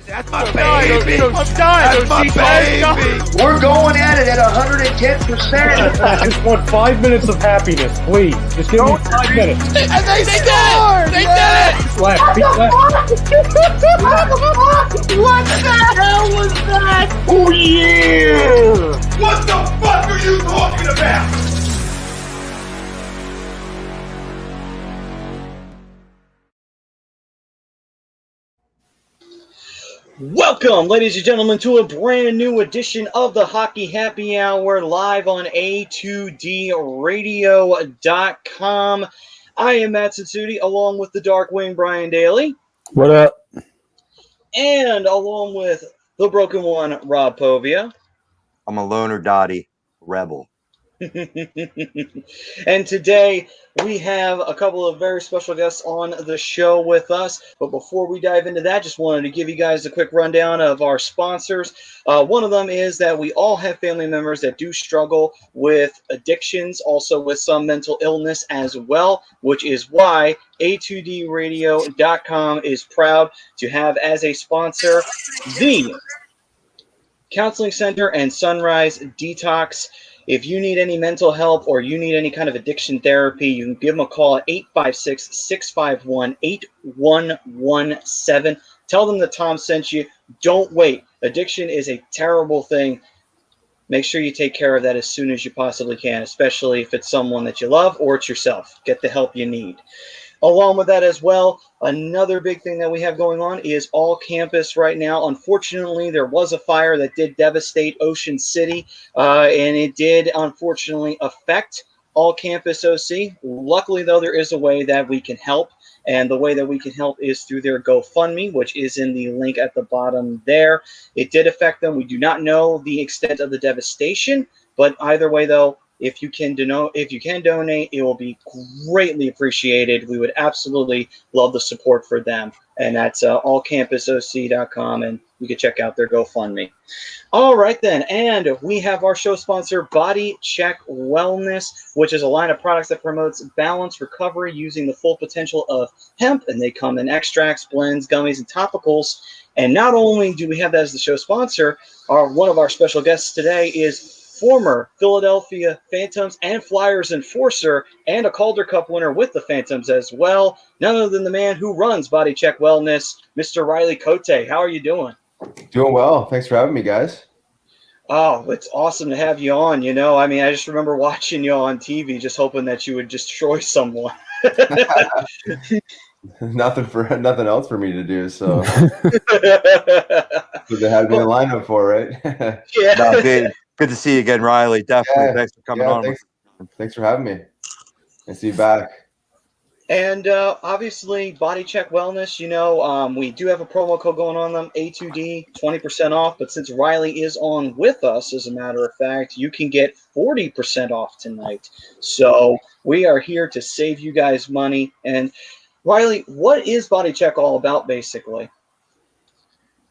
That's my baby. I'm dying. That's my baby. We're going at it at 110%. I just want 5 minutes of happiness, please. Just give me 5 minutes. And they scored. They did it. Left. What the hell was that? Oh, yeah. What the fuck are you talking about? Welcome, ladies and gentlemen, to a brand new edition of the Hockey Happy Hour live on A2DRadio.com. I am Matt Sitsuti, along with the Darkwing Brian Daly. What up? And along with the Broken One, Rob Povia. I'm a loner Dottie rebel. And today we have a couple of very special guests on the show with us. But before we dive into that, just wanted to give you guys a quick rundown of our sponsors. One of them is that we all have family members that do struggle with addictions, also with some mental illness as well, which is why A2DRadio.com is proud to have as a sponsor the Counseling Center and Sunrise Detox. If you need any mental help or you need any kind of addiction therapy, you can give them a call at 856-651-8117. Tell them that Tom sent you. Don't wait. Addiction is a terrible thing. Make sure you take care of that as soon as you possibly can, especially if it's someone that you love or it's yourself. Get the help you need. Along with that as well, another big thing that we have going on is all campus right now. Unfortunately, there was a fire that did devastate Ocean City, and it did unfortunately affect all campus OC. Luckily, though, there is a way that we can help, and the way that we can help is through their GoFundMe, which is in the link at the bottom there. It did affect them. We do not know the extent of the devastation, but either way, though, if you can donate, it will be greatly appreciated. We would absolutely love the support for them. And that's allcampusoc.com, and you can check out their GoFundMe. All right, then. And we have our show sponsor, Body Check Wellness, which is a line of products that promotes balanced recovery using the full potential of hemp. And they come in extracts, blends, gummies, and topicals. And not only do we have that as the show sponsor, one of our special guests today is former Philadelphia Phantoms and Flyers enforcer and a Calder Cup winner with the Phantoms as well. None other than the man who runs Body Check Wellness, Mr. Riley Cote. How are you doing? Doing well. Thanks for having me, guys. Oh, it's awesome to have you on. You know, I mean, I just remember watching you on TV, just hoping that you would destroy someone. Nothing else for me to do. So what they had me in lineup for, right? Yeah. No, good to see you again, Riley. Definitely. Thanks for coming on. Thanks for having me. Nice to be back. And obviously, Body Check Wellness, you know, we do have a promo code going on them, A2D, 20% off. But since Riley is on with us, as a matter of fact, you can get 40% off tonight. So we are here to save you guys money. And Riley, what is Body Check all about, basically?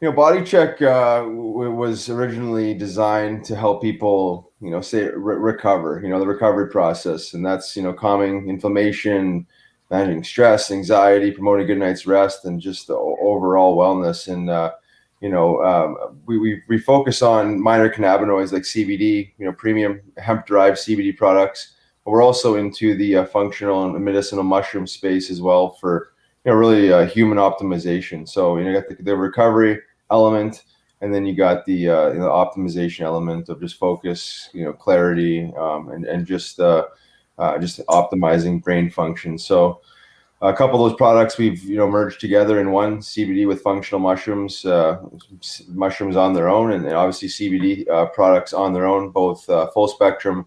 You know, Body Check was originally designed to help people, you know, recover, you know, the recovery process. And that's, you know, calming inflammation, managing stress, anxiety, promoting a good night's rest, and just the overall wellness. And, we focus on minor cannabinoids like CBD, you know, premium hemp-derived CBD products. But we're also into the functional and medicinal mushroom space as well for, you know, really human optimization. So, you know, you got the recovery element, and then you got the optimization element of just focus, you know, clarity, and just optimizing brain function. So a couple of those products we've, you know, merged together in one: CBD with functional mushrooms, mushrooms on their own, and obviously CBD products on their own, both full spectrum,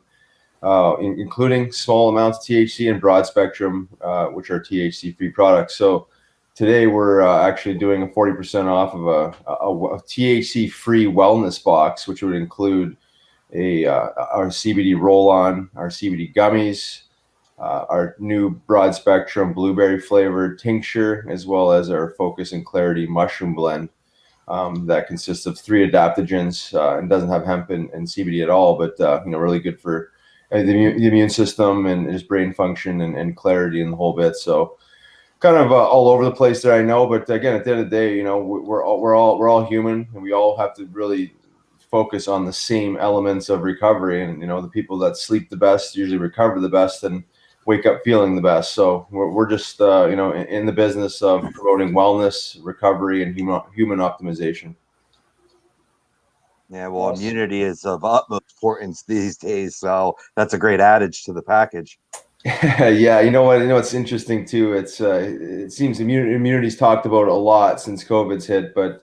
including small amounts of THC, and broad spectrum, which are THC-free products. So today we're actually doing a 40% off of a THC-free wellness box, which would include our CBD roll-on, our CBD gummies, our new broad spectrum blueberry flavored tincture, as well as our Focus and Clarity mushroom blend that consists of 3 adaptogens and doesn't have hemp and CBD at all, but you know, really good for the immune system and just brain function and clarity and the whole bit. So kind of all over the place there, I know, but again, at the end of the day, you know, we're all human, and we all have to really focus on the same elements of recovery. And you know, the people that sleep the best usually recover the best and wake up feeling the best. So we're just you know, in the business of promoting wellness, recovery, and human optimization. Yeah, well, immunity is of utmost importance these days, so that's a great adage to the package. Yeah, you know what? You know what's interesting too. It seems immunity's talked about a lot since COVID's hit, but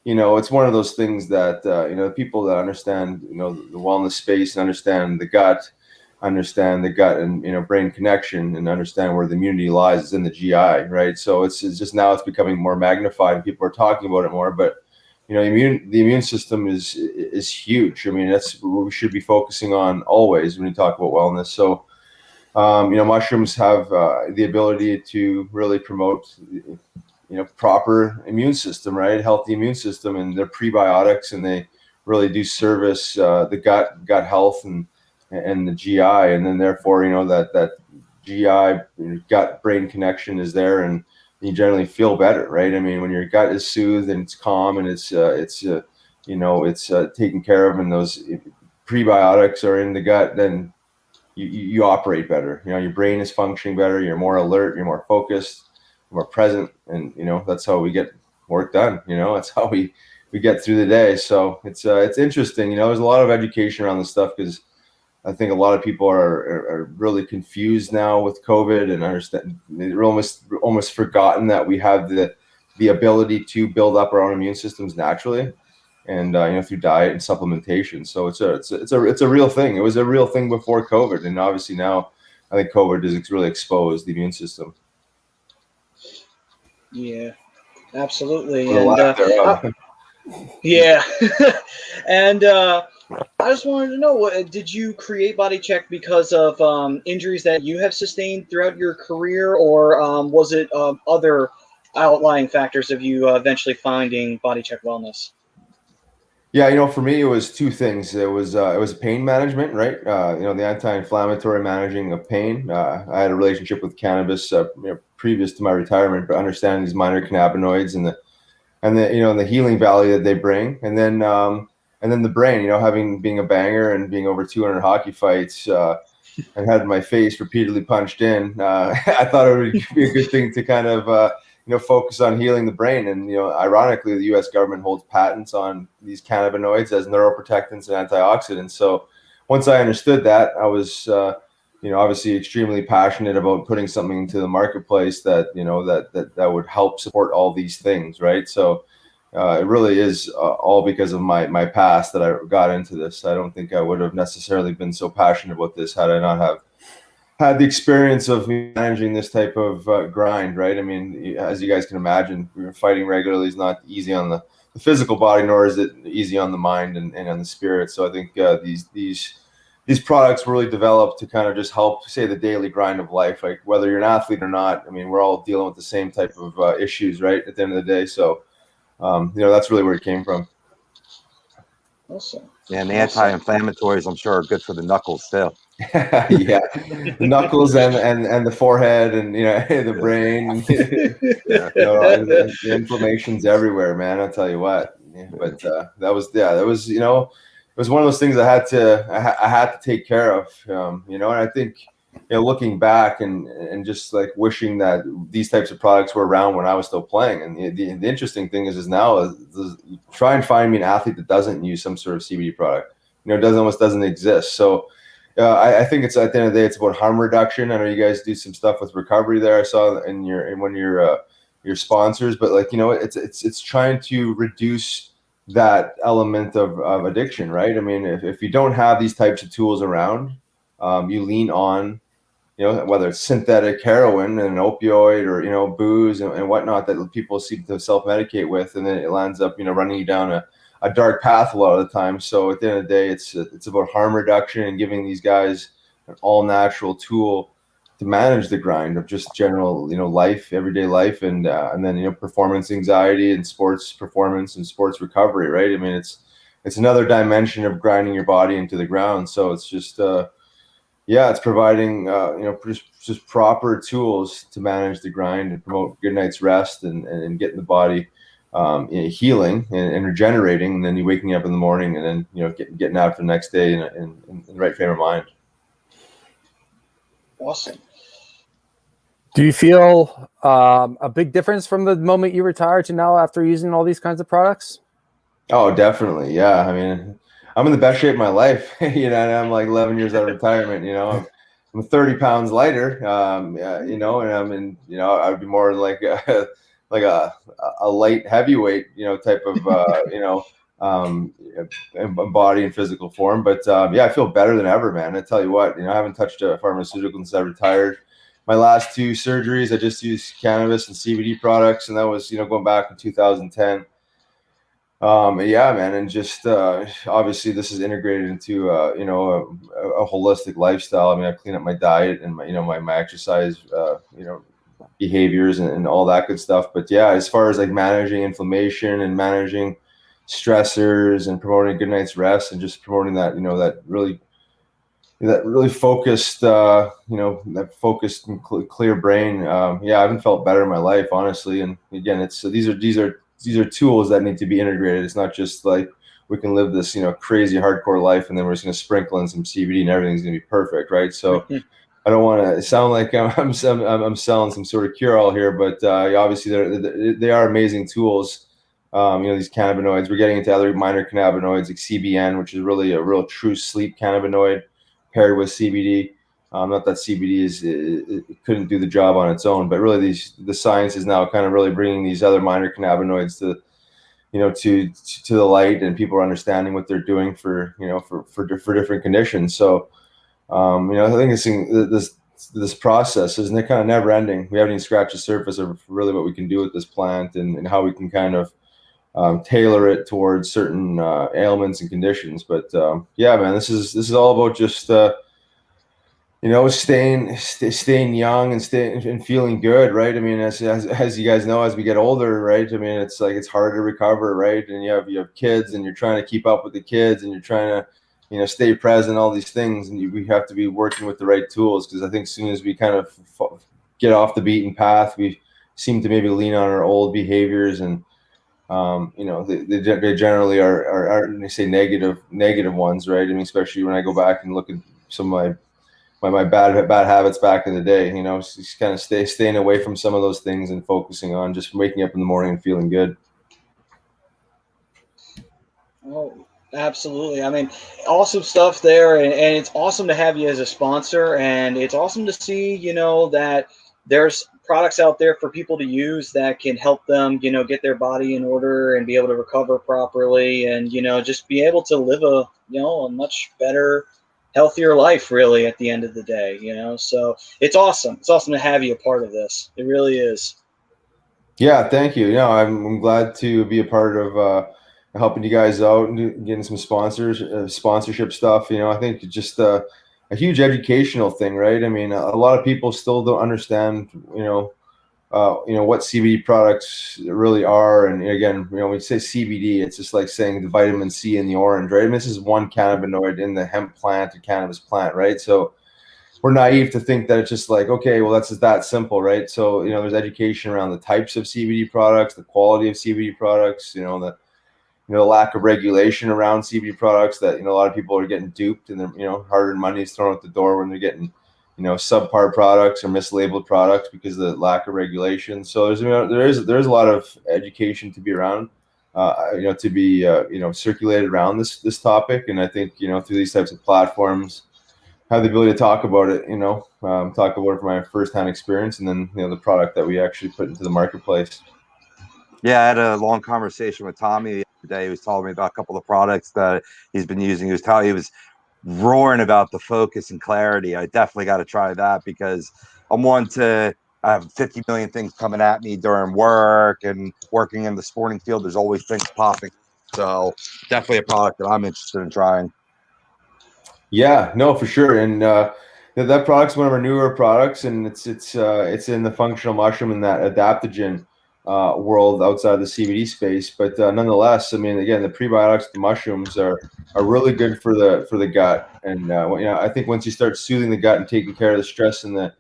you know, it's one of those things that you know, people that understand, you know, the wellness space and understand the gut and you know, brain connection, and understand where the immunity lies is in the GI, right? So it's just now it's becoming more magnified, and people are talking about it more, but you know, the immune system is huge. I mean, that's what we should be focusing on always when we talk about wellness. So you know, mushrooms have the ability to really promote, you know, proper immune system, right? Healthy immune system, and they're prebiotics, and they really do service the gut health and the GI, and then therefore, you know, that GI gut brain connection is there, and you generally feel better, right? I mean, when your gut is soothed and it's calm and it's you know, it's taken care of, and those prebiotics are in the gut, then you operate better. You know, your brain is functioning better. You're more alert. You're more focused. You're more present, and you know, that's how we get work done. You know, that's how we get through the day. So it's interesting. You know, there's a lot of education around this stuff, because I think a lot of people are really confused now with COVID, and understand they're almost forgotten that we have the ability to build up our own immune systems naturally, and you know, through diet and supplementation. So it's a real thing. It was a real thing before COVID, and obviously now I think COVID has really exposed the immune system. Yeah, absolutely. And yeah, and I just wanted to know, did you create Body Check because of injuries that you have sustained throughout your career, or was it other outlying factors of you eventually finding Body Check Wellness? Yeah, you know, for me, it was two things. It was pain management, right? You know, the anti-inflammatory managing of pain. I had a relationship with cannabis you know, previous to my retirement, but understanding these minor cannabinoids and the you know, the healing value that they bring, and then the brain. You know, being a banger and being over 200 hockey fights and had my face repeatedly punched in, I thought it would be a good thing to kind of you know, focus on healing the brain. And you know, ironically, the U.S. government holds patents on these cannabinoids as neuroprotectants and antioxidants. So once I understood that, I was you know, obviously extremely passionate about putting something into the marketplace that, you know, that would help support all these things, right? So it really is all because of my past that I got into this. I don't think I would have necessarily been so passionate about this had I not have had the experience of managing this type of grind, right? I mean, as you guys can imagine, fighting regularly is not easy on the physical body, nor is it easy on the mind and on the spirit. So I think these products were really developed to kind of just help, say, the daily grind of life. Like whether you're an athlete or not, I mean, we're all dealing with the same type of issues, right? At the end of the day. So, you know, that's really where it came from. Awesome. Yeah, and the anti-inflammatories, I'm sure, are good for the knuckles too. Yeah, the knuckles and the forehead, and you know, the brain. You know, the inflammation's everywhere, man. I'll tell you what. Yeah, but that was you know, it was one of those things I had to take care of. You know, and I think, you know, looking back and just like wishing that these types of products were around when I was still playing. And the interesting thing is now try and find me an athlete that doesn't use some sort of CBD product. You know, it almost doesn't exist. So I think it's, at the end of the day, it's about harm reduction. I know you guys do some stuff with recovery there. I saw in one of your sponsors, but like, you know, it's trying to reduce that element of addiction, right? I mean, if you don't have these types of tools around, you lean on, you know, whether it's synthetic heroin and an opioid, or, you know, booze and whatnot that people seem to self-medicate with, and then it lands up, you know, running you down a dark path a lot of the time. So at the end of the day, it's about harm reduction and giving these guys an all natural tool to manage the grind of just general, you know, life, everyday life, and then, you know, performance anxiety and sports performance and sports recovery, right? I mean, it's another dimension of grinding your body into the ground. So it's just yeah, it's providing just proper tools to manage the grind and promote good night's rest and getting the body healing and regenerating, and then you waking up in the morning and then getting out for the next day in the right frame of mind. Awesome. Do you feel a big difference from the moment you retired to now after using all these kinds of products? Oh, definitely. Yeah. I mean, I'm in the best shape of my life, and I'm like 11 years out of retirement, I'm 30 pounds lighter, and I'm in, I would be more like like a light heavyweight, type of, body and physical form. But yeah, I feel better than ever, man. I tell you what, I haven't touched a pharmaceutical since I retired. My last 2 surgeries, I just used cannabis and CBD products, and that was, going back in 2010. Yeah, man, and just obviously this is integrated into a holistic lifestyle. I mean, I clean up my diet and my exercise behaviors and all that good stuff. But yeah, as far as like managing inflammation and managing stressors and promoting a good night's rest and just promoting that that really focused that focused and clear brain, yeah, I haven't felt better in my life, honestly. And again, it's these are tools that need to be integrated. It's not just like we can live this crazy hardcore life and then we're just going to sprinkle in some CBD and everything's going to be perfect, right? So I don't want to sound like I'm selling some sort of cure-all here, but obviously they are amazing tools. These cannabinoids. We're getting into other minor cannabinoids like CBN, which is really a real true sleep cannabinoid paired with CBD. Not that CBD it couldn't do the job on its own, but really the science is now kind of really bringing these other minor cannabinoids to the light, and people are understanding what they're doing for different conditions. So I think this process is kind of never ending. We haven't even scratched the surface of really what we can do with this plant and how we can kind of tailor it towards certain ailments and conditions. But yeah, man, this is all about just staying young and feeling good, right? I mean, as you guys know, as we get older, right? I mean, it's harder to recover, right? And you have kids, and you're trying to keep up with the kids, and you're trying to stay present, all these things, and we have to be working with the right tools, because I think as soon as we kind of get off the beaten path, we seem to maybe lean on our old behaviors, and they generally are they say negative ones, right? I mean, especially when I go back and look at some of my bad habits back in the day, just kind of staying away from some of those things and focusing on just waking up in the morning and feeling good. Oh, absolutely. I mean, awesome stuff there, and it's awesome to have you as a sponsor, and it's awesome to see, that there's products out there for people to use that can help them, get their body in order and be able to recover properly, and, just be able to live a much better, healthier life, really, at the end of the day, So it's awesome. It's awesome to have you a part of this. It really is. Yeah, thank you. I'm glad to be a part of helping you guys out and getting some sponsorship stuff. I think it's just a huge educational thing, right? I mean, a lot of people still don't understand, what CBD products really are. And again, when we say CBD, it's just like saying the vitamin C in the orange, right? I mean, this is one cannabinoid in the hemp plant, the cannabis plant, right? So we're naive to think that it's just like, okay, well, that's just that simple, right? So, there's education around the types of CBD products, the quality of CBD products, the lack of regulation around CBD products, that, a lot of people are getting duped, and their, hard-earned money is thrown out the door when they're getting, subpar products or mislabeled products because of the lack of regulation. So there's a lot of education to be around, to be circulated around this topic. And I think, through these types of platforms, have the ability to talk about it, talk about it from my firsthand experience, and then, the product that we actually put into the marketplace. Yeah, I had a long conversation with Tommy the other day. He was telling me about a couple of products that he's been using. He was roaring about the focus and clarity. I definitely got to try that, because I have 50 million things coming at me during work and working in the sporting field. There's always things popping. So definitely a product that I'm interested in trying. Yeah, no, for sure. And that product's one of our newer products, and it's in the functional mushroom and that adaptogen world outside the CBD space. But nonetheless, I mean, again, the prebiotics, the mushrooms are really good for the gut. And I think once you start soothing the gut and taking care of the stress in the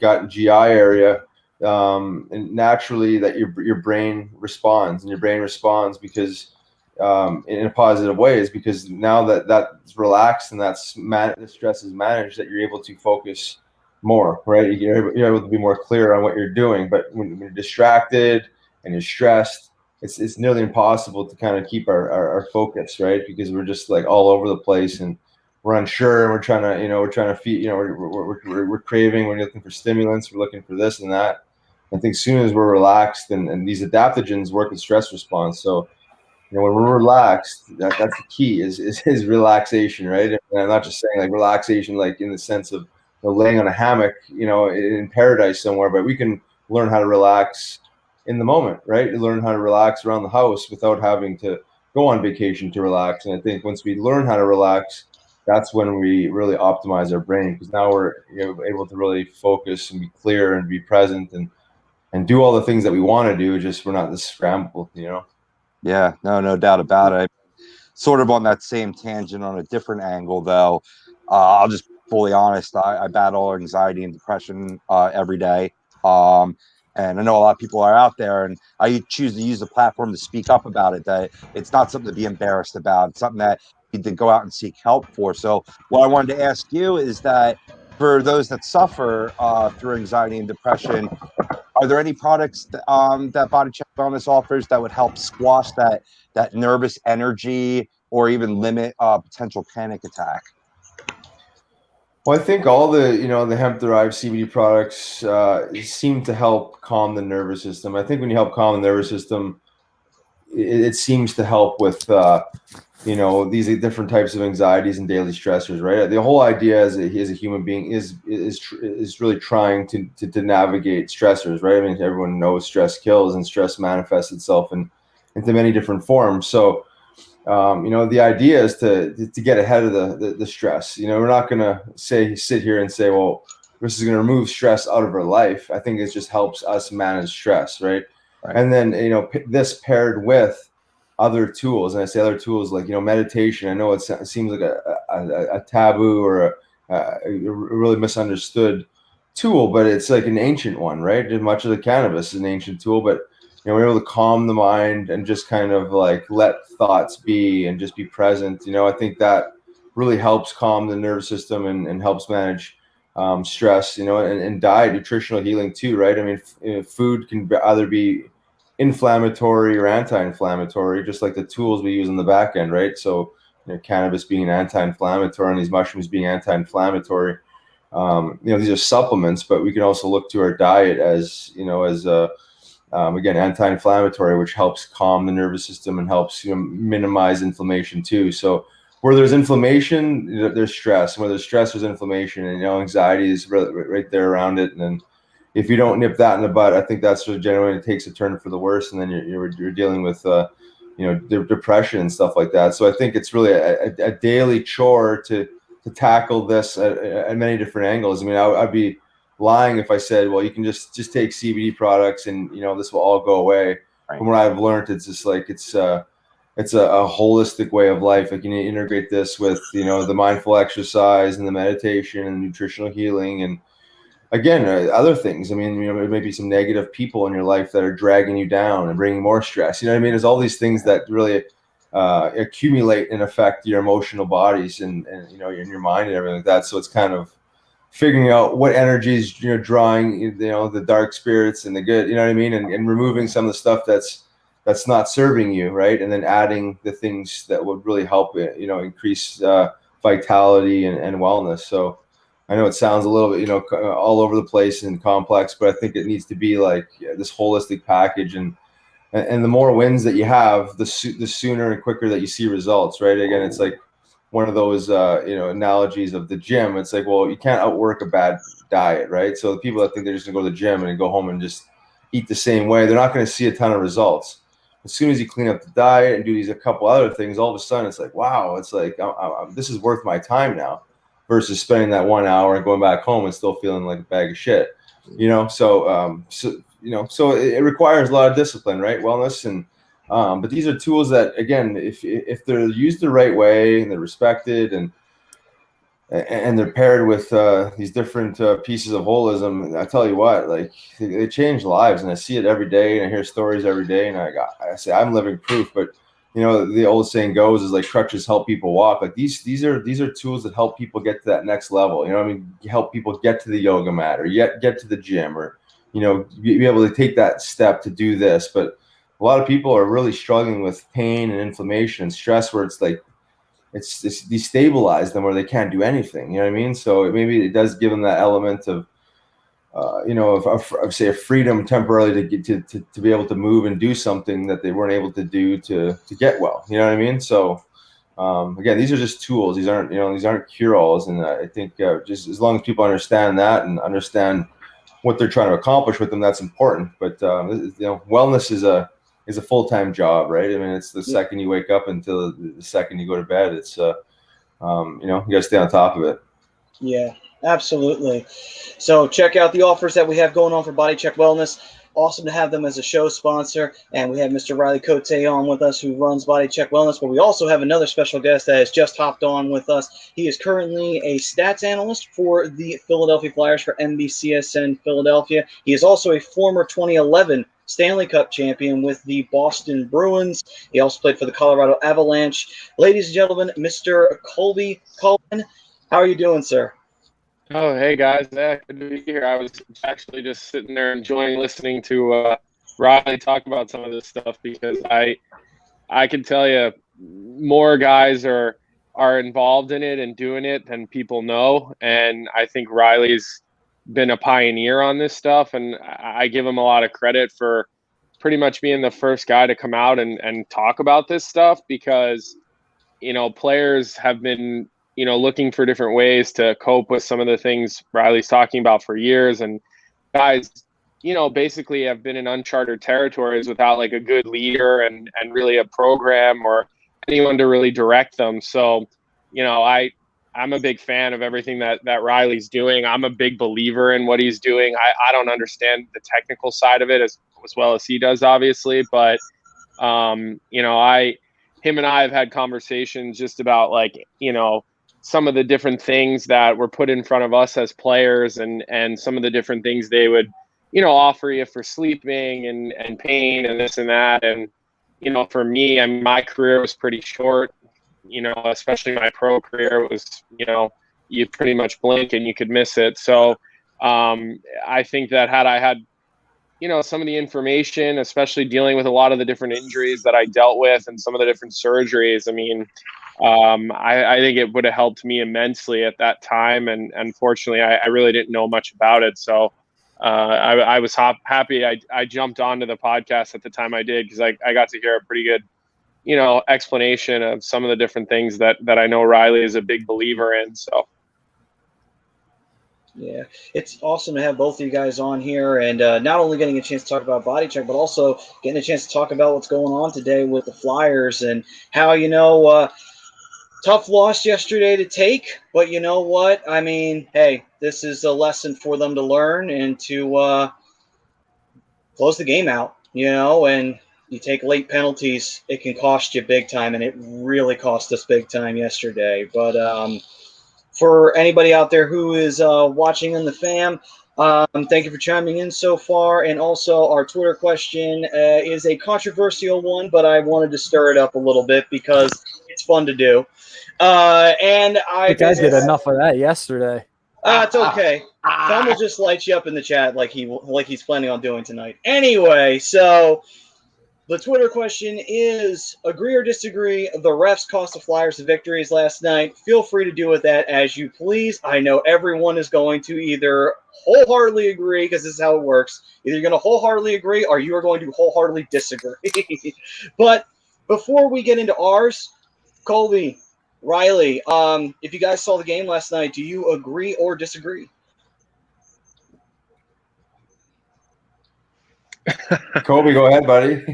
gut and GI area, and naturally that your brain responds, and your brain responds because in a positive way, is because now that that's relaxed and the stress is managed, that you're able to focus more, right? You're able to be more clear on what you're doing. But when you're distracted and you're stressed, it's nearly impossible to kind of keep our focus, right? Because we're just like all over the place, and we're unsure, and we're trying to feed, we're craving, we're looking for stimulants, we're looking for this and that. I think as soon as we're relaxed, and these adaptogens work with stress response. So when we're relaxed, that's the key is relaxation, right? And I'm not just saying like relaxation, like in the sense of laying on a hammock, in paradise somewhere, but we can learn how to relax in the moment, right? Learn how to relax around the house without having to go on vacation to relax. And I think once we learn how to relax, that's when we really optimize our brain, because now we're able to really focus and be clear and be present and do all the things that we want to do. Just we're not this scrambled, Yeah, no doubt about it. Sort of on that same tangent on a different angle, though. I'll just be fully honest. I battle anxiety and depression every day. And I know a lot of people are out there, and I choose to use the platform to speak up about it. That it's not something to be embarrassed about. It's something that you need to go out and seek help for. So what I wanted to ask you is that for those that suffer through anxiety and depression, are there any products that Body Check Wellness offers that would help squash that nervous energy or even limit potential panic attack? Well, I think all the hemp-derived CBD products seem to help calm the nervous system. I think when you help calm the nervous system, it seems to help with these different types of anxieties and daily stressors, right? The whole idea as a human being is really trying to navigate stressors, right? I mean, everyone knows stress kills, and stress manifests itself into many different forms. So the idea is to get ahead of the stress. We're not going to sit here and say, well, this is going to remove stress out of our life. I think it just helps us manage stress, right? And then this paired with other tools, and I say other tools like meditation. I know it seems like a taboo or a really misunderstood tool, but it's like an ancient one, right? And much of the cannabis is an ancient tool, but we're able to calm the mind and just kind of like let thoughts be and just be present. I think that really helps calm the nervous system and helps manage stress. And diet, nutritional healing too, right? I mean, food can either be inflammatory or anti-inflammatory, just like the tools we use on the back end, right? So cannabis being an anti-inflammatory and these mushrooms being anti-inflammatory. These are supplements, but we can also look to our diet as again, anti-inflammatory, which helps calm the nervous system and helps minimize inflammation too. So where there's inflammation, there's stress. And where there's stress, there's inflammation, and anxiety is right there around it. And then if you don't nip that in the bud, I think that's what generally takes a turn for the worse, and then you're dealing with depression and stuff like that. So I think it's really a daily chore to tackle this at many different angles. I mean, I'd be lying if I said, well, you can just take CBD products and this will all go away. Right. From what I've learned, it's just like it's a holistic way of life. Like you need to integrate this with the mindful exercise and the meditation and nutritional healing and again other things. I mean, there may be some negative people in your life that are dragging you down and bringing more stress. You know what I mean? There's all these things that really accumulate and affect your emotional bodies and in your mind and everything like that. So it's kind of figuring out what energies drawing the dark spirits and the good, you know what I mean, and removing some of the stuff that's not serving you, right, and then adding the things that would really help increase vitality and wellness. So I know it sounds a little bit all over the place and complex, but I think it needs to be like this holistic package, and the more wins that you have, the sooner and quicker that you see results, right? Again, it's like one of those analogies of the gym. It's like, well, you can't outwork a bad diet, right? So the people that think they're just gonna go to the gym and go home and just eat the same way, they're not going to see a ton of results. As soon as you clean up the diet and do a couple other things, all of a sudden it's like, wow, it's like this is worth my time now, versus spending that 1 hour and going back home and still feeling like a bag of shit, So so it requires a lot of discipline, right? Wellness and but these are tools that, again, if they're used the right way and they're respected and they're paired with these different pieces of holism, I tell you what, like they change lives, and I see it every day, and I hear stories every day, and I say I'm living proof. But the old saying goes is like crutches help people walk. Like these are tools that help people get to that next level. Help people get to the yoga mat or get to the gym, or be able to take that step to do this. But a lot of people are really struggling with pain and inflammation and stress, where it's like it's destabilized them, where they can't do anything. You know what I mean? So maybe it does give them that element of of say a freedom temporarily to get to be able to move and do something that they weren't able to do to get well. You know what I mean? So again, these are just tools. These aren't cure-alls. And I think just as long as people understand that and understand what they're trying to accomplish with them, that's important. But wellness is a full-time job, right? I mean, it's the second you wake up until the second you go to bed. It's you got to stay on top of it. Yeah, absolutely. So check out the offers that we have going on for Body Check Wellness. Awesome to have them as a show sponsor. And we have Mr. Riley Cote on with us, who runs Body Check Wellness. But we also have another special guest that has just hopped on with us. He is currently a stats analyst for the Philadelphia Flyers for NBCSN Philadelphia. He is also a former 2011 Stanley Cup champion with the Boston Bruins. He also played for the Colorado Avalanche. Ladies and gentlemen, Mr. Colby Cohen. How are you doing, sir? Oh, hey, guys. Yeah, good to be here. I was actually just sitting there enjoying listening to Riley talk about some of this stuff, because I can tell you more guys are involved in it and doing it than people know. And I think Riley's been a pioneer on this stuff, and I give him a lot of credit for pretty much being the first guy to come out and talk about this stuff, because players have been looking for different ways to cope with some of the things Riley's talking about for years. And guys, basically have been in uncharted territories without like a good leader and really a program or anyone to really direct them. So, I'm a big fan of everything that Riley's doing. I'm a big believer in what he's doing. I don't understand the technical side of it as well as he does, obviously, but him and I have had conversations just about some of the different things that were put in front of us as players, and some of the different things they would, offer you for sleeping and pain and this and that. And, for me, I mean, my career was pretty short, especially my pro career was, you pretty much blink and you could miss it. So I think that had I had, some of the information, especially dealing with a lot of the different injuries that I dealt with and some of the different surgeries, I mean, I think it would have helped me immensely at that time. And unfortunately, I really didn't know much about it. So I was happy I jumped onto the podcast at the time I did, because I got to hear a pretty good, explanation of some of the different things that I know Riley is a big believer in. So. Yeah, it's awesome to have both of you guys on here, and not only getting a chance to talk about Body Check, but also getting a chance to talk about what's going on today with the Flyers and how, tough loss yesterday to take, but you know what? I mean, hey, this is a lesson for them to learn and to close the game out, and you take late penalties, it can cost you big time, and it really cost us big time yesterday. But for anybody out there who is watching in the fam, thank you for chiming in so far. And also our Twitter question is a controversial one, but I wanted to stir it up a little bit because it's fun to do. And I guys did enough of that yesterday. It's okay. Tom will just light you up in the chat like he's planning on doing tonight. Anyway, so the Twitter question is, agree or disagree, the refs cost the Flyers the victories last night? Feel free to do with that as you please. I know everyone is going to either wholeheartedly agree, because this is how it works. Either you're going to wholeheartedly agree or you are going to wholeheartedly disagree. But before we get into ours, Colby, Riley, if you guys saw the game last night, do you agree or disagree? Colby, go ahead, buddy.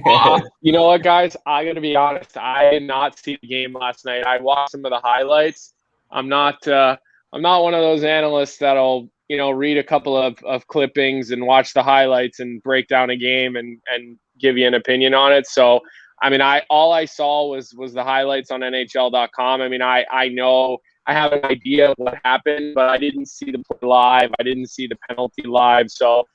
You know what, guys? I got to be honest. I did not see the game last night. I watched some of the highlights. I'm not one of those analysts that'll read a couple of clippings and watch the highlights and break down a game and give you an opinion on it. So, I mean, all I saw was the highlights on NHL.com. I mean, I know I have an idea of what happened, but I didn't see the play live. I didn't see the penalty live. So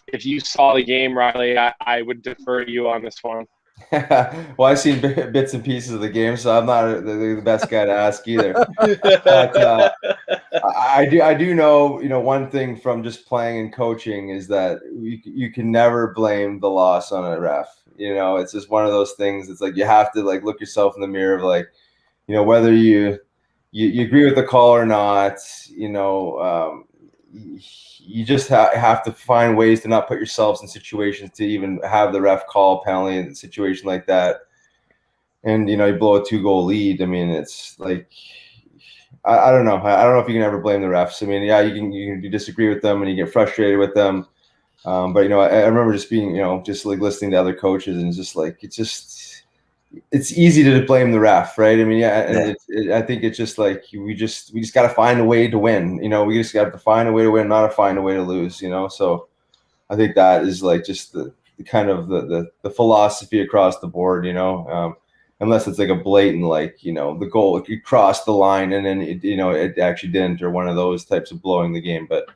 if you saw the game, Riley, I would defer to you on this one. Well, I've seen bits and pieces of the game, so I'm not the best guy to ask either. But I do know, one thing from just playing and coaching is that you can never blame the loss on a ref. It's just one of those things. It's like you have to look yourself in the mirror of whether you agree with the call or not. You just have to find ways to not put yourselves in situations to even have the ref call a penalty in a situation like that. And, you blow a 2-goal lead. I mean, it's like, I don't know. I don't know if you can ever blame the refs. I mean, yeah, you disagree with them and you get frustrated with them. But, I remember just being, just listening to other coaches and it's easy to blame the ref, right? I mean, yeah, and I think it's just we just got to find a way to win. We just got to find a way to win, not to find a way to lose. So I think that is just the kind of the philosophy across the board. Unless it's a blatant the goal you crossed the line and then it actually didn't, or one of those types of blowing the game. But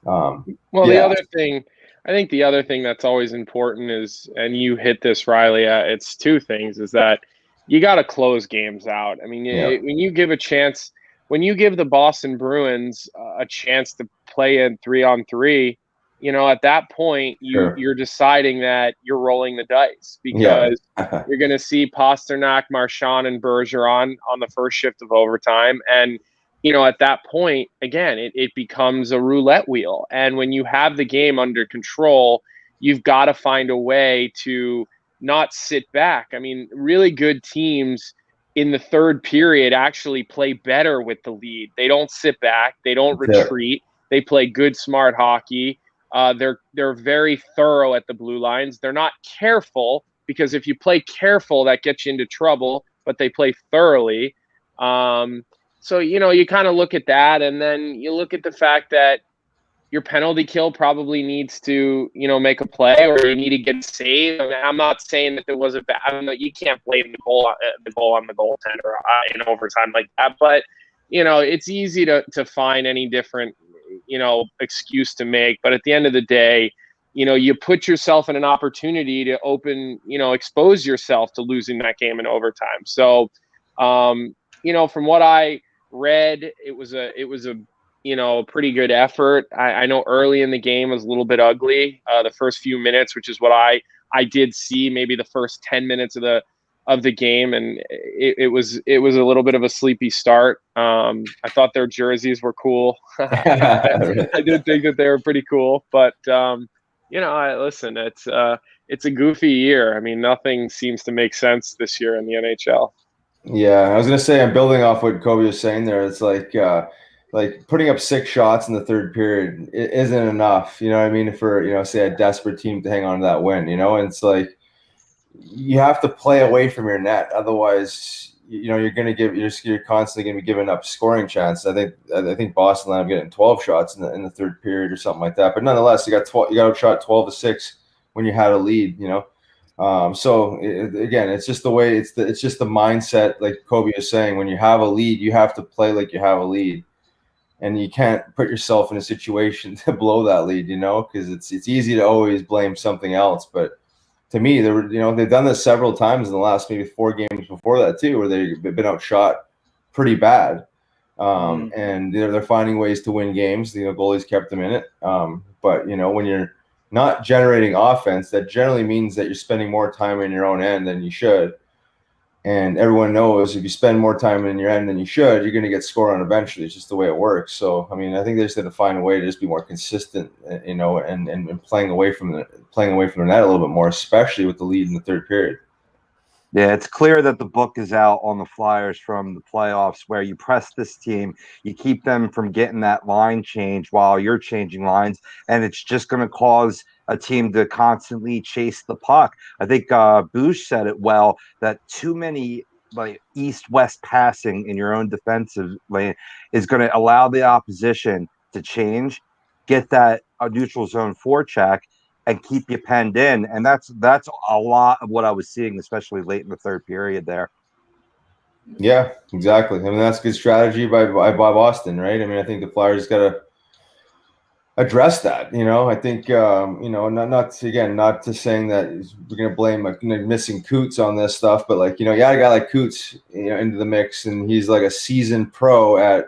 the other thing. I think the other thing that's always important is, and you hit this, Riley, it's two things, is that you got to close games out. I mean, when you give the Boston Bruins a chance to play in 3-on-3, at that point, you're deciding that you're rolling the dice, because you're going to see Pasternak, Marchand, and Bergeron on the first shift of overtime. And at that point, again, it becomes a roulette wheel. And when you have the game under control, you've got to find a way to not sit back. I mean, really good teams in the third period actually play better with the lead. They don't sit back. They don't retreat. They play good, smart hockey. They're very thorough at the blue lines. They're not careful, because if you play careful, that gets you into trouble, but they play thoroughly. So, you kind of look at that, and then you look at the fact that your penalty kill probably needs to, make a play, or you need to get saved. I mean, I'm not saying that there was a bad. I mean, you can't blame the goal on the goaltender in overtime like that. But it's easy to find any different excuse to make. But at the end of the day, you put yourself in an opportunity to expose yourself to losing that game in overtime. So, from what I read, it was a pretty good effort. I know early in the game was a little bit ugly, the first few minutes, which is what I did see, maybe the first 10 minutes of the game, and it was a little bit of a sleepy start. I thought their jerseys were cool. I did think that they were pretty cool, but listen, it's a goofy year. I mean, nothing seems to make sense this year in the NHL. Yeah, I was gonna say, I'm building off what Colby was saying there. It's like putting up 6 shots in the third period isn't enough. You know what I mean? For say a desperate team to hang on to that win. And it's like you have to play away from your net, otherwise you're constantly gonna be giving up scoring chances. I think Boston ended up getting 12 shots in the third period or something like that. But nonetheless, you got shot 12-6 when you had a lead. So again, it's just the way it's just the mindset, like Colby was saying. When you have a lead, you have to play like you have a lead, and you can't put yourself in a situation to blow that lead, because it's easy to always blame something else. But to me, they've done this several times in the last maybe 4 games before that too, where they've been outshot pretty bad, and they're finding ways to win games. Goalies kept them in it, but when you're not generating offense, that generally means that you're spending more time in your own end than you should. And everyone knows if you spend more time in your end than you should, you're going to get scored on eventually. It's just the way it works. So, I mean, I think they just have to find a way to just be more consistent, and playing away from the net a little bit more, especially with the lead in the third period. Yeah, it's clear that the book is out on the Flyers from the playoffs, where you press this team, you keep them from getting that line change while you're changing lines, and it's just going to cause a team to constantly chase the puck. I think Boosh said it well, that too many east-west passing in your own defensive lane is going to allow the opposition to change get that neutral zone forecheck and keep you penned in. And that's a lot of what I was seeing, especially late in the third period there. Yeah, exactly. I mean, that's good strategy by Boston, right? I mean, I think the Flyers got to address that. I think not to saying that we're going to blame missing Coots on this stuff, but like you had a guy like Coots into the mix, and he's like a seasoned pro at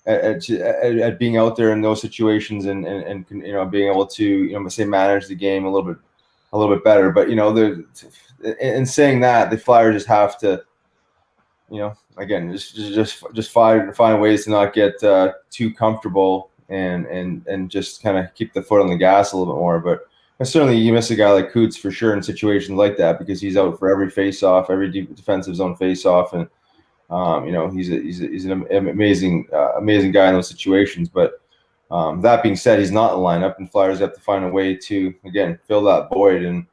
at being out there in those situations and being able to say manage the game a little bit better. But in saying that, the Flyers just have to again just find ways to not get too comfortable and just kind of keep the foot on the gas a little bit more. But certainly you miss a guy like Coots for sure in situations like that, because he's out for every face-off, every defensive zone face-off, and he's an amazing guy in those situations. But that being said, he's not in the lineup, and Flyers have to find a way to again fill that void and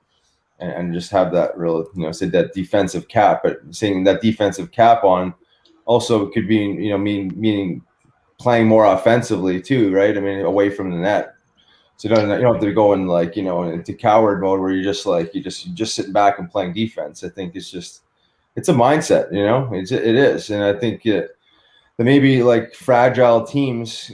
just have that real say that defensive cap. But saying that defensive cap on also could be meaning playing more offensively too, right? I mean, away from the net. So you don't have to go in into coward mode where you're just just sitting back and playing defense. I think it's a mindset, it is. And I think that maybe like fragile teams,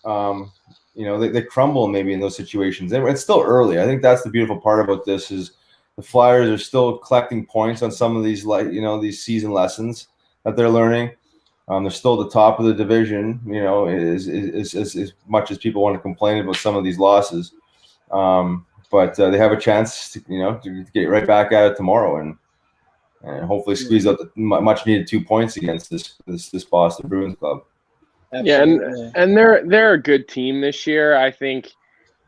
they crumble maybe in those situations. And it's still early. I think that's the beautiful part about this is the Flyers are still collecting points on some of these these season lessons that they're learning. They're still at the top of the division, as much as people want to complain about some of these losses. But they have a chance to get right back at it tomorrow and hopefully squeeze out the much needed 2 points against this Boston Bruins club. Absolutely. Yeah, and they're a good team this year. I think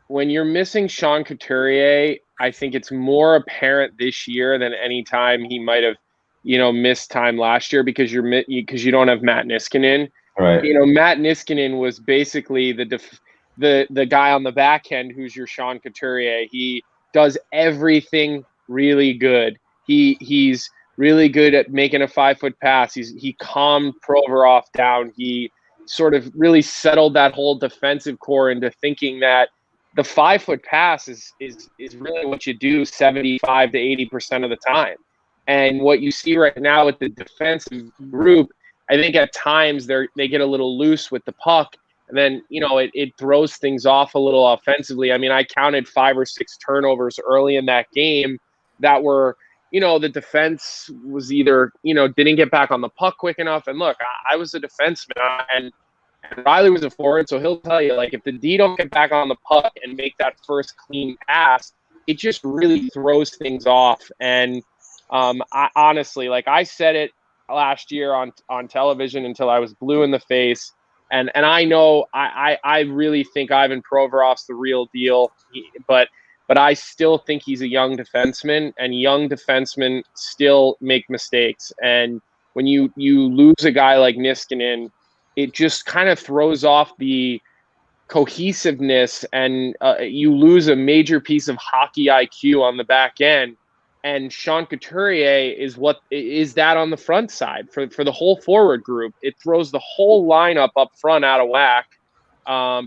when you're missing Sean Couturier, I think it's more apparent this year than any time he might have missed time last year because you don't have Matt Niskanen. Right. Matt Niskanen was basically the guy on the back end who's your Sean Couturier. He does everything really good. He's really good at making a 5-foot pass. He calmed Provorov down. He sort of really settled that whole defensive core into thinking that the 5-foot pass is really what you do 75 to 80% of the time. And what you see right now with the defensive group, I think at times they get a little loose with the puck, and then it throws things off a little offensively. I mean, I counted 5 or 6 turnovers early in that game that were, the defense was either didn't get back on the puck quick enough. And look, I was a defenseman, and Riley was a forward, so he'll tell you, like, if the D don't get back on the puck and make that first clean pass, it just really throws things off. And I honestly, like I said it last year on television until I was blue in the face. And I know I really think Ivan Provorov's the real deal, but I still think he's a young defenseman, and young defensemen still make mistakes. And when you lose a guy like Niskanen, it just kind of throws off the cohesiveness, and you lose a major piece of hockey IQ on the back end. And Sean Couturier is that on the front side for the whole forward group. It throws the whole lineup up front out of whack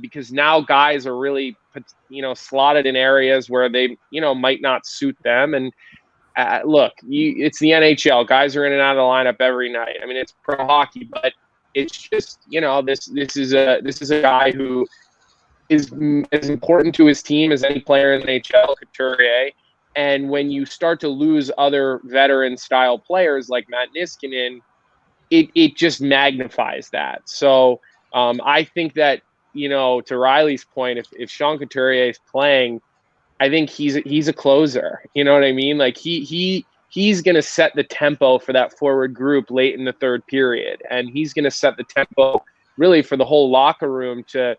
because now guys are really slotted in areas where they might not suit them. And look, it's the NHL. Guys are in and out of the lineup every night. I mean, it's pro hockey, but it's just this is a guy who is as important to his team as any player in the NHL, Couturier. And when you start to lose other veteran-style players like Matt Niskanen, it just magnifies that. So I think that, to Riley's point, if Sean Couturier is playing, I think he's a closer. You know what I mean? Like he's going to set the tempo for that forward group late in the third period, and he's going to set the tempo really for the whole locker room to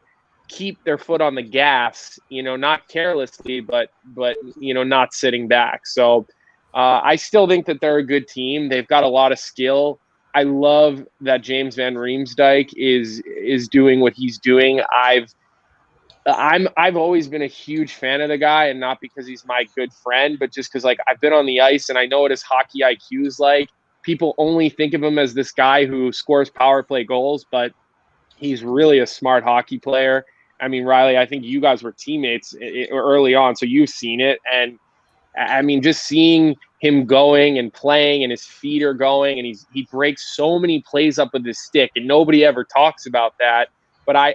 keep their foot on the gas, not carelessly, but not sitting back. So I still think that they're a good team. They've got a lot of skill. I love that James Van Riemsdyk is doing what he's doing. I've always been a huge fan of the guy, and not because he's my good friend, but just because I've been on the ice and I know what his hockey IQ is like. People only think of him as this guy who scores power play goals, but he's really a smart hockey player. I mean, Riley, I think you guys were teammates early on, so you've seen it. And I mean, just seeing him going and playing, and his feet are going, and he breaks so many plays up with his stick, and nobody ever talks about that. But I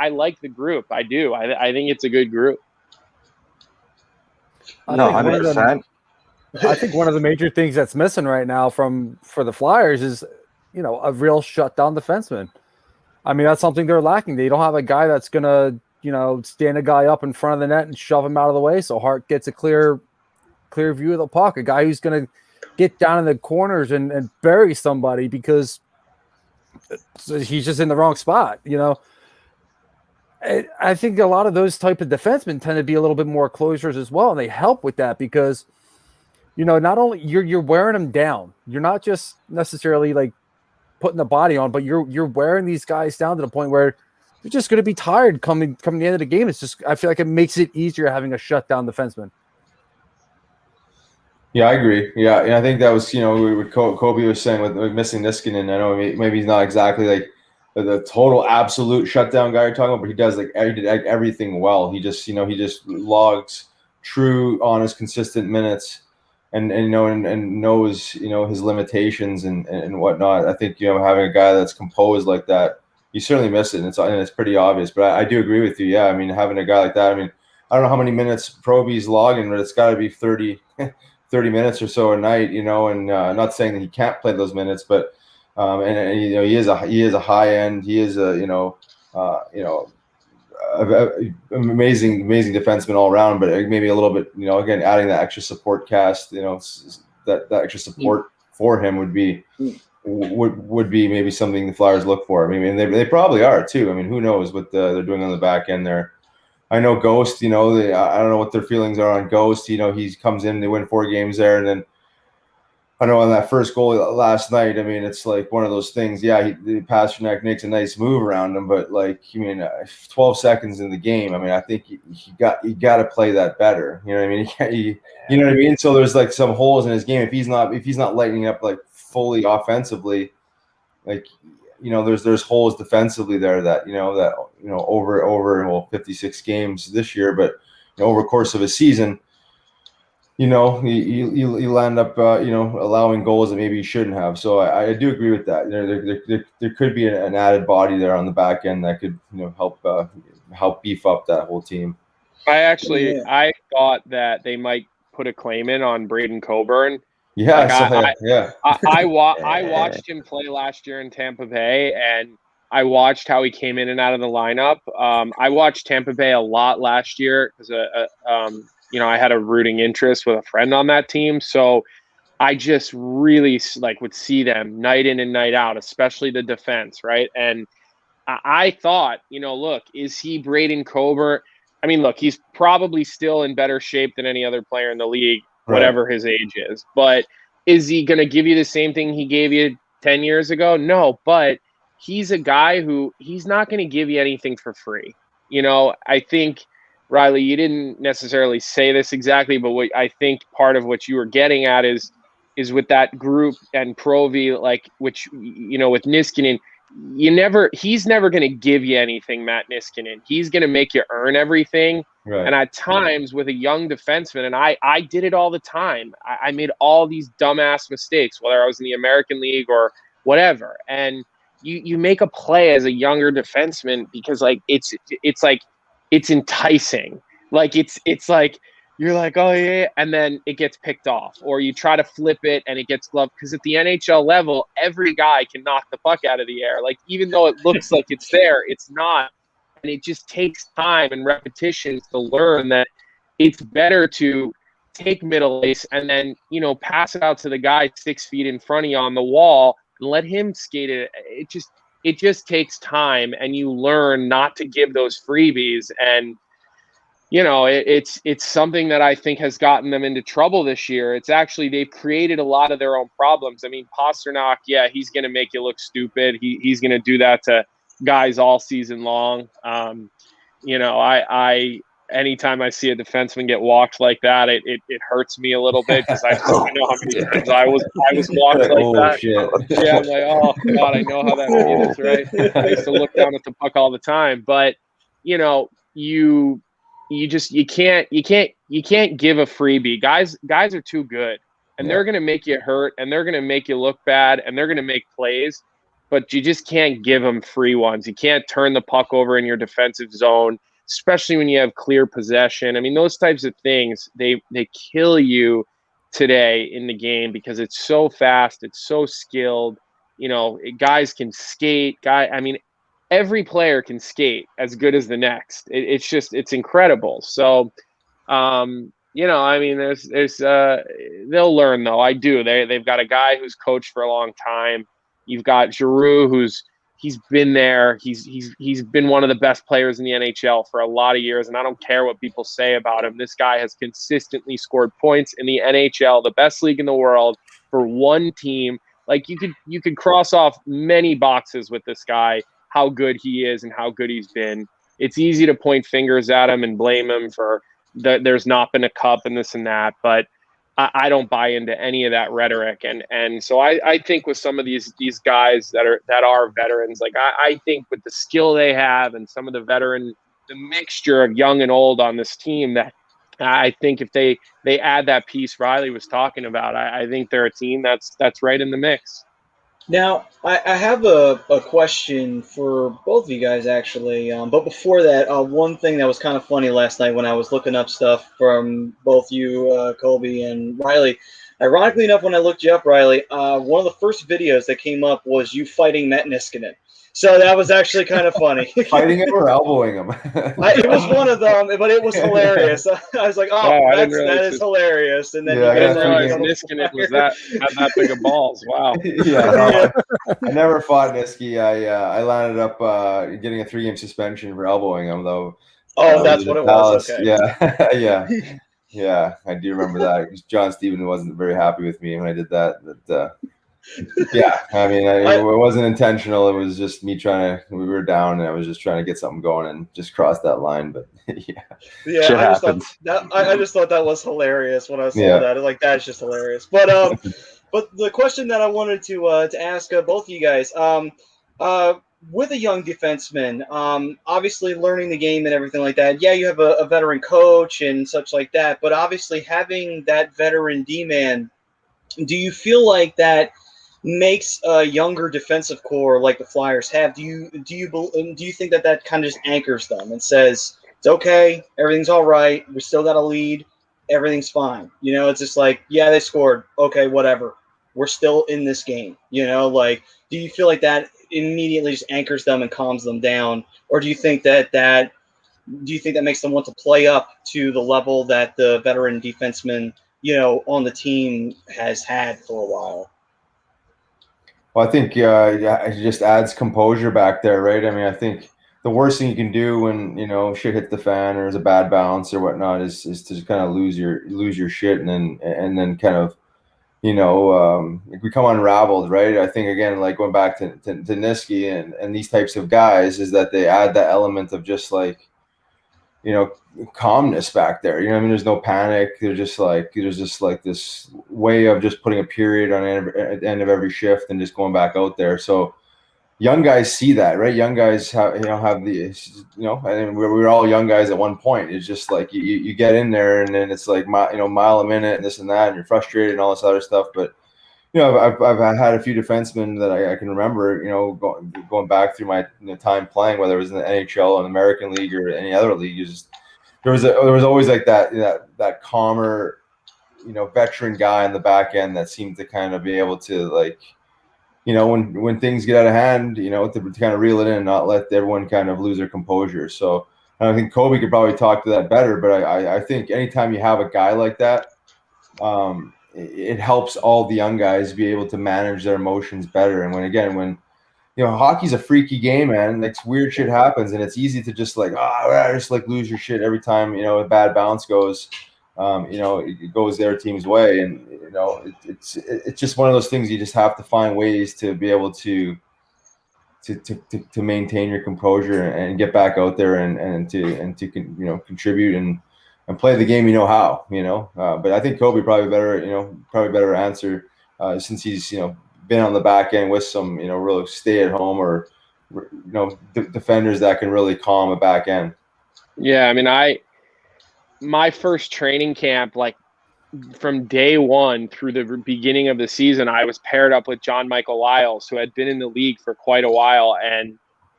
like the group. I do. I think it's a good group. No, 100%. I think one of the major things that's missing right now for the Flyers is, a real shutdown defenseman. I mean, that's something they're lacking. They don't have a guy that's gonna, stand a guy up in front of the net and shove him out of the way so Hart gets a clear view of the puck. A guy who's gonna get down in the corners and bury somebody because he's just in the wrong spot. I think a lot of those type of defensemen tend to be a little bit more closers as well, and they help with that because, not only you're wearing them down, you're not just necessarily like putting the body on, but you're wearing these guys down to the point where they're just going to be tired coming the end of the game. It's just, I feel like it makes it easier having a shutdown defenseman. Yeah, I agree. Yeah, and I think that was, what Colby was saying with missing Niskanen. I know maybe he's not exactly like the total absolute shutdown guy you're talking about, but he does he did everything well. He just, he just logs true, honest, consistent minutes. And knows his limitations and whatnot. I think having a guy that's composed like that, you certainly miss it, and it's pretty obvious. But I do agree with you. Yeah, I mean, having a guy like that. I mean, I don't know how many minutes Proby's logging, but it's got to be 30 minutes or so a night. And not saying that he can't play those minutes, but he is a high end. He is amazing defenseman all around, but maybe a little bit, again, adding that extra support cast, that extra support for him would be maybe something the Flyers look for. I mean, they probably are too. I mean, who knows what they're doing on the back end there. I know Ghost, I don't know what their feelings are on Ghost. He comes in, they win 4 games there, and then I know on that first goal last night, I mean, it's like one of those things. Yeah, Pasternak makes a nice move around him, but 12 seconds in the game. I mean, I think you got to play that better. You know what I mean? You know what I mean? So there's some holes in his game if he's not lighting up fully offensively. There's holes defensively there that over 56 games this year, but over the course of a season. You end up, allowing goals that maybe you shouldn't have. So I do agree with that. There could be an added body there on the back end that could, help beef up that whole team. I thought that they might put a claim in on Braden Coburn. Yeah, I watched him play last year in Tampa Bay, and I watched how he came in and out of the lineup. I watched Tampa Bay a lot last year because I had a rooting interest with a friend on that team. So I just really would see them night in and night out, especially the defense. Right. And I thought, look, is he Braden Coburn? I mean, look, he's probably still in better shape than any other player in the league, whatever his age is. But is he going to give you the same thing he gave you 10 years ago? No, but he's a guy who he's not going to give you anything for free. I think, Riley, you didn't necessarily say this exactly, but what I think part of what you were getting at is with that group and Provy, which, with Niskanen, he's never going to give you anything, Matt Niskanen. He's going to make you earn everything. Right. And at times with a young defenseman, and I did it all the time. I made all these dumbass mistakes, whether I was in the American League or whatever. And you make a play as a younger defenseman because it's enticing. It's like you're like, oh yeah, and then it gets picked off, or you try to flip it and it gets gloved. Because at the NHL level, every guy can knock the puck out of the air. Even though it looks like it's there, it's not. And it just takes time and repetitions to learn that it's better to take middle ice and then pass it out to the guy 6 feet in front of you on the wall and let him skate it. It just takes time, and you learn not to give those freebies. And, it's something that I think has gotten them into trouble this year. It's actually, they've created a lot of their own problems. I mean, Pasternak, yeah, he's going to make you look stupid. He's going to do that to guys all season long. Anytime I see a defenseman get walked like that, it hurts me a little bit because I know how many times I was walked like that. Shit. Yeah, I'm like, oh God, I know how that feels, right? I used to look down at the puck all the time, but you know, you can't give a freebie. Guys are too good, and they're going to make you hurt, and they're going to make you look bad, and they're going to make plays, but you just can't give them free ones. You can't turn the puck over in your defensive zone, especially when you have clear possession. I mean, those types of things, they kill you today in the game because it's so fast, it's so skilled. You know, guys can skate. I mean, every player can skate as good as the next. It's incredible. So, you know, I mean, they'll learn though. I do. They've got a guy who's coached for a long time. You've got Giroux, he's been there. He's been one of the best players in the NHL for a lot of years, and I don't care what people say about him. This guy has consistently scored points in the NHL, the best league in the world, for one team. Like, you could cross off many boxes with this guy, how good he is and how good he's been. It's easy to point fingers at him and blame him for there's not been a cup and this and that, but I don't buy into any of that rhetoric. And so I think with some of these guys that are veterans, like I think with the skill they have and some of the mixture of young and old on this team, that I think if they add that piece Riley was talking about, I think they're a team that's right in the mix. Now, I have a question for both of you guys, actually. But before that, one thing that was kind of funny last night when I was looking up stuff from both you, Colby and Riley. Ironically enough, when I looked you up, Riley, one of the first videos that came up was you fighting Matt Niskanen. So that was actually kind of funny. Fighting him or elbowing him? It was one of them, but it was hilarious. I was like, that is hilarious. And then I didn't realize Niskanen had that big of balls. Wow. Yeah, I never fought Niski. I landed up getting a 3-game suspension for elbowing him, though. Oh, that's what it was. Okay. Yeah, yeah. I do remember that because John Stephen wasn't very happy with me when I did that. But yeah, I mean, it wasn't intentional. It was just me we were down, and I was just trying to get something going and just cross that line. But yeah, I just thought that was hilarious when I saw that. Like, that's just hilarious. But but the question that I wanted to ask both of you guys, with a young defenseman, obviously learning the game and everything like that. Yeah, you have a veteran coach and such like that. But obviously having that veteran D-man, do you feel like that makes a younger defensive core like the Flyers have? Do you think that kind of just anchors them and says it's okay, everything's all right, we still got a lead, everything's fine? You know, it's just like, yeah, they scored, okay, whatever, we're still in this game. You know, like, do you feel like that immediately just anchors them and calms them down, or do you think that makes them want to play up to the level that the veteran defenseman, you know, on the team has had for a while? Well, I think it just adds composure back there, right? I mean, I think the worst thing you can do when, you know, shit hits the fan or there's a bad bounce or whatnot is to just kind of lose your shit and then kind of, you know, become unraveled, right? I think, again, like going back to Niski and these types of guys, is that they add that element of just like, you know, calmness back there. You know what I mean? There's no panic. There's just like this way of just putting a period at the end of every shift and just going back out there. So young guys see that, right? Young guys have the, you know, and we're all young guys at one point. It's just like you get in there and then it's like, mile a minute and this and that, and you're frustrated and all this other stuff. But, you know, I've had a few defensemen that I can remember, you know, going back through my time playing, whether it was in the NHL or the American League or any other league. There was always like that calmer, you know, veteran guy in the back end that seemed to kind of be able to, like, you know, when things get out of hand, you know, to kind of reel it in and not let everyone kind of lose their composure. So I think Colby could probably talk to that better, but I think anytime you have a guy like that, it helps all the young guys be able to manage their emotions better. And when you know, hockey's a freaky game, man. Like, weird shit happens, and it's easy to just like, just like lose your shit every time, you know, a bad bounce goes, you know, it goes their team's way. And, you know, it's just one of those things you just have to find ways to be able to maintain your composure and get back out there and to you know, contribute and play the game, you know, how, you know. But I think Colby probably better answer since he's, you know, been on the back end with some, you know, real stay at home or defenders that can really calm a back end. Yeah, I mean, my first training camp, like from day one through the beginning of the season, I was paired up with John Michael Lyles, who had been in the league for quite a while, and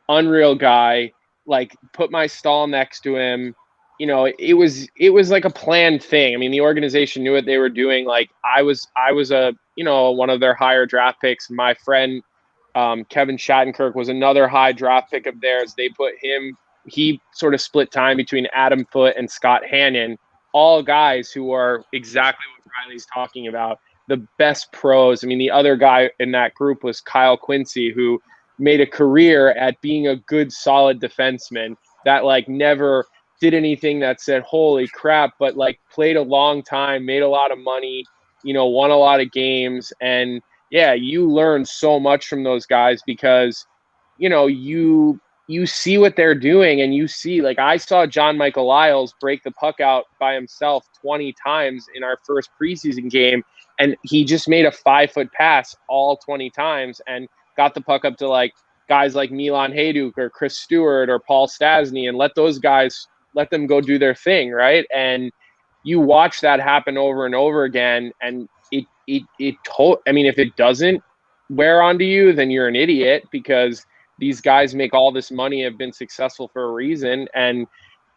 unreal guy. Like, put my stall next to him. You know, it was like a planned thing. I mean, the organization knew what they were doing. Like, I was a, one of their higher draft picks. My friend Kevin Shattenkirk was another high draft pick of theirs. They put him. He sort of split time between Adam Foote and Scott Hannon, all guys who are exactly what Riley's talking about, the best pros. I mean, the other guy in that group was Kyle Quincy, who made a career at being a good, solid defenseman that, like, never did anything that said, holy crap, but, like, played a long time, made a lot of money, won a lot of games. And, yeah, you learn so much from those guys because, you see what they're doing, and you see, like, I saw John Michael Lyles break the puck out by himself 20 times in our first preseason game, and he just made a 5-foot pass all 20 times and got the puck up to, like, guys like Milan Hajduk or Chris Stewart or Paul Stasny, and let them go do their thing, right? And you watch that happen over and over again, and if it doesn't wear onto you, then you're an idiot, because these guys make all this money, have been successful for a reason. And,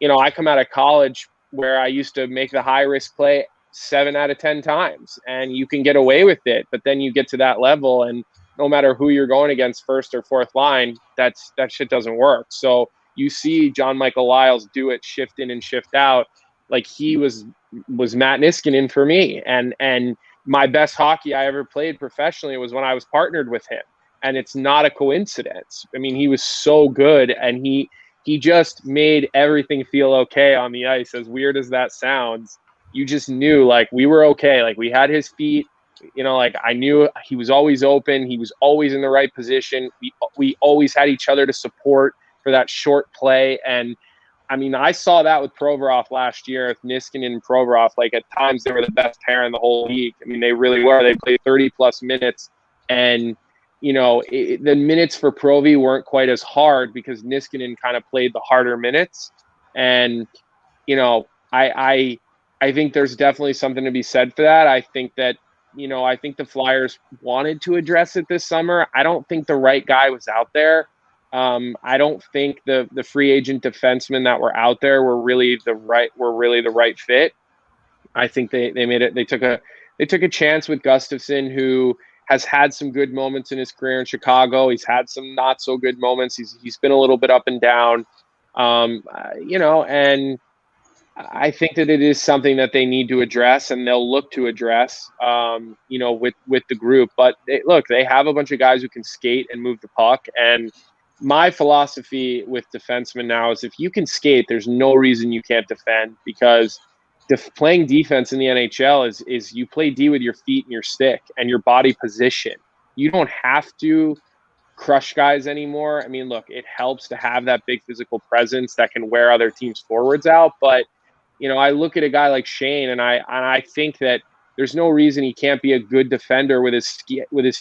I come out of college where I used to make the high risk play 7 out of 10 times, and you can get away with it. But then you get to that level, and no matter who you're going against, first or fourth line, that shit doesn't work. So you see John Michael Lyles do it shift in and shift out. Like, he was Matt Niskanen for me. And my best hockey I ever played professionally was when I was partnered with him. And it's not a coincidence. I mean, he was so good, and he just made everything feel okay on the ice. As weird as that sounds, you just knew, like, we were okay. Like, we had his feet, like, I knew he was always open. He was always in the right position. We always had each other to support for that short play. And I mean, I saw that with Provorov last year, with Niskanen and Provorov. Like, at times they were the best pair in the whole league. I mean, they really were. They played 30 plus minutes, and the minutes for Provi weren't quite as hard because Niskanen kind of played the harder minutes. And, I think there's definitely something to be said for that. I think that, I think the Flyers wanted to address it this summer. I don't think the right guy was out there. I don't think the free agent defensemen that were out there were really the right fit. I think they made it. They took a chance with Gustafsson, who has had some good moments in his career in Chicago. He's had some not so good moments. He's been a little bit up and down, and I think that it is something that they need to address, and they'll look to address, with the group. But they have a bunch of guys who can skate and move the puck. And my philosophy with defensemen now is, if you can skate, there's no reason you can't defend, because playing defense in the NHL is you play D with your feet and your stick and your body position. You don't have to crush guys anymore. I mean, look, it helps to have that big physical presence that can wear other teams' forwards out. But, I look at a guy like Shane, and I think that there's no reason he can't be a good defender with his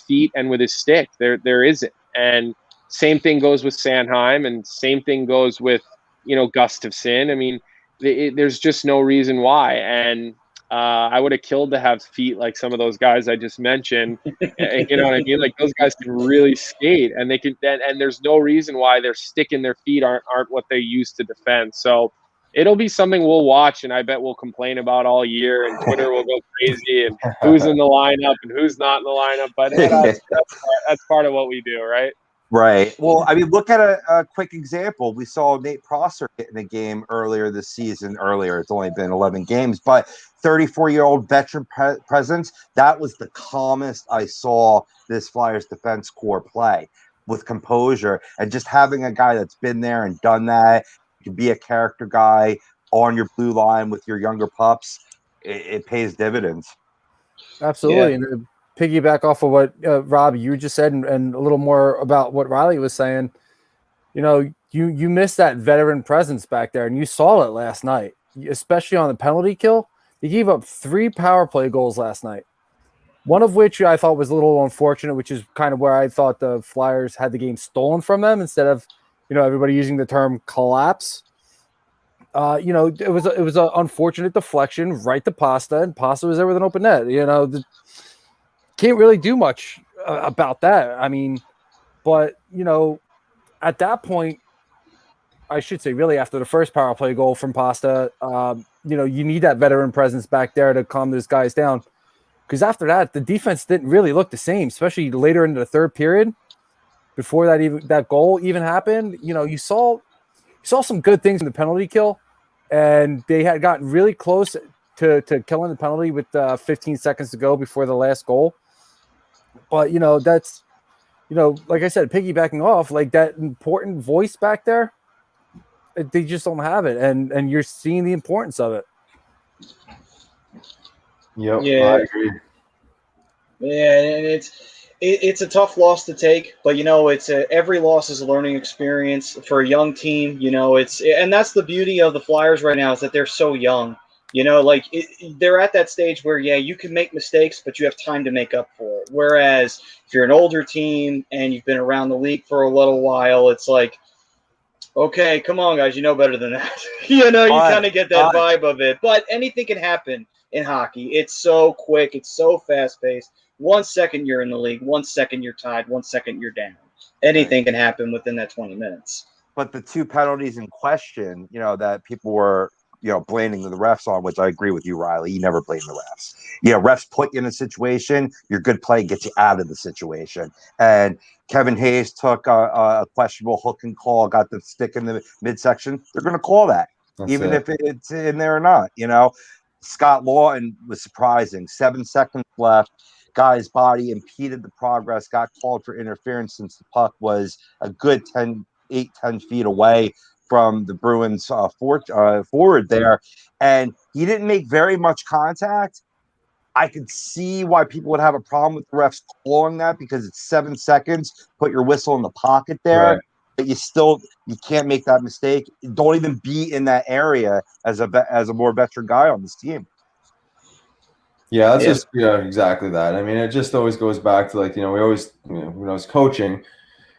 feet and with his stick. There isn't. And same thing goes with Sanheim, and same thing goes with, Gustafsson. I mean, there's just no reason why. And I would have killed to have feet like some of those guys I just mentioned. You know what I mean? Like, those guys can really skate, and they can. And there's no reason why their stick and their feet aren't what they used to defend. So it'll be something we'll watch, and I bet we'll complain about all year, and Twitter will go crazy, and who's in the lineup and who's not in the lineup. But that's part of what we do, right? Right. Well, I mean, look at a quick example. We saw Nate Prosser get in a game earlier this season. It's only been 11 games, but 34-year-old veteran presence. That was the calmest I saw this Flyers defense core play, with composure, and just having a guy that's been there and done that. You can be a character guy on your blue line with your younger pups. It pays dividends. Absolutely. Yeah. And piggyback off of what Rob, you just said, and a little more about what Riley was saying, you missed that veteran presence back there, and you saw it last night, especially on the penalty kill. They gave up 3 power play goals last night. One of which I thought was a little unfortunate, which is kind of where I thought the Flyers had the game stolen from them instead of, everybody using the term collapse. It was an unfortunate deflection right to Pasta, and Pasta was there with an open net. Can't really do much about that. I mean, but at that point, I should say, really after the first power play goal from Pasta, you need that veteran presence back there to calm those guys down. Because after that, the defense didn't really look the same, especially later into the third period. Before that goal even happened, you saw some good things in the penalty kill, and they had gotten really close to killing the penalty with 15 seconds to go before the last goal. But that's like I said, piggybacking off, like that important voice back there, they just don't have it, and you're seeing the importance of it. Yep, Yeah. I agree. Yeah, and it's a tough loss to take, but every loss is a learning experience for a young team. And that's the beauty of the Flyers right now, is that they're so young. They're at that stage where you can make mistakes, but you have time to make up for it. Whereas if you're an older team and you've been around the league for a little while, it's like, okay, come on, guys, you know better than that. You kind of get that vibe of it. But anything can happen in hockey. It's so quick. It's so fast-paced. 1 second you're in the league. 1 second you're tied. 1 second you're down. Anything can happen within that 20 minutes. But the two penalties in question, that people were, blaming the refs on, which I agree with you, Riley. You never blame the refs. Refs put you in a situation. Your good play gets you out of the situation. And Kevin Hayes took a questionable hook and call, got the stick in the midsection. They're going to call that, even if it's in there or not. Scott Lawton was surprising. 7 seconds left. Guy's body impeded the progress, got called for interference since the puck was a good 10 feet away from the Bruins forward there. And he didn't make very much contact. I could see why people would have a problem with the refs calling that, because it's 7 seconds. Put your whistle in the pocket there. Right. But you can't make that mistake. Don't even be in that area as a more veteran guy on this team. Yeah, that's just exactly that. I mean, it just always goes back to we always when I was coaching,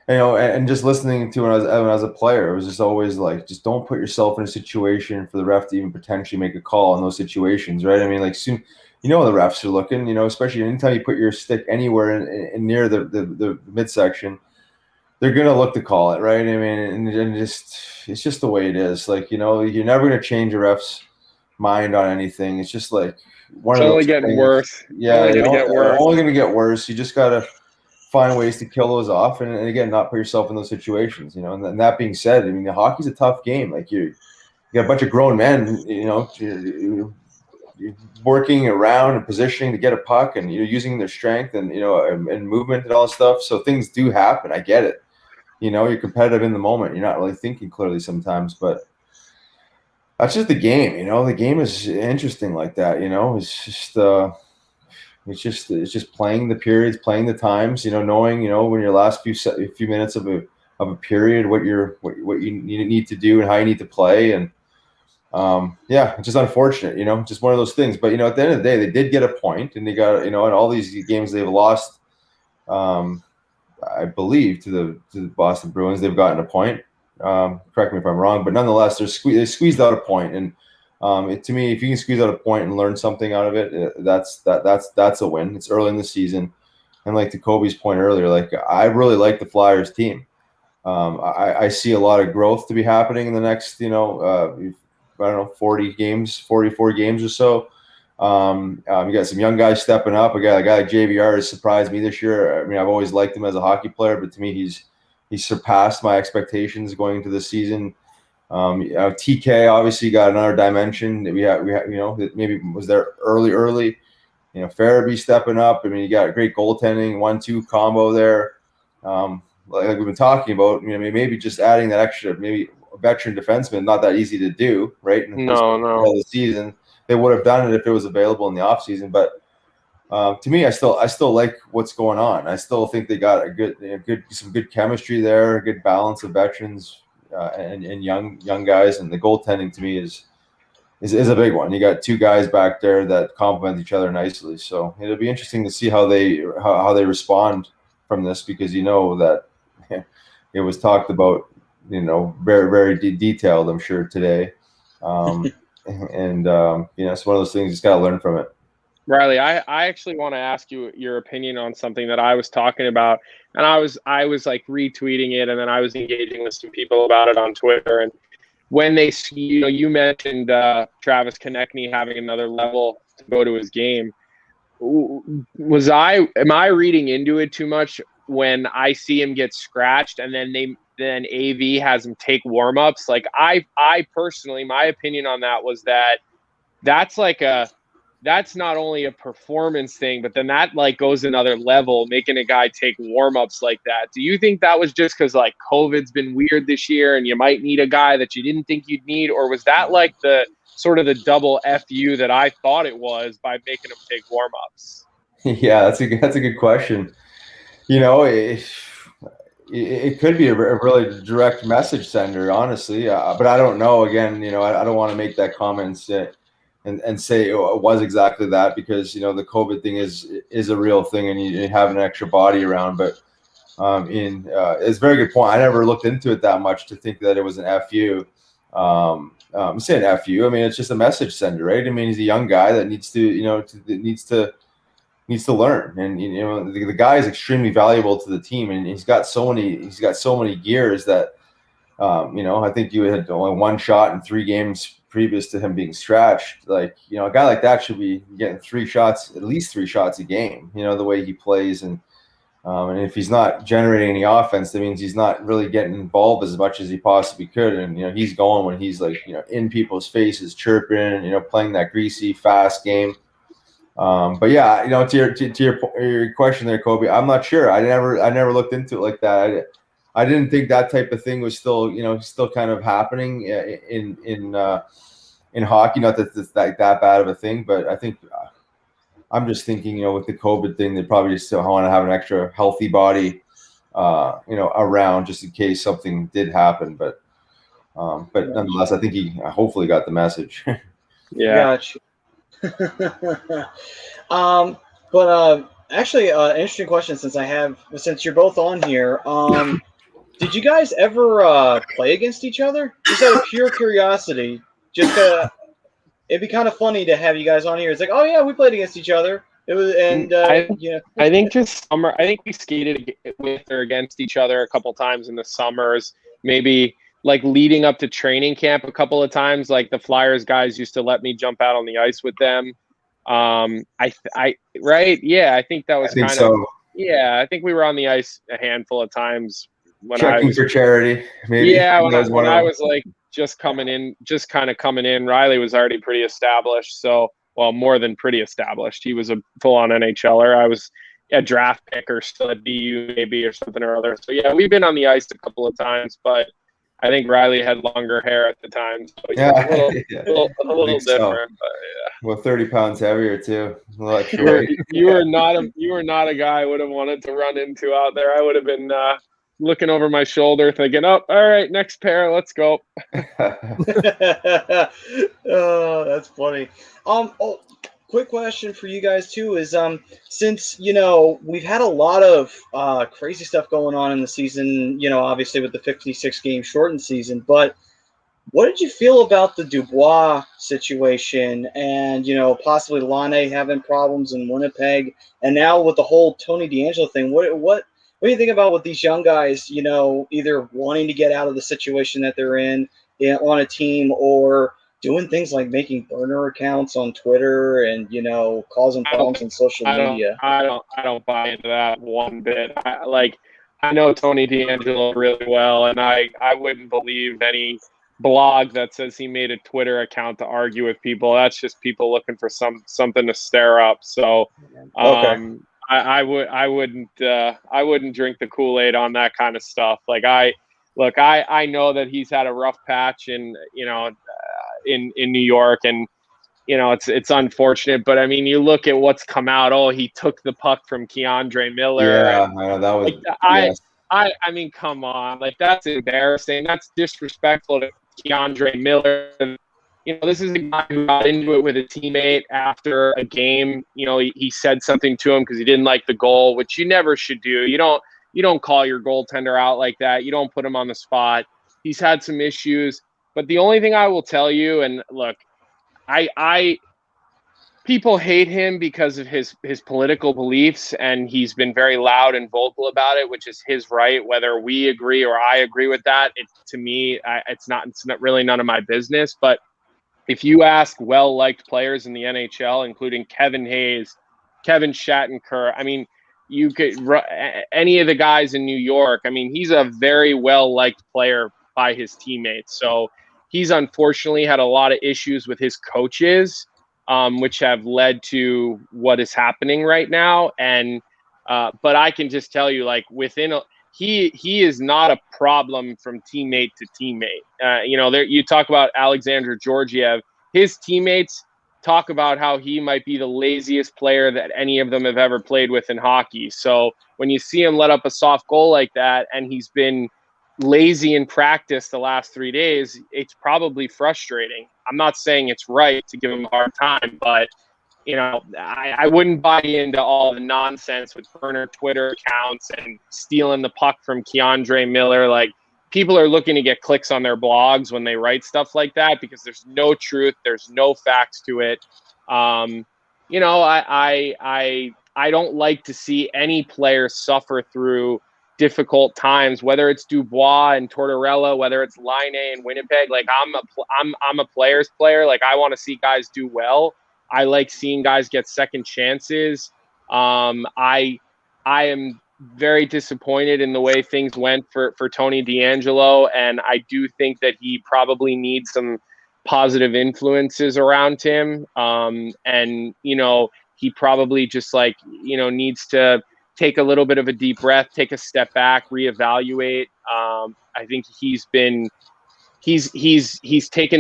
and just listening to when I was a player, it was just always just don't put yourself in a situation for the ref to even potentially make a call in those situations, right? I mean, soon the refs are looking, especially anytime you put your stick anywhere in near the midsection, they're gonna look to call it, right? I mean, and it's just the way it is. You're never gonna change a ref's mind on anything. It's just it's only getting worse. Yeah, only going to get worse. You just got to find ways to kill those off, and again, not put yourself in those situations. And that being said, I mean, the hockey's a tough game. You got a bunch of grown men, you're working around and positioning to get a puck, and you're using their strength and and movement and all that stuff. So things do happen. I get it. You're competitive in the moment. You're not really thinking clearly sometimes, but that's just the game, The game is interesting like that, It's just playing the periods, playing the times, knowing, when your last few minutes of a period, what you need to do and how you need to play, and it's just unfortunate, just one of those things. But at the end of the day, they did get a point, and they got in all these games they've lost. I believe to the Boston Bruins, they've gotten a point. Correct me if I'm wrong, but nonetheless, they squeezed out a point, and to me, if you can squeeze out a point and learn something out of it, that's a win. It's early in the season, and to Colby's point earlier, I really like the Flyers team. I see a lot of growth to be happening in the next, 44 games or so. You got some young guys stepping up. A guy like JVR has surprised me this year. I mean, I've always liked him as a hockey player, but to me, he's surpassed my expectations going into the season. TK obviously got another dimension that we have, that maybe was there early. Farabee stepping up. I mean, you got great goaltending, 1-2 combo there. Like we've been talking about, maybe just adding that extra, maybe a veteran defenseman, not that easy to do, right? In the season, they would have done it if it was available in the offseason, but. To me, I still like what's going on. I still think they got some good chemistry there, a good balance of veterans and young guys, and the goaltending to me is is a big one. You got two guys back there that complement each other nicely. So it'll be interesting to see how they respond from this, because that it was talked about, very, very detailed, I'm sure, today. And it's one of those things you just got to learn from it. Riley, I actually want to ask you your opinion on something that I was talking about, and I was like retweeting it, and then I was engaging with some people about it on Twitter. And when they, you mentioned Travis Konechny having another level to go to his game. Am I reading into it too much when I see him get scratched and then AV has him take warm-ups? Like I personally, my opinion on that was that's not only a performance thing, but then that like goes another level, making a guy take warm-ups like that. Do you think that was just because like COVID's been weird this year and you might need a guy that you didn't think you'd need? Or was that like the sort of the double FU that I thought it was by making him take warm-ups? Yeah, that's a good question. It could be a really direct message sender, honestly. But I don't know. Again, I don't want to make that comment and say it was exactly that, because the COVID thing is a real thing, and you have an extra body around. But it's a very good point. I never looked into it that much to think that it was an FU. I'm saying FU. I mean, it's just a message sender, right? I mean, he's a young guy that needs to learn, and the guy is extremely valuable to the team, and he's got so many gears that I think you had only one shot in 3 games previous to him being scratched. Like, a guy like that should be getting at least 3 shots a game, the way he plays. And if he's not generating any offense, that means he's not really getting involved as much as he possibly could. And, he's going when he's like, in people's faces, chirping, playing that greasy, fast game. But yeah, to your question there, Colby, I'm not sure. I never looked into it like that. I didn't think that type of thing was still kind of happening in hockey. Not that it's that bad of a thing, but I think I'm just thinking, with the COVID thing, they probably just still want to have an extra healthy body, around, just in case something did happen. But nonetheless, I think he hopefully got the message. Yeah. Gotcha. Actually, interesting question, since you're both on here. Did you guys ever play against each other? Just out of pure curiosity. It'd be kind of funny to have you guys on here. It's like, oh yeah, we played against each other. It was, and I think just summer. I think we skated with or against each other a couple times in the summers. Maybe like leading up to training camp a couple of times. Like the Flyers guys used to let me jump out on the ice with them. Right? Yeah, I think that was yeah, I think we were on the ice a handful of times when checking for charity. Maybe. Yeah, when I was like just kind of coming in. Riley was already pretty established, so more than pretty established. He was a full-on NHLer. I was a draft pick or still at BU maybe or something or other. So yeah, we've been on the ice a couple of times, but I think Riley had longer hair at the time, so yeah, a little different. So. But yeah. Well, 30 pounds heavier too. You were not a guy I would have wanted to run into out there. I would have been looking over my shoulder, thinking, "Oh, all right, next pair, let's go." Oh, that's funny. Quick question for you guys too is since we've had a lot of crazy stuff going on in the season, obviously with the 56 game shortened season, but what did you feel about the Dubois situation and possibly Laine having problems in Winnipeg, and now with the whole Tony DeAngelo thing? What do you think about with these young guys, either wanting to get out of the situation that they're in on a team, or doing things like making burner accounts on Twitter and causing problems on social media? I don't buy into that one bit. I know Tony DeAngelo really well, and I wouldn't believe any blog that says he made a Twitter account to argue with people. That's just people looking for something to stir up. So okay. I wouldn't drink the Kool-Aid on that kind of stuff. Like I know that he's had a rough patch in New York, and it's unfortunate, but I mean, you look at what's come out. Oh, he took the puck from Keandre Miller. Yeah, I know that was. Yes. I mean, come on, like that's embarrassing. That's disrespectful to Keandre Miller. this is a guy who got into it with a teammate after a game. He said something to him because he didn't like the goal, which you never should do. You don't call your goaltender out like that. You don't put him on the spot. He's had some issues, but the only thing I will tell you, and look, people hate him because of his political beliefs, and he's been very loud and vocal about it, which is his right. Whether we agree or I agree with that, to me, it's not really none of my business. But if you ask well-liked players in the NHL, including Kevin Hayes, Kevin Shattenkirk, I mean, you could any of the guys in New York. I mean, he's a very well-liked player by his teammates. So he's unfortunately had a lot of issues with his coaches, which have led to what is happening right now. And but I can just tell you, like, he is not a problem from teammate to teammate. You talk about Alexander Georgiev. His teammates talk about how he might be the laziest player that any of them have ever played with in hockey. So when you see him let up a soft goal like that, and he's been lazy in practice the last 3 days, it's probably frustrating. I'm not saying it's right to give him a hard time, but I wouldn't buy into all the nonsense with burner Twitter accounts and stealing the puck from Keandre Miller. Like, people are looking to get clicks on their blogs when they write stuff like that because there's no truth, there's no facts to it. I don't like to see any player suffer through difficult times, whether it's Dubois and Tortorella, whether it's Laine and Winnipeg. Like, I'm a player's player. Like, I want to see guys do well. I like seeing guys get second chances. I am very disappointed in the way things went for Tony DeAngelo, and I do think that he probably needs some positive influences around him. He probably just needs to take a little bit of a deep breath, take a step back, reevaluate. I think he's taken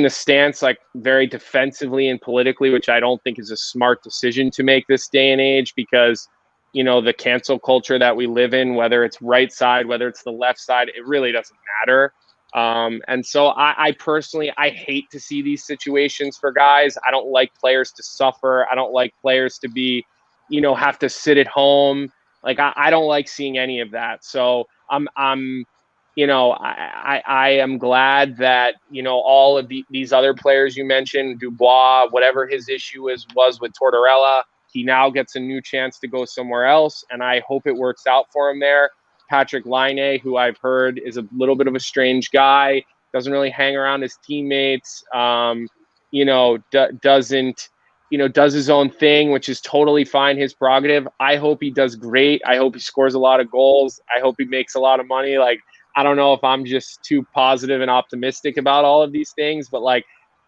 the stance very defensively and politically, which I don't think is a smart decision to make this day and age because, the cancel culture that we live in, whether it's right side, whether it's the left side, it really doesn't matter. And so I personally hate to see these situations for guys. I don't like players to suffer. I don't like players to be, have to sit at home. Like, I don't like seeing any of that. So I am glad that, all of these other players you mentioned, Dubois, whatever his issue was with Tortorella, he now gets a new chance to go somewhere else. And I hope it works out for him there. Patrick Laine, who I've heard is a little bit of a strange guy, doesn't really hang around his teammates, does his own thing, which is totally fine, his prerogative. I hope he does great. I hope he scores a lot of goals. I hope he makes a lot of money. Like, I don't know if I'm just too positive and optimistic about all of these things, but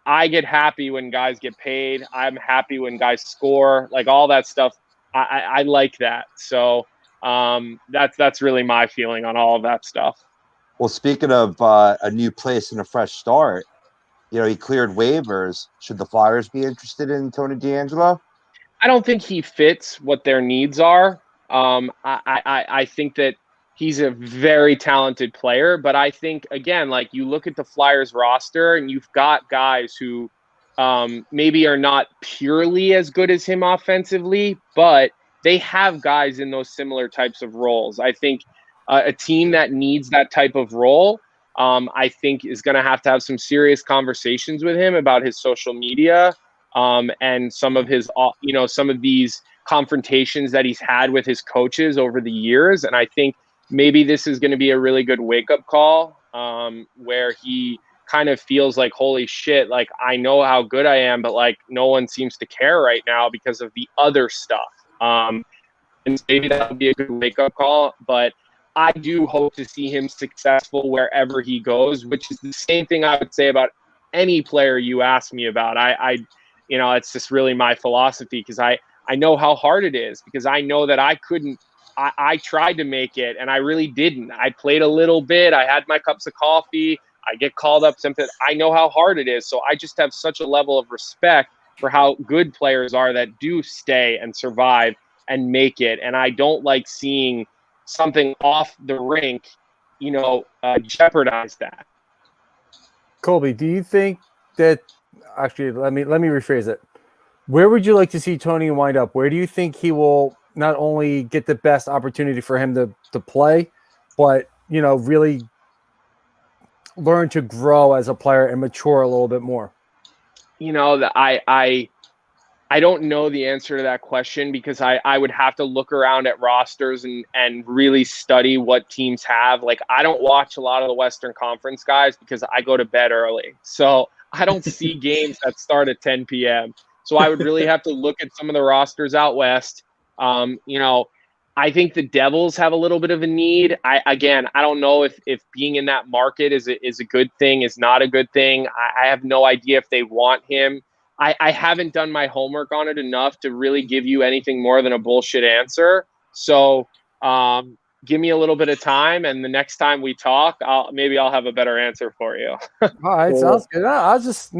I get happy when guys get paid. I'm happy when guys score, all that stuff. I like that. So that's really my feeling on all of that stuff. Well, speaking of a new place and a fresh start, he cleared waivers. Should the Flyers be interested in Tony DeAngelo? I don't think he fits what their needs are. I think that he's a very talented player, but I think, again, you look at the Flyers roster and you've got guys who maybe are not purely as good as him offensively, but they have guys in those similar types of roles. I think a team that needs that type of role, I think is going to have some serious conversations with him about his social media and some of his, some of these confrontations that he's had with his coaches over the years. And I think maybe this is going to be a really good wake-up call where he kind of feels like, holy shit, I know how good I am, but no one seems to care right now because of the other stuff. And maybe that would be a good wake-up call, but I do hope to see him successful wherever he goes, which is the same thing I would say about any player you ask me about. It's just really my philosophy because I know how hard it is because I know that I tried to make it and I really didn't. I played a little bit. I had my cups of coffee. I get called up something. I know how hard it is. So I just have such a level of respect for how good players are that do stay and survive and make it. And I don't like seeing something off the rink, jeopardize that. Colby, do you think that actually, let me rephrase it. Where would you like to see Tony wind up? Where do you think he will not only get the best opportunity for him to play, but really learn to grow as a player and mature a little bit more? I don't know the answer to that question because I would have to look around at rosters and really study what teams have. Like, I don't watch a lot of the Western Conference guys because I go to bed early. So I don't see games that start at 10 p.m. So I would really have to look at some of the rosters out West. I think the Devils have a little bit of a need. I don't know if being in that market is a good thing, is not a good thing. I have no idea if they want him. I haven't done my homework on it enough to really give you anything more than a bullshit answer. So give me a little bit of time, and the next time we talk, I'll have a better answer for you. All right, sounds good. I was just,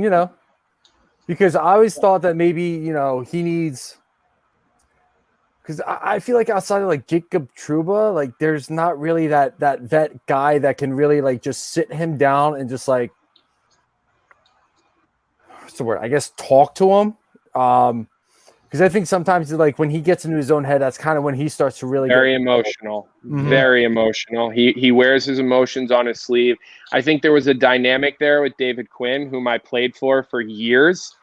because I always thought that maybe, he needs, because I feel like outside of like Jacob Trouba, like there's not really that vet guy that can really like just sit him down and just like, what's the word? I guess talk to him. Because I think sometimes like when he gets into his own head, that's kind of when he starts to really very emotional. Mm-hmm. Very emotional. He wears his emotions on his sleeve. I think there was a dynamic there with David Quinn, whom I played for years.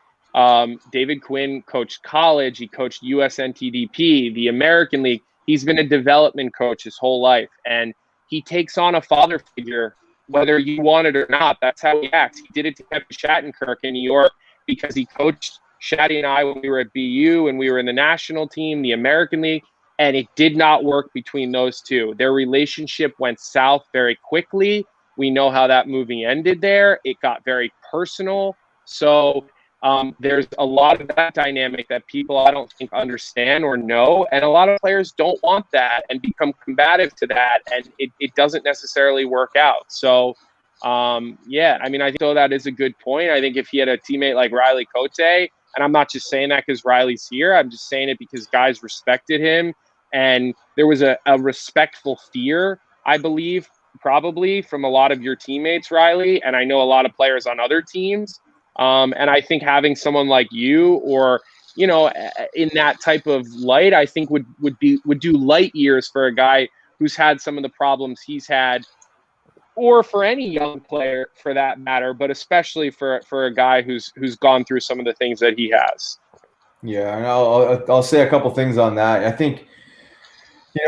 David Quinn coached college. He coached USNTDP, the American League. He's been a development coach his whole life, and he takes on a father figure, whether you want it or not. That's how he acts. He did it to Kevin Shattenkirk in New York because he coached Shatty and I when we were at BU and we were in the national team, the American League, and it did not work between those two. Their relationship went south very quickly. We know how that movie ended there. It got very personal. So there's a lot of that dynamic that people I don't think understand or know, and a lot of players don't want that and become combative to that, and it doesn't necessarily work out. So I think that is a good point. I think if he had a teammate like Riley Cote, and I'm not just saying that because Riley's here, I'm just saying it because guys respected him, and there was a respectful fear, I believe, probably from a lot of your teammates, Riley, and I know a lot of players on other teams. And I think having someone like you, or in that type of light, I think would do light years for a guy who's had some of the problems he's had, or for any young player for that matter, but especially for a guy who's gone through some of the things that he has. Yeah, and I'll say a couple things on that. I think,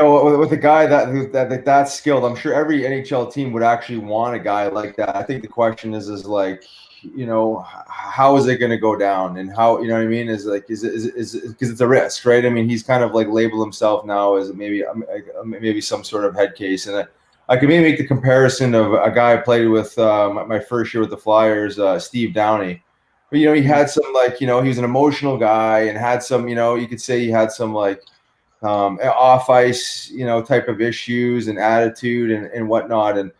with a guy that's skilled, I'm sure every NHL team would actually want a guy like that. I think the question is like, how is it going to go down, and how, what I mean, is like, is because it's a risk, right? I mean, he's kind of like labeled himself now as maybe some sort of head case, and I can maybe make the comparison of a guy I played with my first year with the Flyers, Steve Downey. But he had some he was an emotional guy and had some, you could say he had some like off ice, type of issues and attitude and whatnot, and.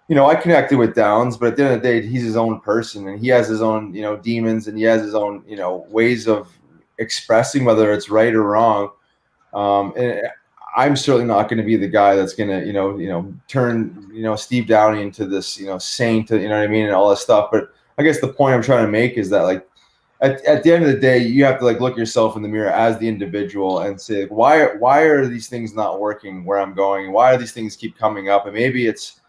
I connected with Downs, but at the end of the day, he's his own person, and he has his own, demons, and he has his own, ways of expressing whether it's right or wrong. And I'm certainly not going to be the guy that's going to, turn, Steve Downey into this, saint, what I mean, and all that stuff. But I guess the point I'm trying to make is that, like, at the end of the day, you have to look yourself in the mirror as the individual and say, why are these things not working where I'm going? Why do these things keep coming up? And maybe it's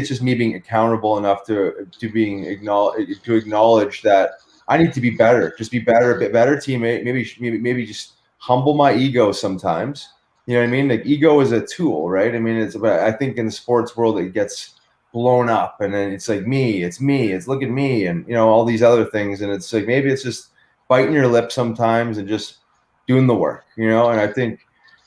just me being accountable enough to acknowledge that I need to be better, just be better, a bit better teammate. Maybe just humble my ego sometimes. You know what I mean? Like, ego is a tool, right? I mean, I think in the sports world it gets blown up, and then it's like it's look at me, and all these other things, and it's like maybe it's just biting your lip sometimes and just doing the work, and I think.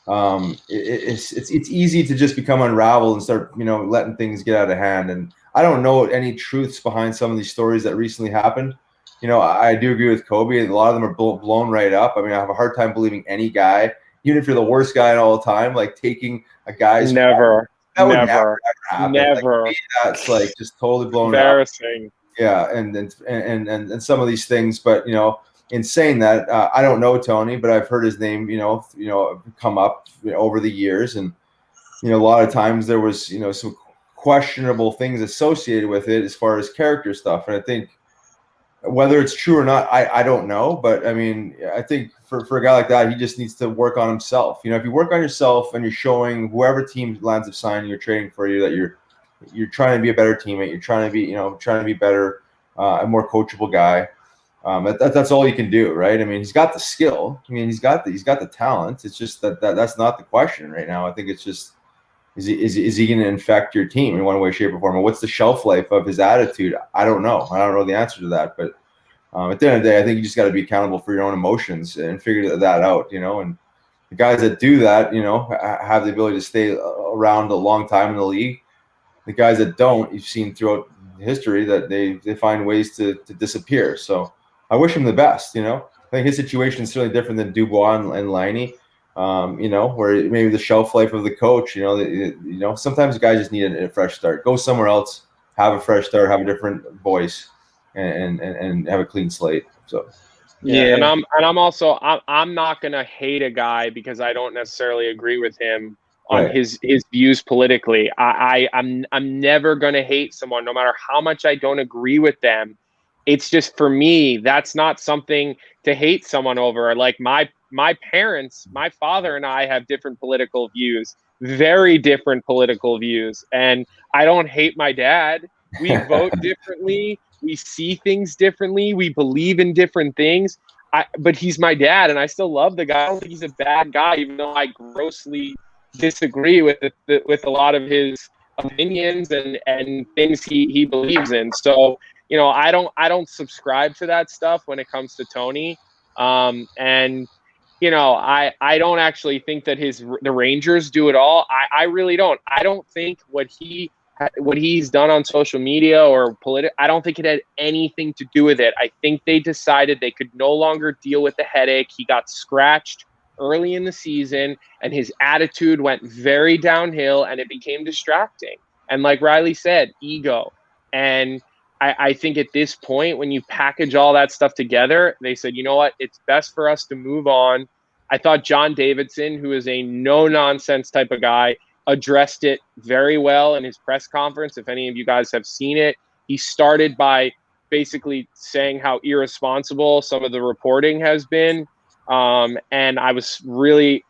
It's easy to just become unraveled and start letting things get out of hand, and I don't know any truths behind some of these stories that recently happened. I do agree with Colby. A lot of them are blown right up. I mean, I have a hard time believing any guy, even if you're the worst guy in all the time, like taking a guy's never happen. Never. Like, that's like just totally blown embarrassing. Up. Yeah, and some of these things, but in saying that, I don't know Tony, but I've heard his name, come up over the years, and a lot of times there was, some questionable things associated with it as far as character stuff, and I think Whether it's true or not, I don't know. But I mean, I think for a guy like that, he just needs to work on himself. You know, if you work on yourself and you're showing whoever team lands up signing or trading for you that you're trying to be a better teammate, you're trying to be better, a more coachable guy. That's all you can do, right? I mean, he's got the skill. I mean, he's got the talent. It's just that's not the question right now. I think it's just is he going to infect your team in one way, shape, or form? And what's the shelf life of his attitude? I don't know. I don't know the answer to that. But at the end of the day, I think you just got to be accountable for your own emotions and figure that out. You know, and the guys that do that, you know, have the ability to stay around a long time in the league. The guys that don't, you've seen throughout history that they find ways to disappear. So I wish him the best. You know, I think his situation is certainly different than Dubois and Liney. You know, where maybe the shelf life of the coach. You know, sometimes guys just need a fresh start. Go somewhere else, have a fresh start, have a different voice, and have a clean slate. So. Yeah, and I'm not gonna hate a guy because I don't necessarily agree with him on his views politically. I'm never gonna hate someone, no matter how much I don't agree with them. It's just, for me, that's not something to hate someone over. Like my parents, my father and I have different political views, very different political views, and I don't hate my dad. We vote differently. We see things differently. We believe in different things. But he's my dad, and I still love the guy. I don't think he's a bad guy, even though I grossly disagree with a lot of his opinions and things he believes in. So, you know, I don't subscribe to that stuff when it comes to Tony. And, you know, I don't actually think that the Rangers do it all. I really don't. I don't think what he's done on social media or I don't think it had anything to do with it. I think they decided they could no longer deal with the headache. He got scratched early in the season, and his attitude went very downhill, and it became distracting. And like Riley said, ego. And I think at this point, when you package all that stuff together, they said, you know what, it's best for us to move on. I thought John Davidson, who is a no-nonsense type of guy, addressed it very well in his press conference. If any of you guys have seen it, he started by basically saying how irresponsible some of the reporting has been. And I was really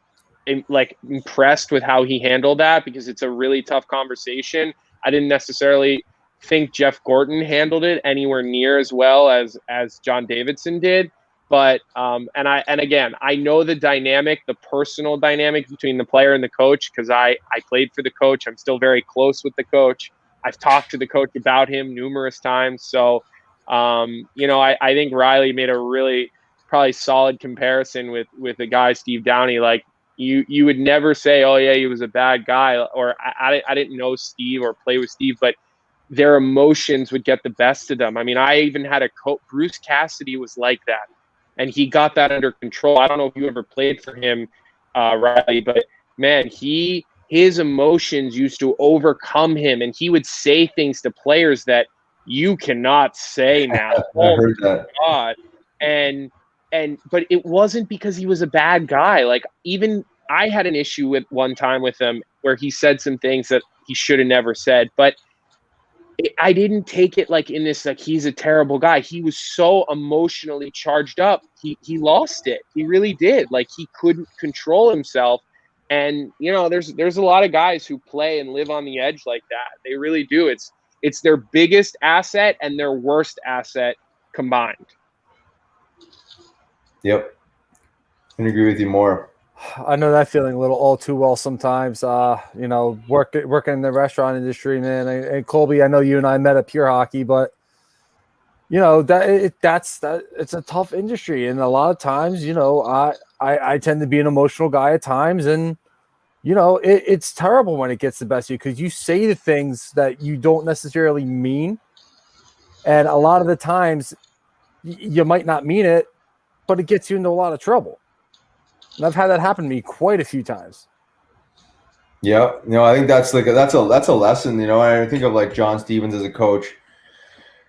impressed with how he handled that, because it's a really tough conversation. I didn't necessarily think Jeff Gorton handled it anywhere near as well as John Davidson did. But and again, I know the dynamic, the personal dynamic between the player and the coach, because I played for the coach. I'm still very close with the coach. I've talked to the coach about him numerous times. So, you know, I think Riley made a really probably solid comparison with the guy, Steve Downey. Like, you would never say, oh yeah, he was a bad guy, or I didn't know Steve or play with Steve, but their emotions would get the best of them. I mean, I even had a coach, Bruce Cassidy was like that, and he got that under control. I don't know if you ever played for him, Riley, but man, his emotions used to overcome him, and he would say things to players that you cannot say now. I heard that. God. But it wasn't because he was a bad guy. Like, even I had an issue with one time with him where he said some things that he should have never said, but I didn't take it like in this, like, he's a terrible guy. He was so emotionally charged up. He lost it. He really did. Like, he couldn't control himself. And, you know, there's a lot of guys who play and live on the edge like that. They really do. It's their biggest asset and their worst asset combined. Yep. I can agree with you more. I know that feeling a little all too well sometimes. You know, working in the restaurant industry, man. And Colby, I know you and I met at Pure Hockey, but you know that's it's a tough industry, and a lot of times, you know, I tend to be an emotional guy at times, and you know, it's terrible when it gets the best of you, because you say the things that you don't necessarily mean, and a lot of the times you might not mean it, but it gets you into a lot of trouble. And I've had that happen to me quite a few times. Yeah, you know, I think that's a lesson. You know, I think of like John Stevens as a coach,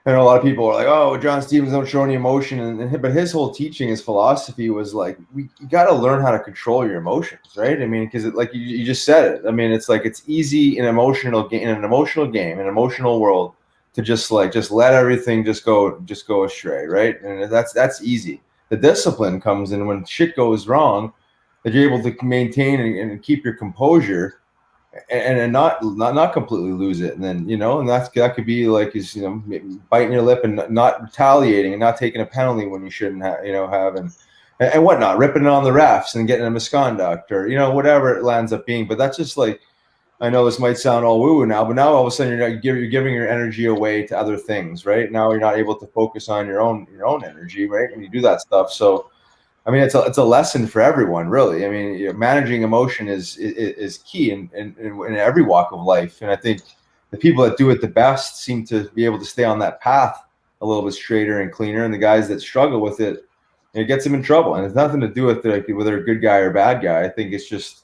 and a lot of people are like, "Oh, John Stevens don't show any emotion," but his whole teaching, his philosophy was like, you got to learn how to control your emotions, right? I mean, because like you just said it. I mean, it's like it's easy in an emotional game, in an emotional world, to just let everything just go astray, right? And that's easy. The discipline comes in when shit goes wrong, that you're able to maintain and keep your composure and not completely lose it. And then, and that could be like, biting your lip and not retaliating and not taking a penalty when you shouldn't have, and whatnot, ripping it on the refs and getting a misconduct or, whatever it lands up being. But that's just like, I know this might sound all woo-woo now, but now all of a sudden you're giving your energy away to other things, right? Now you're not able to focus on your own energy, right? When you do that stuff. So, I mean, it's a lesson for everyone, really. I mean, managing emotion is key in every walk of life. And I think the people that do it the best seem to be able to stay on that path a little bit straighter and cleaner. And the guys that struggle with it, it gets them in trouble. And it's nothing to do with whether they're a good guy or bad guy. I think it's just,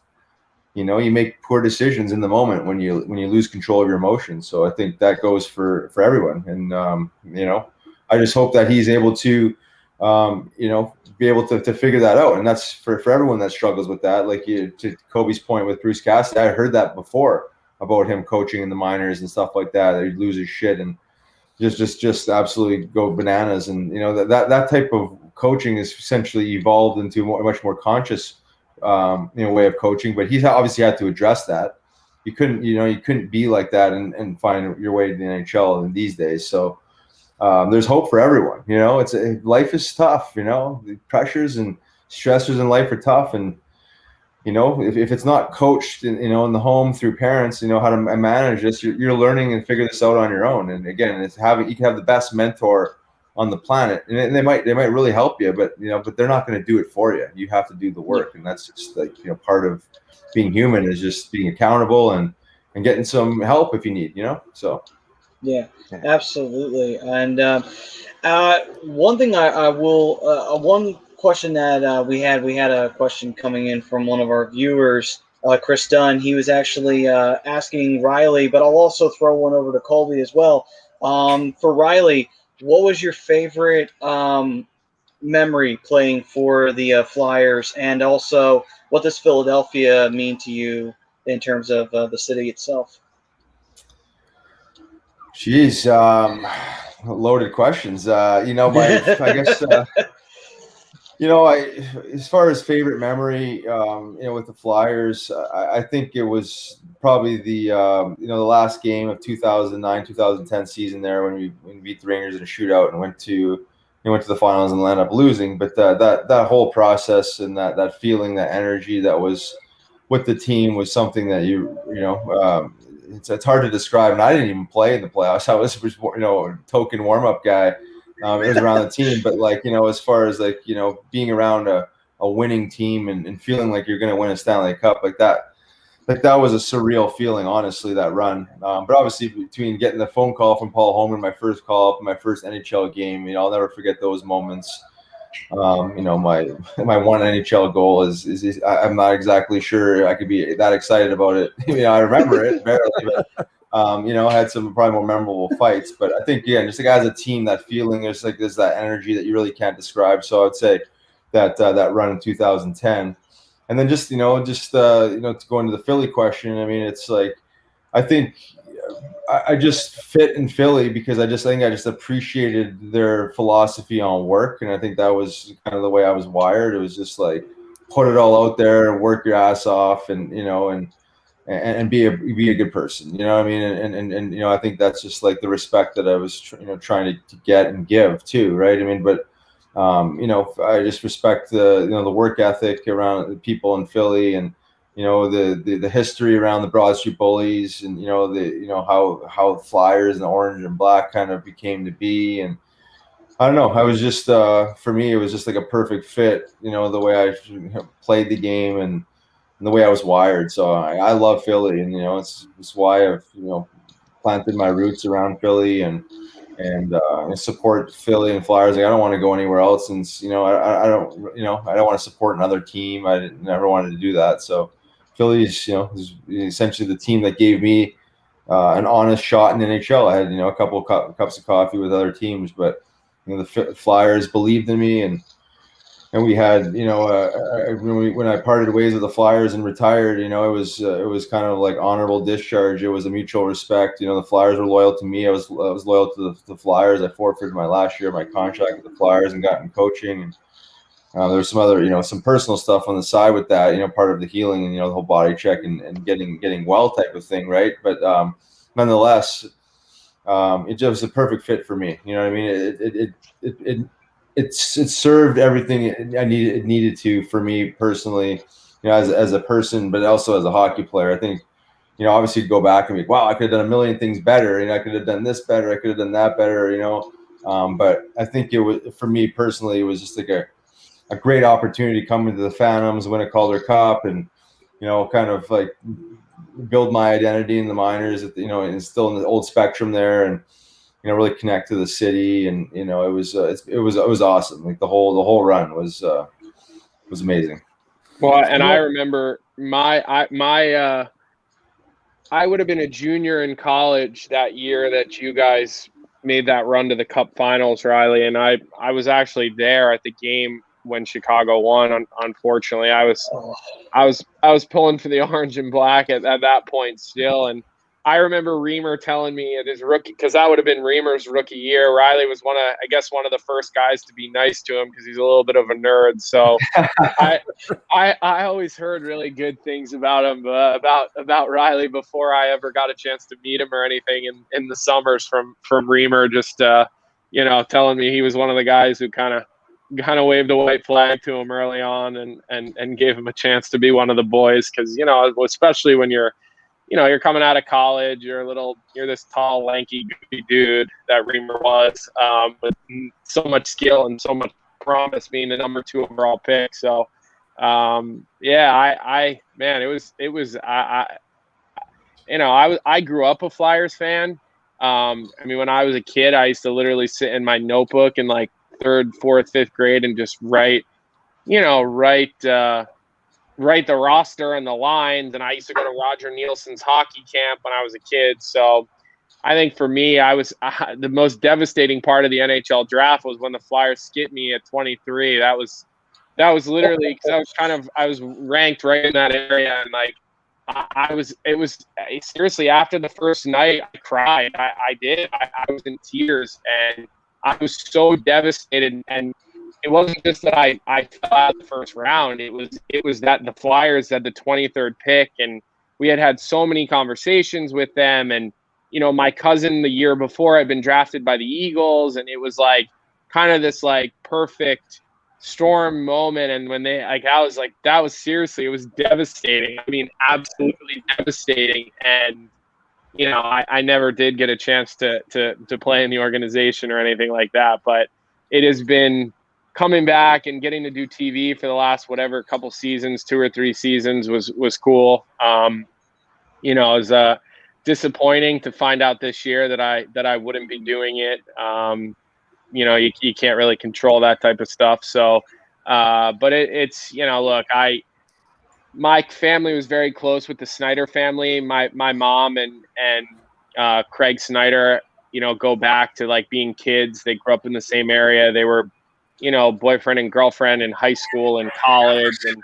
you make poor decisions in the moment when you lose control of your emotions. So I think that goes for everyone. And, I just hope that he's able to, be able to figure that out. And that's for everyone that struggles with that. Like to Kobe's point with Bruce Cassidy, I heard that before about him coaching in the minors and stuff like that. He'd lose his shit and just absolutely go bananas. And, that type of coaching is essentially evolved into a much more conscious way of coaching, but he's obviously had to address that. You couldn't be like that and find your way to the NHL in these days. So there's hope for everyone. Life is tough. The pressures and stressors in life are tough, and if it's not coached in the home through parents, how to manage this, you're learning and figure this out on your own. And again, you can have the best mentor on the planet, and they might really help you, but they're not going to do it for you. You have to do the work, and that's just like part of being human is just being accountable and getting some help if you need. So yeah, absolutely. And one thing I will one question that we had a question coming in from one of our viewers, Chris Dunn. He was actually asking Riley, but I'll also throw one over to Colby as well. For Riley, what was your favorite memory playing for the Flyers, and also what does Philadelphia mean to you in terms of the city itself? Jeez, loaded questions. I guess, as far as favorite memory, with the Flyers, I think it was probably the last game of 2009-2010 season there when we beat the Rangers in a shootout and went to the finals and ended up losing. But that whole process and that feeling, that energy that was with the team was something that it's hard to describe. And I didn't even play in the playoffs. I was a token warm up guy. It was around the team, but as far as being around a winning team and feeling like you're going to win a Stanley Cup like that was a surreal feeling, honestly, that run. But obviously between getting the phone call from Paul Holmgren, my first call up, my first NHL game, I'll never forget those moments. My one NHL goal is I'm not exactly sure I could be that excited about it. I remember it barely, but I had some probably more memorable fights. But I think just like as a team, that feeling, there's that energy that you really can't describe. So I would say that run in 2010, and then to go into the Philly question. I mean, it's like I think I just fit in Philly because I just appreciated their philosophy on work, and I think that was kind of the way I was wired. It was just like put it all out there and work your ass off, and be a good person. You know what I mean? And I think that's just like the respect that I was trying to get and give too, right? I mean, but I just respect the work ethic around the people in Philly, and the history around the Broad Street Bullies, and how Flyers and the orange and black kind of became to be. And I don't know, I was just for me it was just like a perfect fit, the way I played the game and the way I was wired. So I love Philly, and it's why I've planted my roots around Philly and support Philly and Flyers. Like, I don't want to go anywhere else, since I don't want to support another team. I never wanted to do that. So Philly is essentially the team that gave me an honest shot in the NHL. I had a couple of cups of coffee with other teams, but the Flyers believed in me, and and we had, when I parted ways with the Flyers and retired, it was kind of like honorable discharge. It was a mutual respect. The Flyers were loyal to me. I was loyal to the Flyers. I forfeited my last year of my contract with the Flyers and got in coaching. And there's some other, some personal stuff on the side with that, part of the healing and, the whole body check and getting well type of thing. Right. But nonetheless, it just was a perfect fit for me. You know what I mean? It served everything it needed to for me personally, as a person, but also as a hockey player. I think, obviously go back and be, wow, I could have done a million things better. I could have done this better. I could have done that better, but I think it was, for me personally, it was just like a great opportunity to come into the Phantoms, win a Calder Cup, and, kind of like build my identity in the minors, and still in the old Spectrum there, and, really connect to the city. And, it was awesome. Like the whole run was amazing. Well, and I remember I would have been a junior in college that year that you guys made that run to the Cup Finals, Riley, and I was actually there at the game when Chicago won. Unfortunately, I was pulling for the orange and black at that point still, and I remember Reamer telling me at his rookie, because that would have been Reamer's rookie year. Riley was one of the first guys to be nice to him because he's a little bit of a nerd. So I always heard really good things about him, about Riley before I ever got a chance to meet him or anything in the summers from Reamer, just telling me he was one of the guys who kind of waved a white flag to him early on and gave him a chance to be one of the boys, because especially when you're coming out of college, you're this tall, lanky, goofy dude that Reamer was, with so much skill and so much promise, being the number 2 overall pick. So, I grew up a Flyers fan. When I was a kid, I used to literally sit in my notebook in like 3rd, 4th, 5th grade and just write the roster and the lines. And I used to go to Roger Nielsen's hockey camp when I was a kid. So I think for me, the most devastating part of the NHL draft was when the Flyers skipped me at 23. That was literally, because I was ranked right in that area. And like, it was seriously, after the first night, I cried. I did. I was in tears, and I was so devastated. And it wasn't just that I fell out the first round. It was that the Flyers had the 23rd pick, and we had so many conversations with them. And, my cousin the year before had been drafted by the Eagles, and it was like kind of this like perfect storm moment. And when that was seriously, it was devastating. I mean, absolutely devastating. And, I never did get a chance to play in the organization or anything like that, but it has been coming back and getting to do TV for the last couple seasons, 2 or 3 seasons was cool. It was disappointing to find out this year that I wouldn't be doing it. You can't really control that type of stuff. So, but it's look, my family was very close with the Snyder family. My mom and Craig Snyder, go back to like being kids. They grew up in the same area. They were boyfriend and girlfriend in high school and college. And,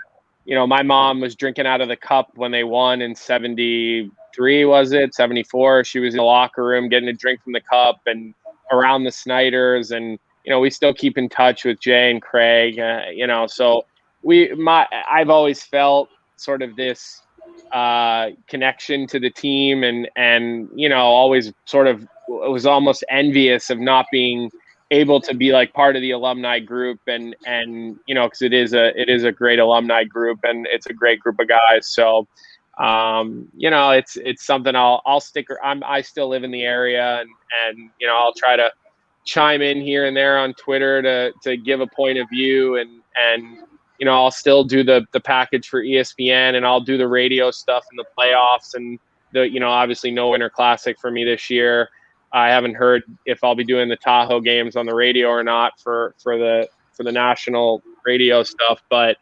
my mom was drinking out of the cup when they won in 73, was it? 74. She was in the locker room getting a drink from the cup and around the Snyders. And, we still keep in touch with Jay and Craig, so I've always felt sort of this connection to the team and, always sort of was almost envious of not being able to be like part of the alumni group and because it is a great alumni group and it's a great group of guys. So it's something I'll stick. I still live in the area and I'll try to chime in here and there on Twitter to give a point of view and I'll still do the package for ESPN, and I'll do the radio stuff in the playoffs and the obviously no Winter Classic for me this year. I haven't heard if I'll be doing the Tahoe games on the radio or not for the national radio stuff, but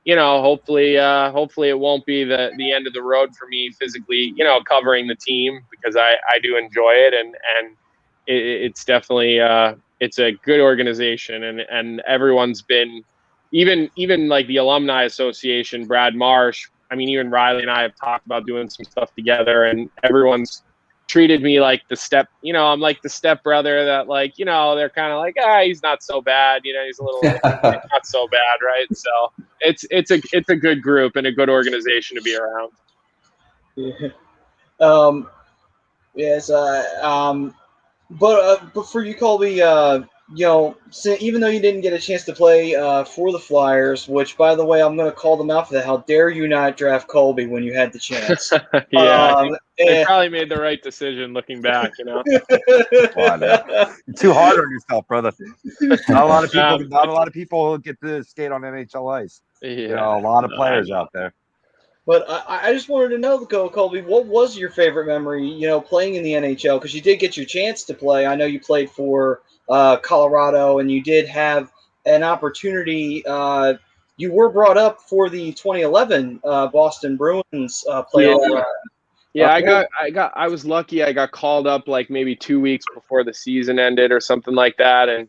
hopefully it won't be the end of the road for me physically, covering the team, because I do enjoy it and it's definitely it's a good organization and everyone's been even like the Alumni Association, Brad Marsh. I mean, even Riley and I have talked about doing some stuff together, and everyone's treated me like I'm like the step brother that, like, they're kind of like, he's not so bad. He's a little not so bad. Right. So it's a good group and a good organization to be around. Yeah. Yes. But for you, Colby, even though you didn't get a chance to play for the Flyers, which, by the way, I'm going to call them out for that. How dare you not draft Colby when you had the chance? They probably made the right decision looking back. Come on now. You're too hard on yourself, brother. Not a lot of people get to skate on NHL ice. Yeah, a lot of players out there. But I just wanted to know, Colby, what was your favorite memory, playing in the NHL? Because you did get your chance to play. I know you played for Colorado, and you did have an opportunity. You were brought up for the 2011 Boston Bruins playoff run. Yeah, I was lucky. I got called up like maybe 2 weeks before the season ended or something like that, and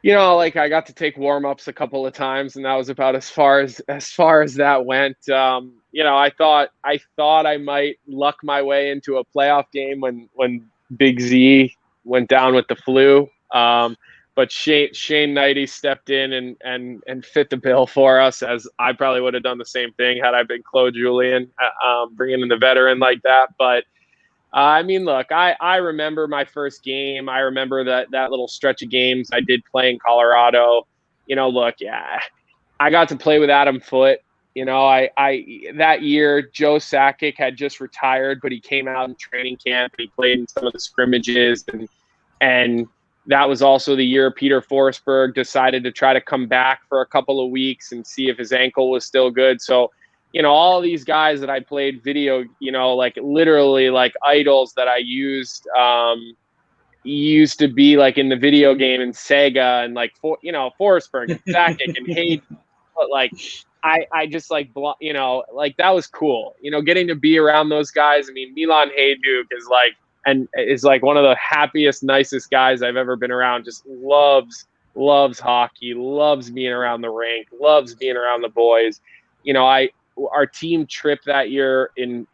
like I got to take warm-ups a couple of times, and that was about as far as that went. I thought I might luck my way into a playoff game when Big Z went down with the flu. But Shane Knighty stepped in and fit the bill for us, as I probably would have done the same thing had I been Claude Julien, bringing in the veteran like that. But I mean, look, I remember my first game. I remember that little stretch of games I did play in Colorado. I got to play with Adam Foote. That year, Joe Sakic had just retired, but he came out in training camp. He played in some of the scrimmages, and that was also the year Peter Forsberg decided to try to come back for a couple of weeks and see if his ankle was still good. So, all these guys that I played video, like literally like idols that I used to be like in the video game in Sega, and like Forsberg and Sakic and Hayden, but like I just like like that was cool. Getting to be around those guys. I mean, Milan Hajduk is like one of the happiest, nicest guys I've ever been around. Just loves hockey, loves being around the rink, loves being around the boys. Our team trip that year in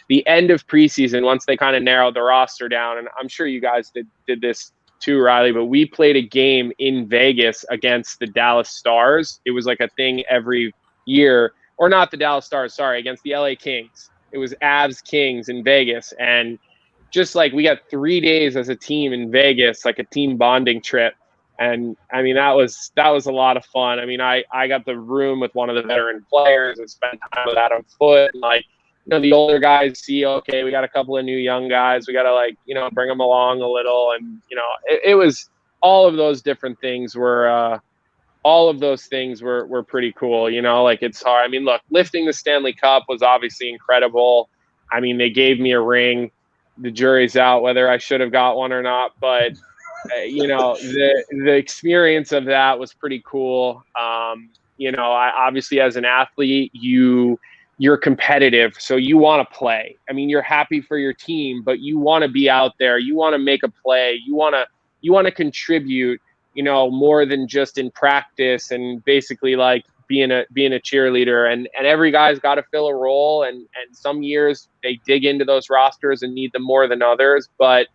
the end of preseason, once they kind of narrowed the roster down, and I'm sure you guys did this too, Riley, but we played a game in Vegas against the Dallas Stars. It was like a thing every year, or not the Dallas Stars, sorry, against the LA Kings. It was Avs Kings in Vegas, and just like we got 3 days as a team in Vegas, like a team bonding trip. And I mean, that was a lot of fun. I mean, I got the room with one of the veteran players and spent time with Adam Foote. And like, the older guys see, okay, we got a couple of new young guys. We got to bring them along a little. And, it was all of those different things were pretty cool. It's hard. I mean, look, lifting the Stanley Cup was obviously incredible. I mean, they gave me a ring. The jury's out whether I should have got one or not, but the experience of that was pretty cool. I obviously, as an athlete, you're competitive, so you want to play. I mean, you're happy for your team, but you want to be out there. You want to make a play. You want to contribute, more than just in practice and basically like being a cheerleader. And every guy's got to fill a role. And some years they dig into those rosters and need them more than others. But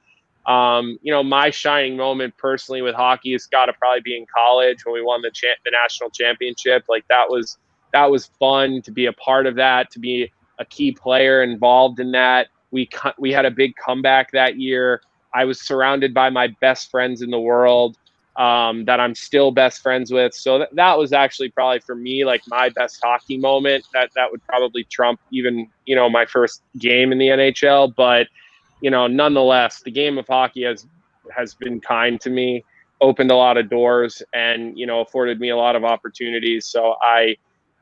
my shining moment personally with hockey has got to probably be in college when we won the national championship. Like that was fun to be a part of that, to be a key player involved in that. We had a big comeback that year. I was surrounded by my best friends in the world that I'm still best friends with. So that was actually probably for me, like my best hockey moment. That would probably trump even, my first game in the NHL. But nonetheless, the game of hockey has been kind to me, opened a lot of doors, and afforded me a lot of opportunities. So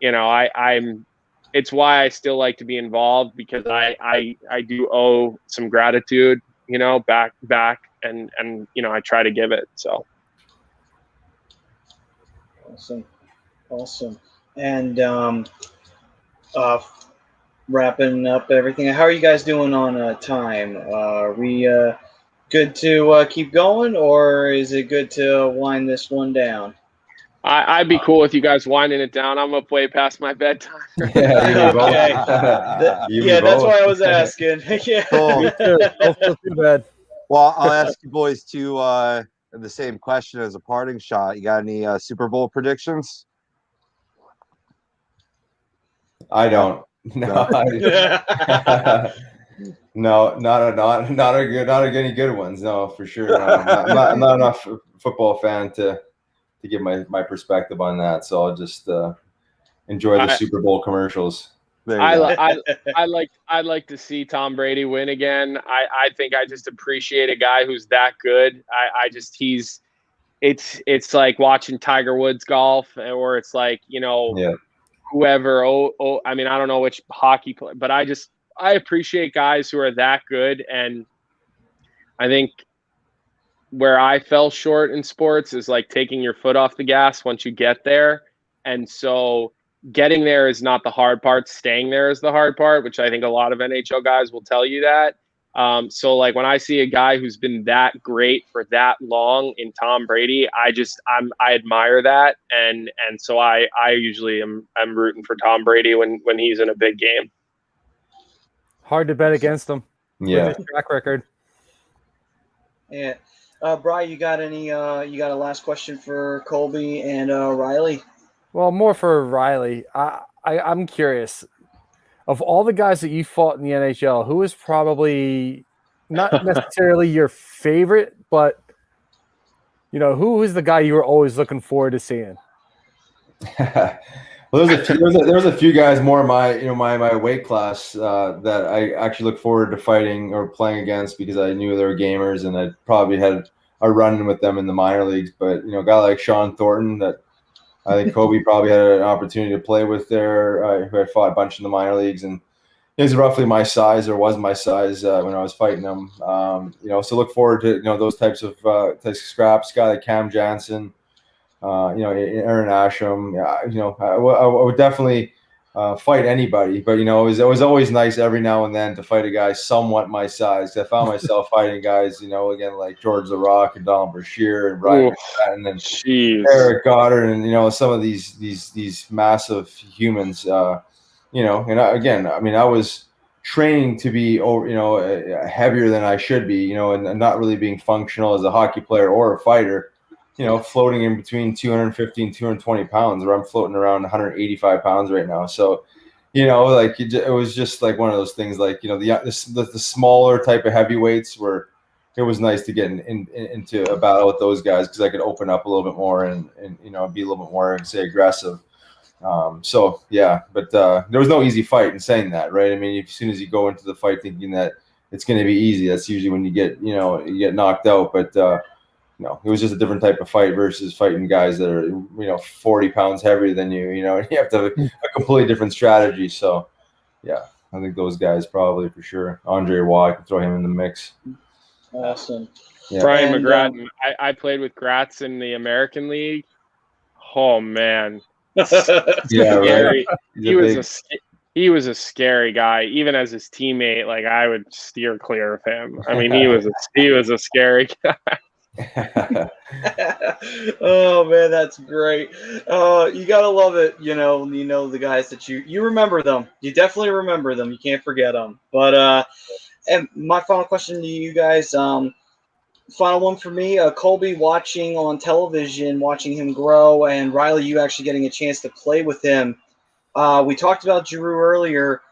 it's why I still like to be involved, because I do owe some gratitude, back, and I try to give it. So awesome, and wrapping up everything. How are you guys doing on time? Are we good to keep going, or is it good to wind this one down? I'd be cool with you guys winding it down. I'm up way past my bedtime. Yeah, Okay. That's why I was asking. Yeah. Cool. Don't feel too bad. Well, I'll ask you boys to the same question as a parting shot. You got any Super Bowl predictions? I don't. No, no, not any good ones. No, for sure. No, I'm not enough football fan to give my perspective on that. So I'll just enjoy the Super Bowl commercials. I'd like to see Tom Brady win again. I think I just appreciate a guy who's that good. It's like watching Tiger Woods golf, or it's like, whoever. I mean, I don't know which hockey player, but I appreciate guys who are that good. And I think where I fell short in sports is like taking your foot off the gas once you get there. And so getting there is not the hard part. Staying there is the hard part, which I think a lot of NHL guys will tell you that. So like when I see a guy who's been that great for that long in Tom Brady, I admire that. And so I usually I'm rooting for Tom Brady when he's in a big game. Hard to bet against him. Yeah. With his track record. Yeah. Brian, you got a last question for Colby and Riley? Well, more for Riley. I'm curious. Of all the guys that you fought in the NHL, who is probably not necessarily your favorite, but who was the guy you were always looking forward to seeing? Well, there was a few guys more in my weight class that I actually look forward to fighting or playing against because I knew they were gamers and I probably had a run with them in the minor leagues. But a guy like Sean Thornton that I think Kobe probably had an opportunity to play with there, who I fought a bunch in the minor leagues, and he's roughly my size, or was my size when I was fighting him. So look forward to those types of scraps. Guy like Cam Jansen, Aaron Asham. I would definitely fight anybody, but it was always nice every now and then to fight a guy somewhat my size. I found myself fighting guys, again like George The Rock and Donald Brashear and Ryan McFadden and Eric Goddard and some of these massive humans. And I was training to be heavier than I should be, and not really being functional as a hockey player or a fighter. Floating in between 250 and 220 pounds, where I'm floating around 185 pounds right now. So, it was just like one of those things, like, the smaller type of heavyweights where it was nice to get into a battle with those guys because I could open up a little bit more and be a little bit more, say, aggressive. But there was no easy fight in saying that, right? I mean, as soon as you go into the fight thinking that it's going to be easy, that's usually when you get knocked out. But, it was just a different type of fight versus fighting guys that are, 40 pounds heavier than you, and you have to have a completely different strategy. So, yeah, I think those guys probably for sure. Andre Waugh, I can throw him in the mix. Awesome. Yeah. Brian McGrattan. I played with Gratz in the American League. Oh, man. Yeah, right. He was a scary guy. Even as his teammate, like I would steer clear of him. I mean, he was a scary guy. Oh man, that's great. You gotta love it. The guys that you remember them. You definitely remember them. You can't forget them. But and my final question to you guys. Final one for me. Colby, watching on television, watching him grow, and Riley, you actually getting a chance to play with him. We talked about Giroux earlier.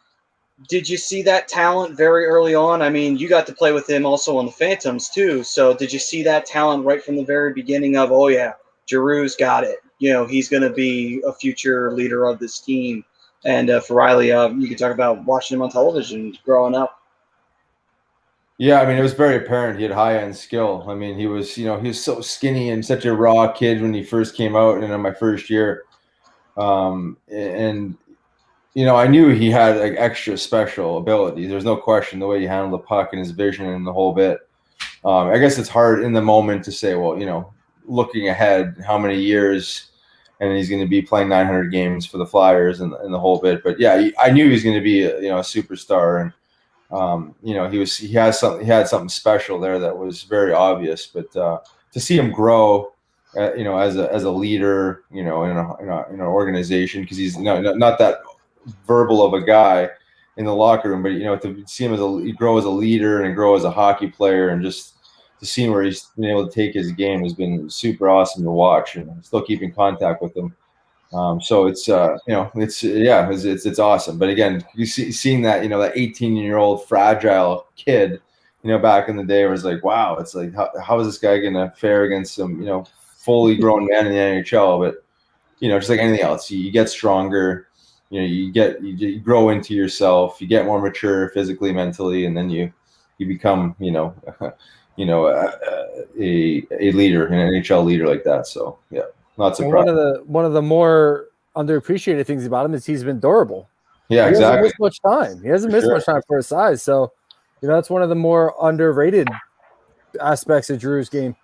Did you see that talent very early on? I mean, you got to play with him also on the Phantoms too. So did you see that talent right from the very beginning of, oh yeah, Giroux's got it. He's going to be a future leader of this team. And for Riley, you can talk about watching him on television growing up. Yeah, I mean, it was very apparent he had high-end skill. I mean, he was so skinny and such a raw kid when he first came out in my first year. I knew he had like extra special abilities. There's no question the way he handled the puck and his vision and the whole bit. I guess it's hard in the moment to say, well, looking ahead, how many years, and he's going to be playing 900 games for the Flyers and the whole bit. But yeah, I knew he was going to be a superstar, and he had something special there that was very obvious. But to see him grow as a leader, in an organization, because he's not that verbal of a guy in the locker room, but to see him grow as a leader and grow as a hockey player, and just to see where he's been able to take his game has been super awesome to watch, and still keep in contact with him. So it's it's awesome. But again, seeing that that 18-year-old fragile kid, back in the day, was like, wow, it's like how is this guy gonna fare against some fully grown man in the NHL? But just like anything else, you get stronger. You grow into yourself. You get more mature physically, mentally, and then you become a leader, an NHL leader like that. So yeah. Not surprised. One of the more underappreciated things about him is he's been durable. Yeah, he exactly. Hasn't missed much time. He hasn't missed much time for his size. So, that's one of the more underrated aspects of Drew's game.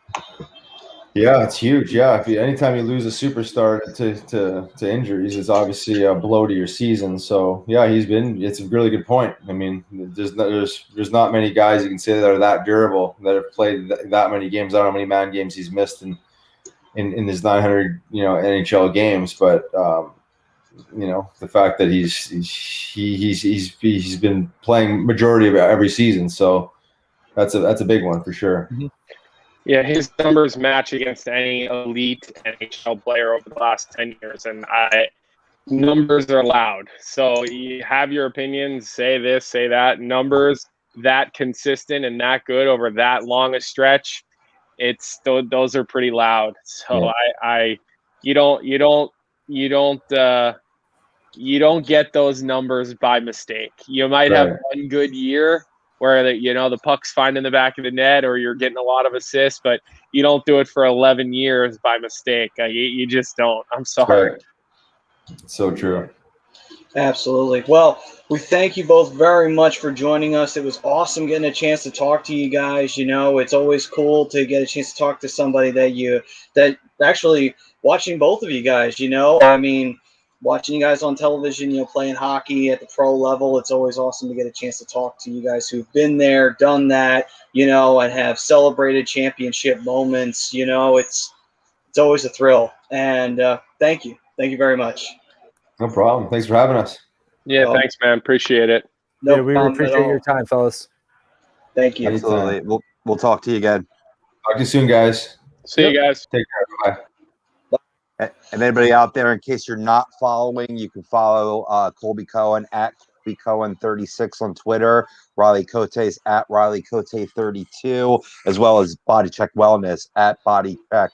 Yeah, it's huge. Yeah, anytime you lose a superstar to injuries, it's obviously a blow to your season. So yeah, it's a really good point. I mean, there's not many guys you can say that are that durable, that have played that many games. I don't know how many man games he's missed in his 900 NHL games, but the fact that he's been playing majority of every season, so that's a big one for sure. Mm-hmm. Yeah, his numbers match against any elite NHL player over the last 10 years, and numbers are loud. So you have your opinions, say this, say that. Numbers that consistent and that good over that long a stretch, those are pretty loud. So yeah. You don't get those numbers by mistake. You might have one good year where the puck's finding the back of the net, or you're getting a lot of assists, but you don't do it for 11 years by mistake. You just don't. I'm sorry. Right. So true. Absolutely. Well, we thank you both very much for joining us. It was awesome getting a chance to talk to you guys. It's always cool to get a chance to talk to somebody that actually watching both of you guys, I mean, watching you guys on television, playing hockey at the pro level, it's always awesome to get a chance to talk to you guys who've been there, done that, and have celebrated championship moments. It's always a thrill. And thank you. Thank you very much. No problem. Thanks for having us. Yeah, thanks, man. Appreciate it. No, we appreciate your time, fellas. Thank you. Absolutely. We'll talk to you again. Talk to you soon, guys. See you guys. Take care. Bye. And anybody out there, in case you're not following, you can follow Colby Cohen at Colby Cohen 36 on Twitter. Riley Cote's at Riley Cote 32, as well as Body Check Wellness at Body Check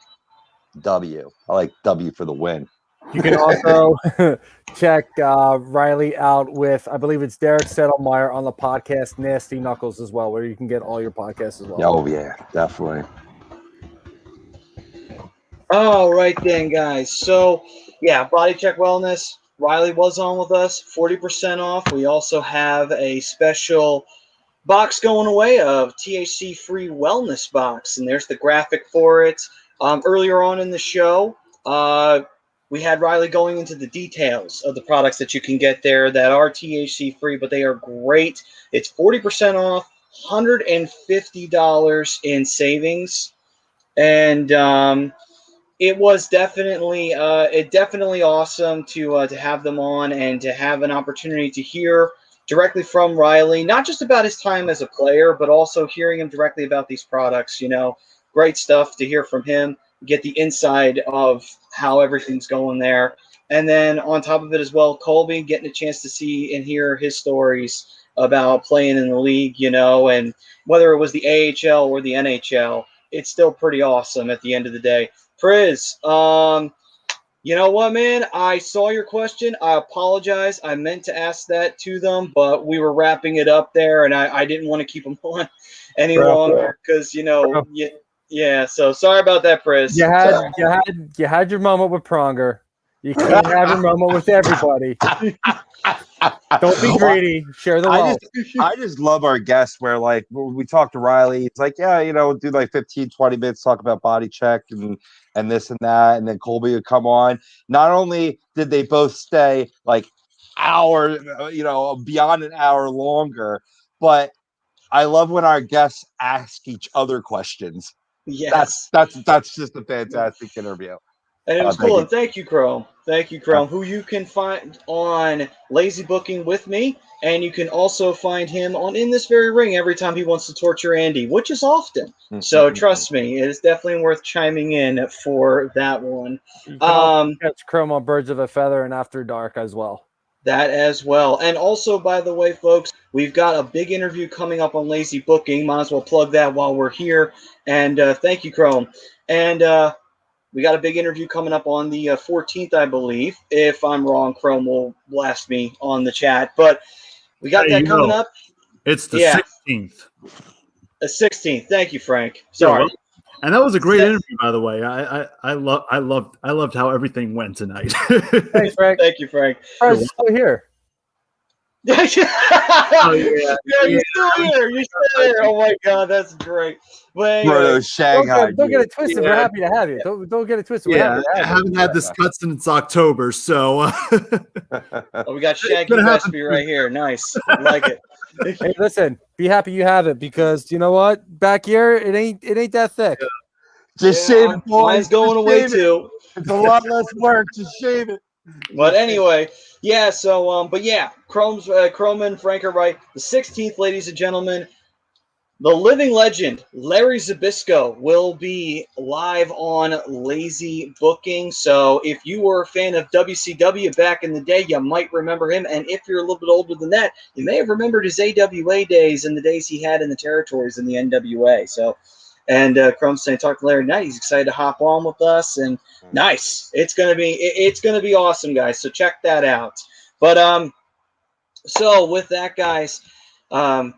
W. I like W for the win. You can also check Riley out with, I believe it's Derek Settlemeyer on the podcast Nasty Knuckles as well, where you can get all your podcasts as well. Oh, yeah, definitely. All right then, guys. So, yeah, Body Check Wellness. Riley was on with us, 40% off. We also have a special box going away of THC-free wellness box, and there's the graphic for it. Earlier on in the show, we had Riley going into the details of the products that you can get there that are THC-free, but they are great. It's 40% off, $150 in savings, and it was definitely awesome to have them on and to have an opportunity to hear directly from Riley, not just about his time as a player, but also hearing him directly about these products. Great stuff to hear from him, get the inside of how everything's going there. And then on top of it as well, Colby getting a chance to see and hear his stories about playing in the league, and whether it was the AHL or the NHL, it's still pretty awesome at the end of the day. Priz, you know what, man? I saw your question. I apologize. I meant to ask that to them, but we were wrapping it up there, and I didn't want to keep them on any longer because, yeah. So sorry about that, Priz. You had your moment with Pronger. You can't have your moment with everybody. Don't be greedy. Share the wealth. I just love our guests where, like, when we talk to Riley, it's like, yeah, do like 15, 20 minutes, talk about Body Check and this and that. And then Colby would come on. Not only did they both stay like hour, beyond an hour longer, but I love when our guests ask each other questions. Yes. That's just a fantastic interview. And it was Thank cool. you. And thank you, Chrome. Thank you, Chrome, who you can find on Lazy Booking with me. And you can also find him on In This Very Ring every time he wants to torture Andy, which is often. So trust me, it is definitely worth chiming in for that one. You can also catch Chrome on Birds of a Feather and After Dark as well. That as well. And also, by the way, folks, we've got a big interview coming up on Lazy Booking. Might as well plug that while we're here. And thank you, Chrome. And we got a big interview coming up on the 14th, I believe. If I'm wrong, Chrome will blast me on the chat. But we got that coming up. It's the 16th. The 16th. Thank you, Frank. Sorry. And that was a great interview, by the way. I loved how everything went tonight. Thanks, Frank. Thank you, Frank. I'm still here. You're still here. You're still here. Oh my God, that's great. Well, anyway, Shanghai. Don't get it twisted. We're happy to have you. Don't get it twisted. We're happy to have I haven't had this cut since October, so. We got Shaggy recipe right here. Nice, I like it. Hey, listen, be happy you have it because you know what? Back here, it ain't that thick. Just shave it, boys. Mine's going away too. It's a lot less work. Just shave it. But anyway, yeah. So, but yeah, Chrome and Frank are right. The 16th, ladies and gentlemen, the living legend Larry Zbyszko will be live on Lazy Booking. So, if you were a fan of WCW back in the day, you might remember him. And if you're a little bit older than that, you may have remembered his AWA days and the days he had in the territories in the NWA. So. And Chrome's saying, talk to Larry tonight. He's excited to hop on with us, and nice. It's gonna be awesome, guys. So check that out. But so with that, guys,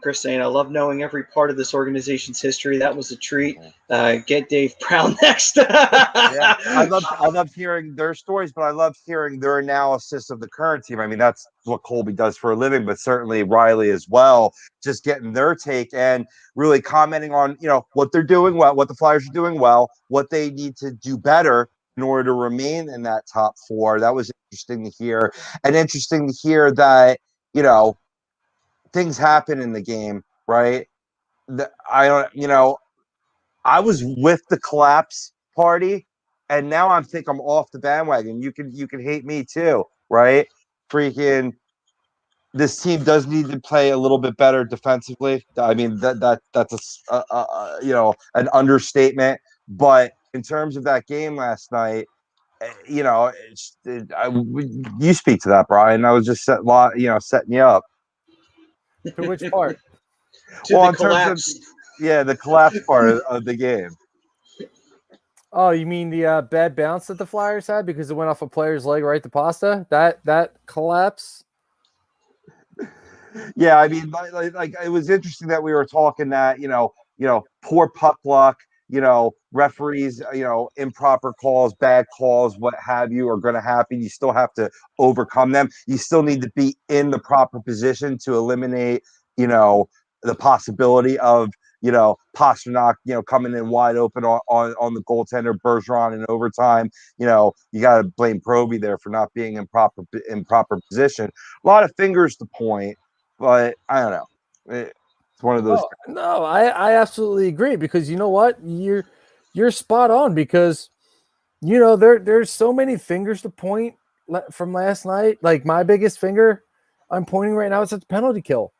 Chris saying, I love knowing every part of this organization's history. That was a treat. Get Dave Brown next. Yeah, I love hearing their stories, but I love hearing their analysis of the current team. I mean, that's what Colby does for a living, but certainly Riley as well. Just getting their take and really commenting on, what they're doing well, what the Flyers are doing well, what they need to do better in order to remain in that top four. That was interesting to hear, and interesting to hear that, things happen in the game, right? I was with the collapse party, and now I'm off the bandwagon. You can hate me too, right? Freaking, this team does need to play a little bit better defensively. I mean, that's an understatement. But in terms of that game last night, you speak to that, Brian. I was just setting you up. To which part? Well, in terms of the collapse part of the game. Oh, you mean the bad bounce that the Flyers had because it went off a player's leg right to Pasta? That collapse? Yeah, I mean, like it was interesting that we were talking that poor puck luck, referees, improper calls, bad calls, what have you, are going to happen. You still have to overcome them. You still need to be in the proper position to eliminate, the possibility of, Pasternak, coming in wide open on the goaltender, Bergeron in overtime. You got to blame Proby there for not being in proper position. A lot of fingers to point, but I don't know. It's one of those. No, I absolutely agree because you know what? You're spot on because there's so many fingers to point from last night. Like my biggest finger I'm pointing right now is at the penalty kill.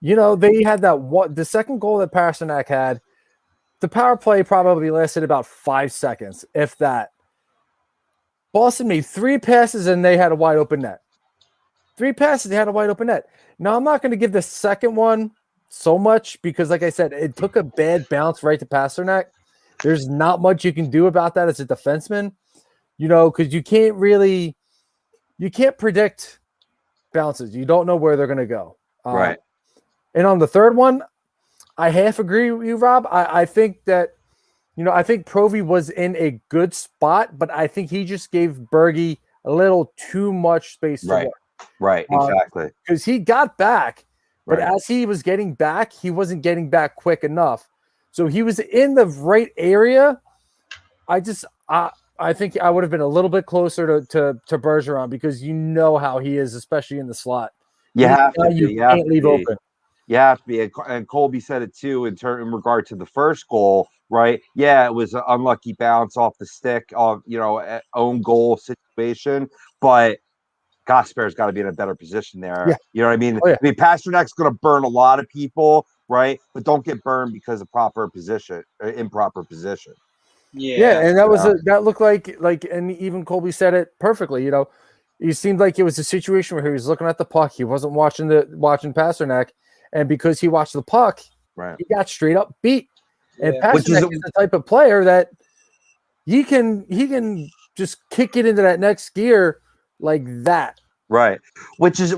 They had the second goal that Pasternak had. The power play probably lasted about 5 seconds, if that. Boston made 3 passes and they had a wide open net. 3 passes, they had a wide open net. Now, I'm not going to give the second one so much because, like I said, it took a bad bounce right to Pasternak. There's not much you can do about that as a defenseman, because you can't predict bounces. You don't know where they're going to go. Right. And on the third one, I half agree with you, Rob. I think that, I think Provy was in a good spot, but I think he just gave Berge a little too much space to work. Right, exactly. Because he got back, but as he was getting back, he wasn't getting back quick enough. So he was in the right area. I think I would have been a little bit closer to Bergeron because how he is, especially in the slot. You can't leave open. You have to be, and Colby said it too in regard to the first goal, right? Yeah, it was an unlucky bounce off the stick of own goal situation, but Gosper's got to be in a better position there. Yeah. You know what I mean? Oh, yeah. I mean, Pasternak's going to burn a lot of people, right? But don't get burned because of improper position. Yeah, and that looked like, and even Colby said it perfectly. It seemed like it was a situation where he was looking at the puck, he wasn't watching Pasternak, and because he watched the puck, right, he got straight up beat. Yeah. And Pasternak is the type of player that he can just kick it into that next gear like that. Right, which is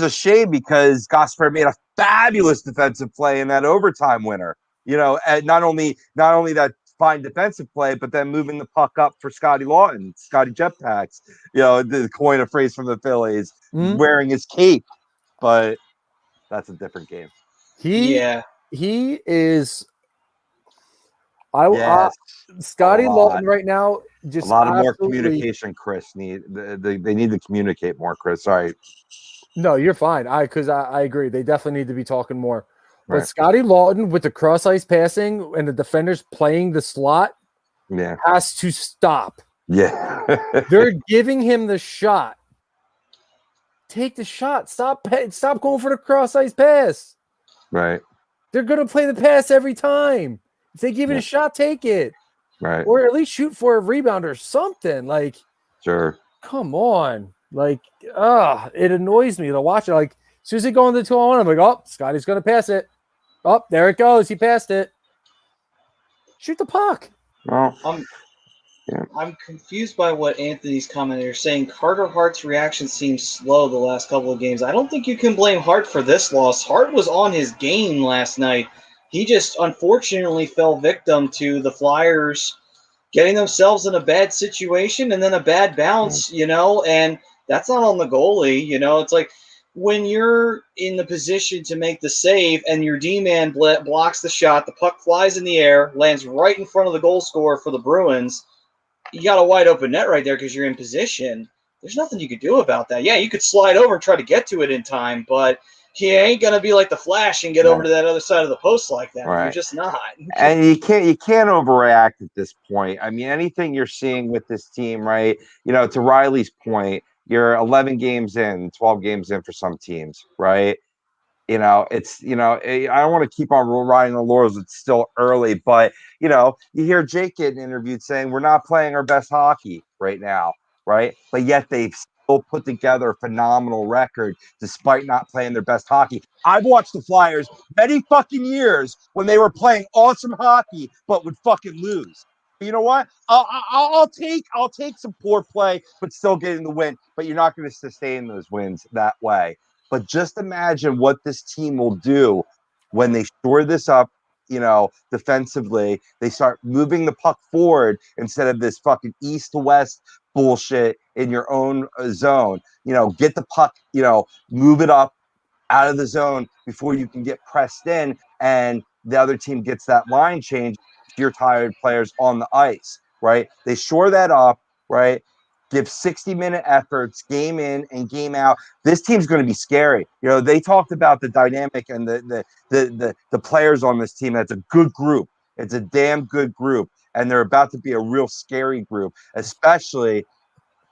a shame because Gosper made a fabulous defensive play in that overtime winner. And not only that fine defensive play, but then moving the puck up for Scotty Lawton, Scotty Jetpacks. To coin a phrase from the Phillies, wearing his cape, but that's a different game. He is. Scotty Lawton right now. Just a lot of more communication, Chris. They need to communicate more, Chris. Sorry. No, you're fine. I agree. They definitely need to be talking more. Right. But Scotty Lawton with the cross ice passing and the defenders playing the slot has to stop. Yeah. They're giving him the shot. Take the shot. Stop going for the cross ice pass. Right. They're going to play the pass every time. If they give it a shot, take it. Right. Or at least shoot for a rebound or something. Like, sure. Come on. Like, it annoys me to watch it. Like, as soon as they go into the 2-on-1, I'm like, oh, Scotty's going to pass it. Oh, there it goes. He passed it. Shoot the puck. Well, I'm confused by what Anthony's comment. They're saying Carter Hart's reaction seems slow the last couple of games. I don't think you can blame Hart for this loss. Hart was on his game last night. He just unfortunately fell victim to the Flyers getting themselves in a bad situation and then a bad bounce, and that's not on the goalie. It's like when you're in the position to make the save and your D-man blocks the shot, the puck flies in the air, lands right in front of the goal scorer for the Bruins. You got a wide open net right there because you're in position. There's nothing you could do about that. Yeah, you could slide over and try to get to it in time, but he ain't gonna be like the Flash and get over to that other side of the post like that. Right. You're just not. And you can't overreact at this point. I mean, anything you're seeing with this team, right? To Riley's point, you're 11 games in, 12 games in for some teams, right? It's I don't want to keep on riding the laurels. It's still early, but you hear Jake getting interviewed saying we're not playing our best hockey right now, right? But yet they've still put together a phenomenal record despite not playing their best hockey. I've watched the Flyers many fucking years when they were playing awesome hockey but would fucking lose. You know what? I'll take some poor play but still getting the win. But you're not going to sustain those wins that way. But just imagine what this team will do when they shore this up, defensively. They start moving the puck forward instead of this fucking east to west bullshit in your own zone. Get the puck, move it up out of the zone before you can get pressed in and the other team gets that line change. Your tired players on the ice, right? They shore that up, right? Give 60-minute efforts, game in and game out. This team's going to be scary. They talked about the dynamic and the players on this team. That's a good group. It's a damn good group, and they're about to be a real scary group, especially.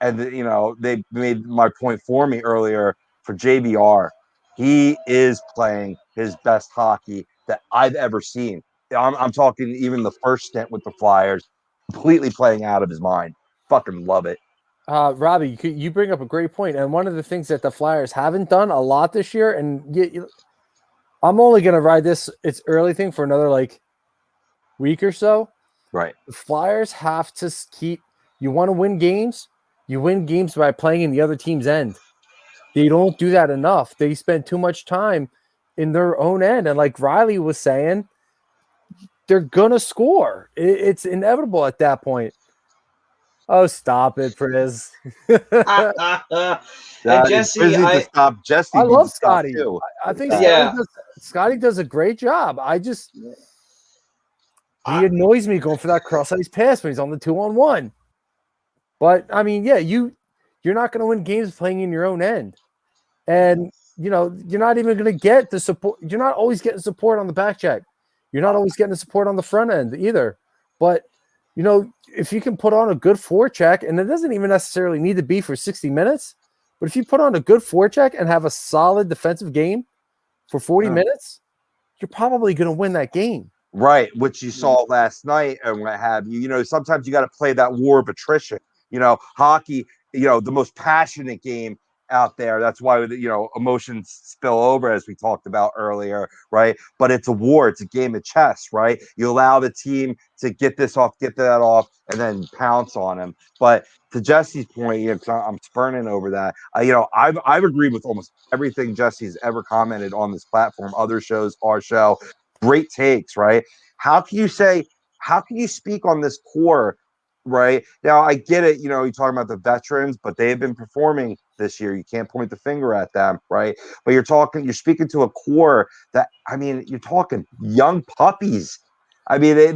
And they made my point for me earlier for JBR. He is playing his best hockey that I've ever seen. I'm talking even the first stint with the Flyers, completely playing out of his mind. Fucking love it. Robbie, you bring up a great point, and one of the things that the Flyers haven't done a lot this year, and I'm only going to ride this it's early thing for another week or so. Right. The Flyers have to keep. You want to win games? You win games by playing in the other team's end. They don't do that enough. They spend too much time in their own end, and like Riley was saying, they're gonna score. It's inevitable at that point. Oh, stop it, Priz. And Jesse, I love Scotty. I think Scotty does a great job. He annoys me going for that cross-ice pass when he's on the 2-on-1. But I mean, yeah, you're not going to win games playing in your own end. And you're not even going to get the support. You're not always getting support on the back check. You're not always getting the support on the front end either. But, if you can put on a good forecheck, and it doesn't even necessarily need to be for 60 minutes, but if you put on a good forecheck and have a solid defensive game for 40 minutes, you're probably going to win that game. Right, which you saw last night and what have you. Sometimes you got to play that war of attrition. Hockey, the most passionate game out there. That's why, emotions spill over, as we talked about earlier, right? But it's a war. It's a game of chess, right? You allow the team to get this off, get that off, and then pounce on them. But to Jesse's point, I'm spurning over that. I've agreed with almost everything Jesse's ever commented on this platform, other shows, our show. Great takes, right? How can you speak on this core, right? Now, I get it, you're talking about the veterans, but they've been performing this year. You can't point the finger at them, right? But you're speaking to a core that, you're talking young puppies. They're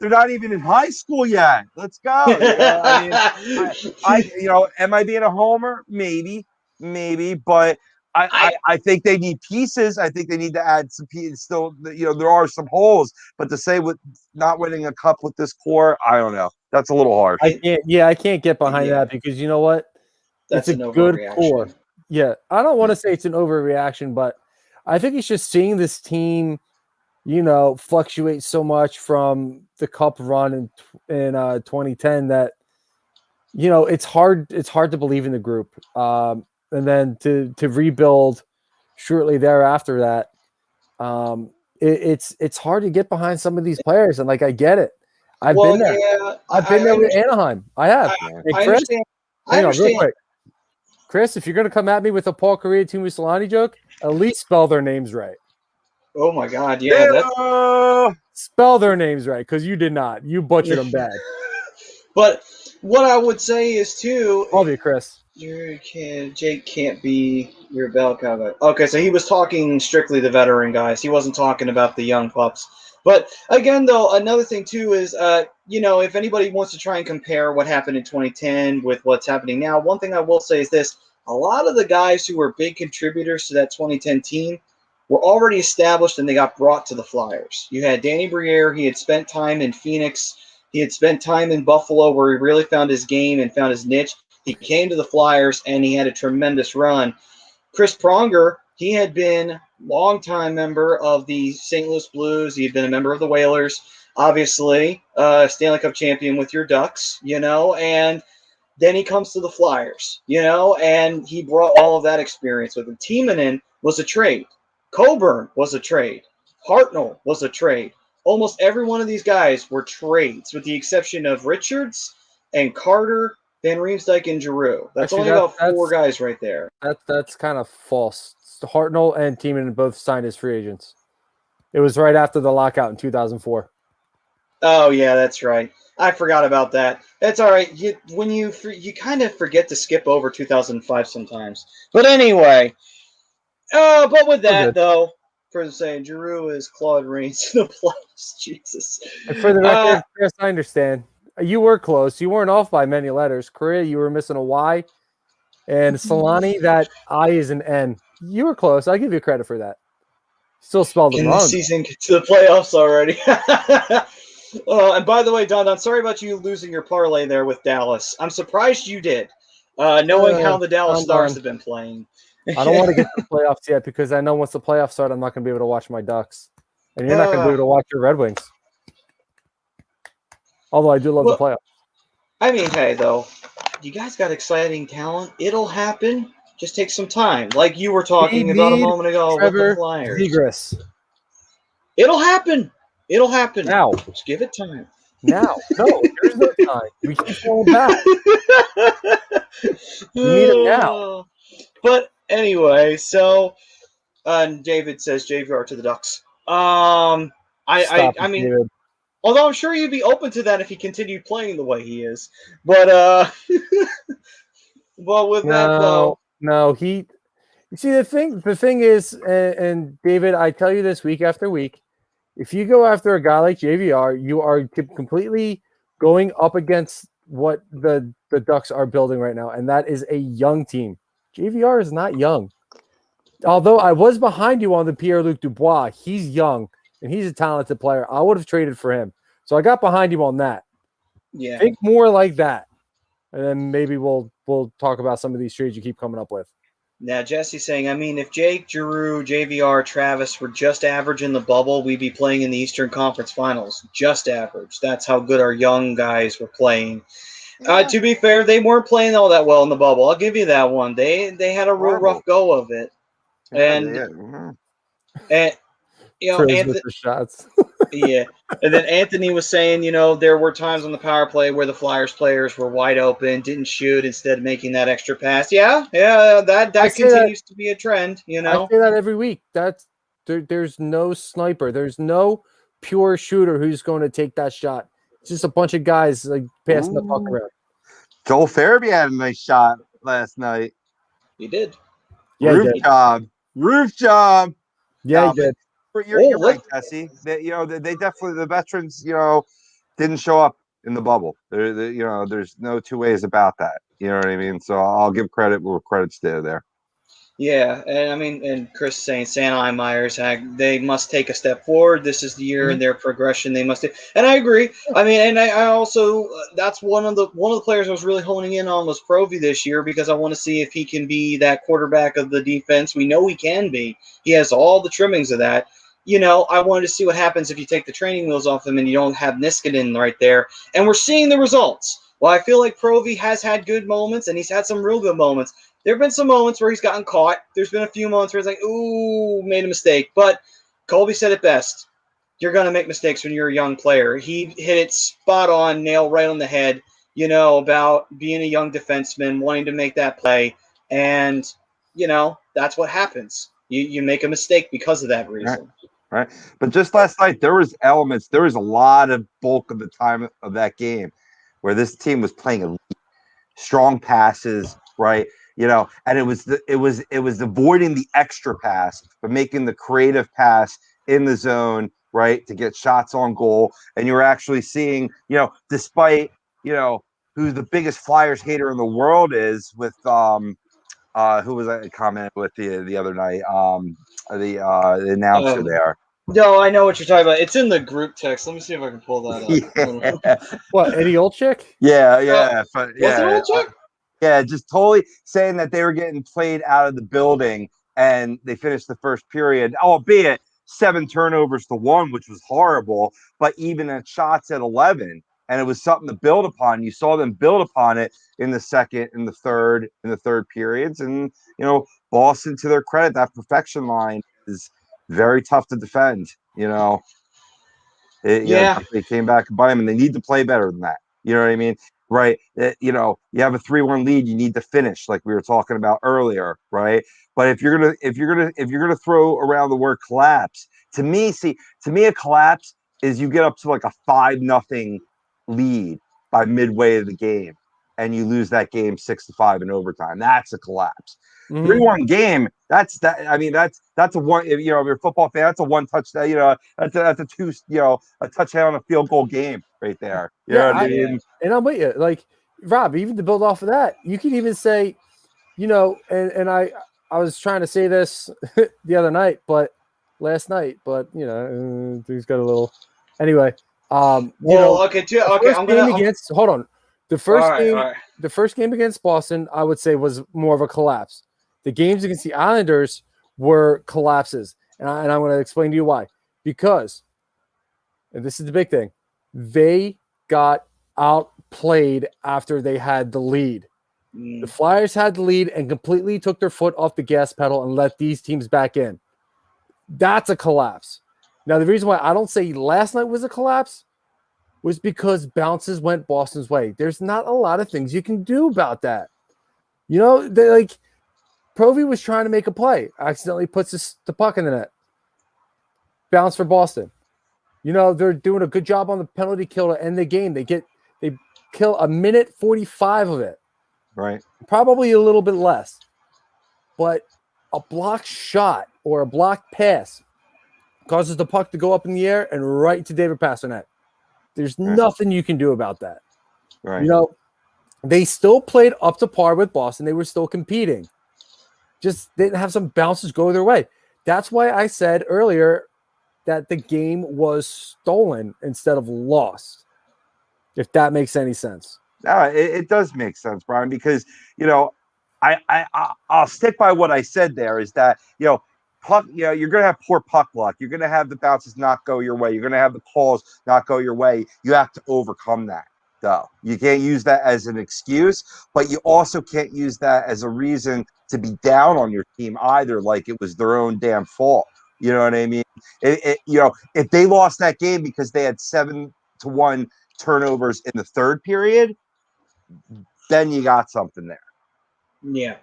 not even in high school yet. Let's go. Am I being a homer? Maybe, but I think they need pieces. I think they need to add some pieces. Still, there are some holes, but to say with not winning a cup with this core, I don't know. That's a little harsh. I can't get behind that because you know what? That's it's a good core. Yeah, I don't want to say it's an overreaction, but I think it's just seeing this team, fluctuate so much from the cup run in 2010 that, it's hard to believe in the group. And then to rebuild shortly thereafter that, it's hard to get behind some of these players. And I get it. I've been there. Yeah, I've been there with Anaheim. I have. I understand. Real quick. Chris, if you're going to come at me with a Paul Kariya, Teemu Selanne joke, at least spell their names right. Oh my God, yeah. Spell their names right, because you did not. You butchered them bad. But what I would say is, too... All of you, Chris. Jake can't be your bell cow. Okay, so he was talking strictly the veteran guys. He wasn't talking about the young pups. But again, though, another thing, too, is, if anybody wants to try and compare what happened in 2010 with what's happening now, one thing I will say is this. A lot of the guys who were big contributors to that 2010 team were already established and they got brought to the Flyers. You had Danny Briere. He had spent time in Phoenix. He had spent time in Buffalo where he really found his game and found his niche. He came to the Flyers and he had a tremendous run. Chris Pronger, he had been longtime member of the St. Louis Blues. He had been a member of the Whalers, obviously, Stanley Cup champion with your Ducks, and then he comes to the Flyers, and he brought all of that experience with him. Timonen was a trade. Coburn was a trade. Hartnell was a trade. Almost every one of these guys were trades, with the exception of Richards and Carter, Van Riemsdyk, and Giroux. That's only about four guys right there. That's kind of false. Hartnell and Timonen both signed as free agents. It was right after the lockout in 2004. Oh, yeah, that's right. I forgot about that. That's all right. You kind of forget to skip over 2005 sometimes. But anyway, but with that, though, for saying Giroux is Claude Rains in the playoffs. Jesus. And for the record, Chris, I understand. You were close. You weren't off by many letters. Korea, you were missing a Y. And Selanne, that I is an N. You were close. I give you credit for that. Still spelled it wrong. The season get to the playoffs already. And by the way, Don, sorry about you losing your parlay there with Dallas. I'm surprised you did, knowing how the Dallas Stars have been playing. I don't want to get to the playoffs yet because I know once the playoffs start, I'm not going to be able to watch my Ducks. And you're not going to be able to watch your Red Wings. Although I do love the playoffs. I mean, hey, though, you guys got exciting talent. It'll happen. Just take some time. Like you were talking about a moment ago with the Flyers. Zegras. It'll happen. It'll happen. Now. Just give it time. Now. No, there's no time. We keep going back. We need it now. But anyway, so David says JVR to the Ducks. I mean, David. Although I'm sure you'd be open to that if he continued playing the way he is. But well, with that though, no, you see the thing is, and David, I tell you this week after week, if you go after a guy like JVR, you are completely going up against what the Ducks are building right now, and that is a young team. JVR is not young. Although I was behind you on the Pierre-Luc Dubois, he's young and he's a talented player. I would have traded for him. So I got behind you on that. Yeah. Think more like that. And then maybe we'll talk about some of these trades you keep coming up with. Now, Jesse's saying, I mean, if Jake, Giroux, JVR, Travis were just average in the bubble, we'd be playing in the Eastern Conference Finals. Just average. That's how good our young guys were playing. To be fair, they weren't playing all that well in the bubble. I'll give you that one. They had a real rough go of it. And you know, Trills with the shots. yeah. And then Anthony was saying, you know, there were times on the power play where the Flyers players were wide open, didn't shoot, instead of making that extra pass. Yeah, that continues to be a trend, you know. I say that every week. There's no sniper. There's no pure shooter who's going to take that shot. It's just a bunch of guys like passing the puck around. Joel Farabee had a nice shot last night. He did. Yeah, Roof job. Yeah, he did. You're right, Jesse. They definitely, the veterans, didn't show up in the bubble. There's no two ways about that. You know what I mean? So I'll give credit where credit's due there. Yeah, and I mean, and Chris saying Sanheim, Myers, they must take a step forward. This is the year in their progression. They must, and I agree. I mean, and I also that's one of the players I was really honing in on was Provy this year because I want to see if he can be that quarterback of the defense. We know he can be. He has all the trimmings of that. I wanted to see what happens if you take the training wheels off him and you don't have Niskanen right there. And we're seeing the results. Well, I feel like Provy has had good moments, and he's had some real good moments. There have been some moments where he's gotten caught. There's been a few moments where it's like, ooh, made a mistake. But Colby said it best. You're going to make mistakes when you're a young player. He hit it spot on, nail right on the head, about being a young defenseman, wanting to make that play. And, that's what happens. You make a mistake because of that reason. Right. But just last night, there was a lot of bulk of the time of that game where this team was playing elite, strong passes, right? And it was avoiding the extra pass, but making the creative pass in the zone, right, to get shots on goal. And you were actually seeing, despite, who the biggest Flyers hater in the world is with who was I commented with the other night? The announcer there. No, I know what you're talking about. It's in the group text. Let me see if I can pull that up. Yeah. What, Eddie Olczyk? Yeah. Was it Olczyk? Yeah, just totally saying that they were getting played out of the building and they finished the first period, albeit 7 turnovers to 1, which was horrible, but even at shots at 11. And it was something to build upon. You saw them build upon it in the second, in the third periods. And, Boston, to their credit, that perfection line is very tough to defend. They came back and bite them, and they need to play better than that. You know what I mean? Right. You have a 3-1 lead, you need to finish like we were talking about earlier. Right. But if you're gonna throw around the word collapse, to me, a collapse is you get up to like a 5-0 lead by midway of the game and you lose that game 6-5 in overtime. That's a collapse. 3-1 game. That's a one. If you're a football fan, that's a one touchdown. That's a 2. A touchdown, a field goal game right there. You know what I mean? And I'm with you. Like Rob, even to build off of that, you could even say, and I was trying to say this the other night, last night, things got a little. Anyway, okay. Hold on. The first game against Boston, I would say, was more of a collapse. The games against the Islanders were collapses, and I'm going to explain to you why. Because, and this is the big thing, they got outplayed after they had the lead. The Flyers had the lead and completely took their foot off the gas pedal and let these teams back in. That's a collapse. Now, the reason why I don't say last night was a collapse was because bounces went Boston's way. There's not a lot of things you can do about that. Provy was trying to make a play, accidentally puts the puck in the net. Bounce for Boston. They're doing a good job on the penalty kill to end the game. They kill a minute 45 of it. Right. Probably a little bit less. But a blocked shot or a blocked pass causes the puck to go up in the air and right to David Pastrnak. There's nothing you can do about that. Right. They still played up to par with Boston. They were still competing. just didn't have some bounces go their way. That's why I said earlier that the game was stolen instead of lost, if that makes any sense. It does make sense, Brian, because, I'll stick by what I said there is that, puck, you're going to have poor puck luck. You're going to have the bounces not go your way. You're going to have the calls not go your way. You have to overcome that, though. You can't use that as an excuse, but you also can't use that as a reason to be down on your team either, like it was their own damn fault. You know what I mean? If they lost that game because they had 7-1 turnovers in the third period, then you got something there. Yeah.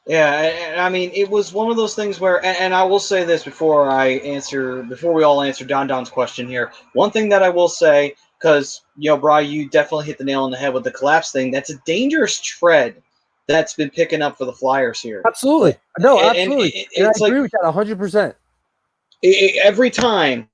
Yeah, I mean, it was one of those things where, and I will say this before we all answer Don's question here. One thing that I will say, because, Brian, you definitely hit the nail on the head with the collapse thing. That's a dangerous tread that's been picking up for the Flyers here. Absolutely. No, absolutely. And I agree with that 100%. Every time,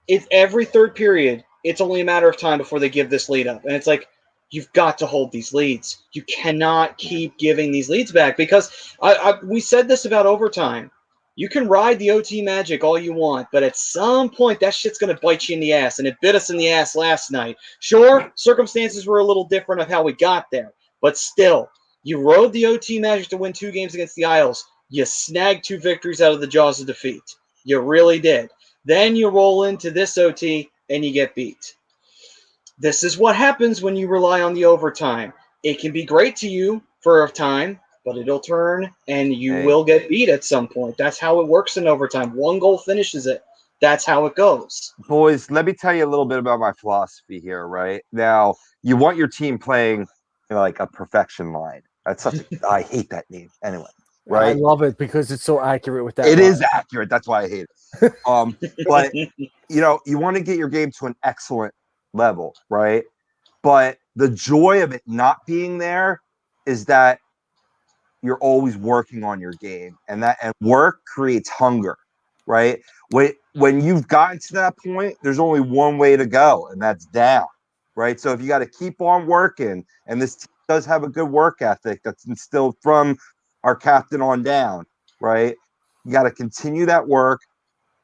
it's every third period, it's only a matter of time before they give this lead up. And it's like, you've got to hold these leads. You cannot keep giving these leads back because we said this about overtime. You can ride the OT magic all you want, but at some point that shit's going to bite you in the ass, and it bit us in the ass last night. Sure, circumstances were a little different of how we got there, but still, you rode the OT magic to win 2 games against the Isles. You snagged 2 victories out of the jaws of defeat. You really did. Then you roll into this OT and you get beat. This is what happens when you rely on the overtime. It can be great to you for a time, but it'll turn and you will get beat at some point. That's how it works in overtime. 1 goal finishes it. That's how it goes. Boys, let me tell you a little bit about my philosophy here, right? Now, you want your team playing like a perfection line. That's I hate that name anyway, right? I love it because it's so accurate with that. It is accurate. That's why I hate it. But, you want to get your game to an excellent level, right? But the joy of it not being there is that you're always working on your game, and work creates hunger, right? When you've gotten to that point, there's only one way to go, and that's down, right? So if you got to keep on working, and this team does have a good work ethic that's instilled from our captain on down, right? You got to continue that work,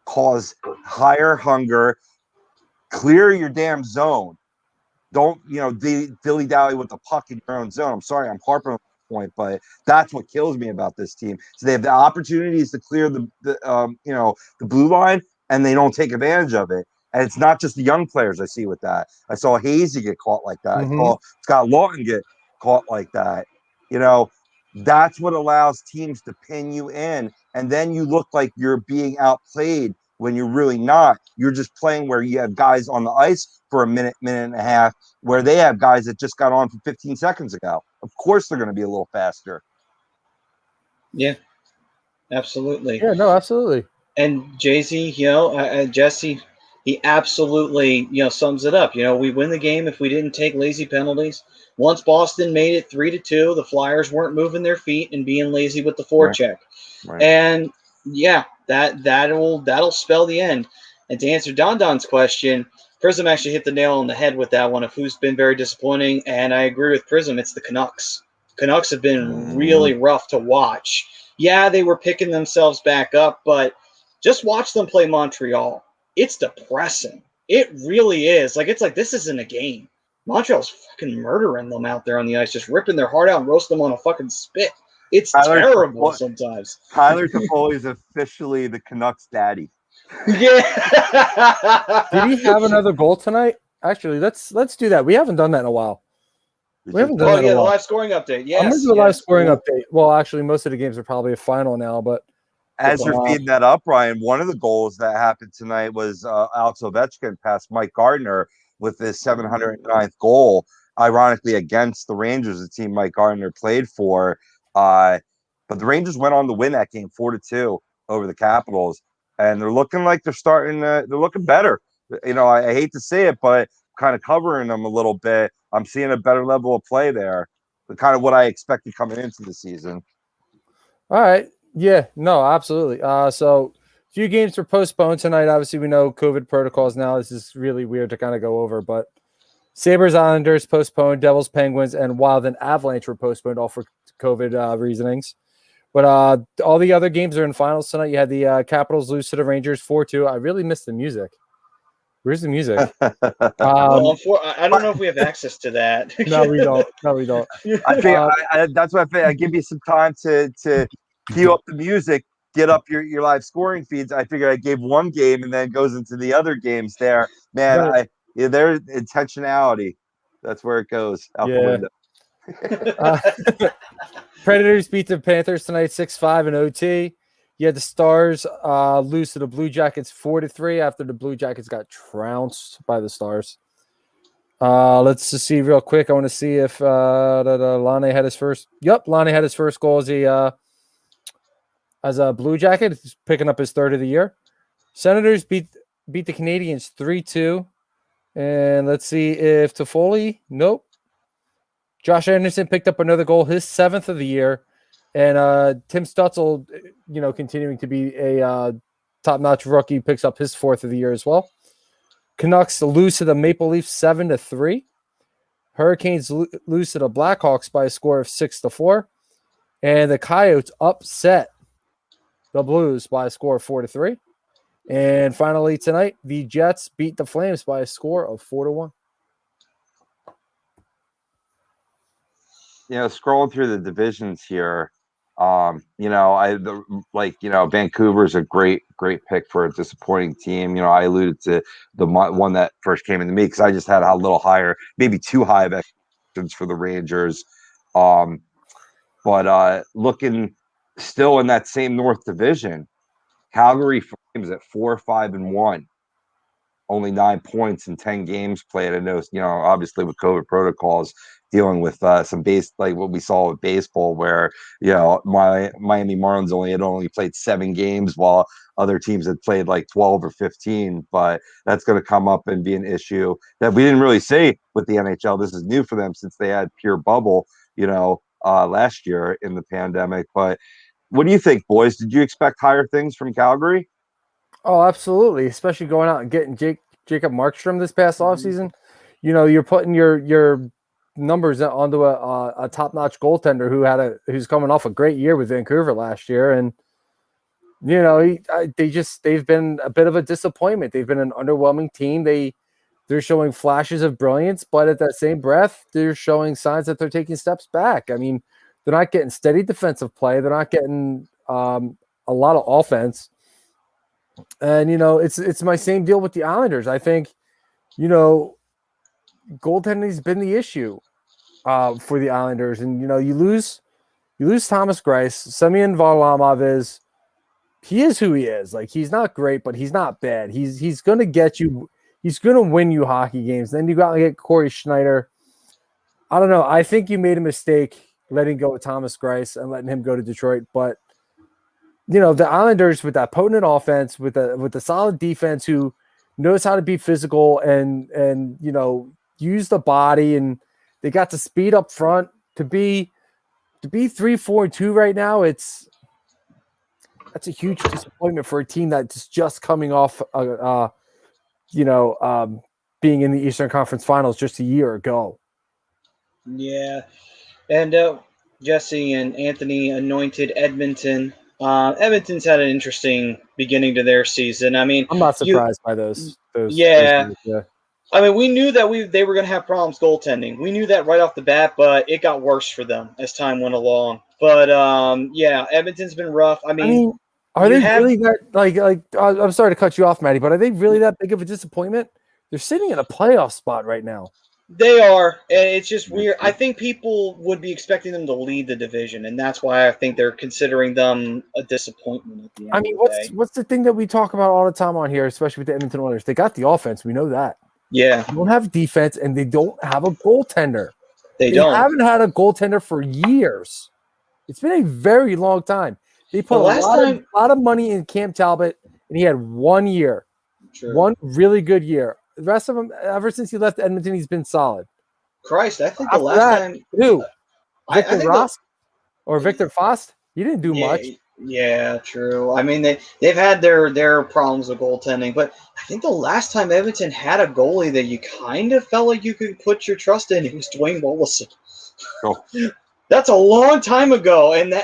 cause higher hunger, clear your damn zone. Don't, dilly-dally with the puck in your own zone. I'm sorry, I'm harping on the point, but that's what kills me about this team. So they have the opportunities to clear the blue line, and they don't take advantage of it. And it's not just the young players I see with that. I saw Hazy get caught like that. I saw Scott Lawton get caught like that. That's what allows teams to pin you in, and then you look like you're being outplayed when you're really not. You're just playing where you have guys on the ice for a minute and a half, where they have guys that just got on for 15 seconds ago. Of course they're going to be a little faster. Yeah, absolutely. Yeah, no, absolutely. And Jay-Z, Jesse, he absolutely, sums it up. We win the game if we didn't take lazy penalties. Once Boston made it 3-2, the Flyers weren't moving their feet and being lazy with the forecheck. Right. And yeah, that'll spell the end. And to answer Don's question, Prism actually hit the nail on the head with that one of who's been very disappointing. And I agree with Prism. It's the Canucks. Canucks have been really rough to watch. Yeah, they were picking themselves back up, but just watch them play Montreal. It's depressing. It really is. It's like this isn't a game. Montreal's fucking murdering them out there on the ice, just ripping their heart out and roasting them on a fucking spit. It's terrible sometimes. Tyler Toffoli is officially the Canucks daddy. Yeah. Did he have another goal tonight? Actually, let's do that. We haven't done that in a while. We haven't done that in a while. The live scoring update. Yes. I'm going to do a live scoring update. Well, actually, most of the games are probably a final now, but as you're feeding that up, Brian, one of the goals that happened tonight was Alex Ovechkin passed Mike Gardner with his 709th goal, ironically against the Rangers, the team Mike Gardner played for. But the Rangers went on to win that game 4-2 over the Capitals, and they're looking like they're looking better. I hate to say it, but kind of covering them a little bit. I'm seeing a better level of play there, kind of what I expected coming into the season. All right. Yeah, no, absolutely. So a few games were postponed tonight. Obviously, we know COVID protocols now. This is really weird to kind of go over, but Sabres Islanders postponed, Devils Penguins, and Wild and Avalanche were postponed, all for COVID reasonings. But all the other games are in finals tonight. You had the Capitals lose to the Rangers 4-2. I really missed the music. Where's the music? I don't know if we have access to that. No, we don't. No, we don't. I think that's why I give you some time to queue up the music, get up your live scoring feeds. I figured I gave one game and then goes into the other games there. Man, there's intentionality. That's where it goes out the window. Predators beat the Panthers tonight 6-5 in OT. You had the Stars lose to the Blue Jackets 4-3 after the Blue Jackets got trounced by the Stars. Let's just see real quick. I want to see if Lane had his first. Yep, Lane had his first goal as a Blue Jacket. He's picking up his third of the year. Senators beat the Canadiens 3-2. And let's see if Toffoli. Nope. Josh Anderson picked up another goal, his 7th of the year. And Tim Stutzel, continuing to be a top-notch rookie, picks up his 4th of the year as well. Canucks lose to the Maple Leafs 7-3. Hurricanes lose to the Blackhawks by a score of 6-4. And the Coyotes upset the Blues by a score of 4-3. And finally tonight, the Jets beat the Flames by a score of 4-1. Scrolling through the divisions here, Vancouver's a great pick for a disappointing team. I alluded to the one that first came into me because I just had a little higher, maybe too high of expectations for the Rangers. But looking still in that same North Division, Calgary Flames at 4-5-1. Only 9 points in 10 games played. I know, obviously with COVID protocols, dealing with some base, like what we saw with baseball, where my Miami Marlins only played 7 games while other teams had played like 12 or 15. But that's going to come up and be an issue that we didn't really see with the NHL. This is new for them since they had pure bubble, last year in the pandemic. But what do you think, boys? Did you expect higher things from Calgary? Oh, absolutely. Especially going out and getting Jacob Markstrom this past offseason. You're putting your numbers onto a top-notch goaltender who's coming off a great year with Vancouver last year. And, they've been a bit of a disappointment. They've been an underwhelming team. They're showing flashes of brilliance, but at that same breath, they're showing signs that they're taking steps back. I mean, they're not getting steady defensive play. They're not getting a lot of offense. And, it's my same deal with the Islanders. I think, goaltending has been the issue for the Islanders. And, you lose Thomas Greiss. Semyon Varlamov he is who he is. Like, he's not great, but he's not bad. He's going to get you. He's going to win you hockey games. Then you got to get Corey Schneider. I don't know. I think you made a mistake letting go of Thomas Greiss and letting him go to Detroit. But, the Islanders with that potent offense, with the solid defense who knows how to be physical and use the body, and they got the speed up front to be 3-4-2 right now. That's a huge disappointment for a team that's just coming off being in the Eastern Conference Finals just a year ago. Yeah. And Jesse and Anthony anointed Edmonton. Edmonton's had an interesting beginning to their season. I mean, I'm not surprised by those. Yeah. I mean, we knew that they were going to have problems goaltending. We knew that right off the bat, but it got worse for them as time went along. But Edmonton's been rough. I mean are they really that like? I'm sorry to cut you off, Matty, but are they really that big of a disappointment? They're sitting in a playoff spot right now. They are, and it's just weird. I think people would be expecting them to lead the division, and that's why I think they're considering them a disappointment at the end. I mean, what's the thing that we talk about all the time on here, especially with the Edmonton Oilers? They got the offense. We know that. Yeah. They don't have defense, and they don't have a goaltender. They haven't had a goaltender for years. It's been a very long time. They put a lot of money in Cam Talbot, and he had 1 year. True. One really good year. The rest of them, ever since he left Edmonton, he's been solid. Christ, I think the last time who? Victor Ross or Victor Fost? He didn't do much. Yeah, true. I mean, they've had their problems with goaltending, but I think the last time Edmonton had a goalie that you kind of felt like you could put your trust in, it was Dwayne Wallison. Cool. That's a long time ago, and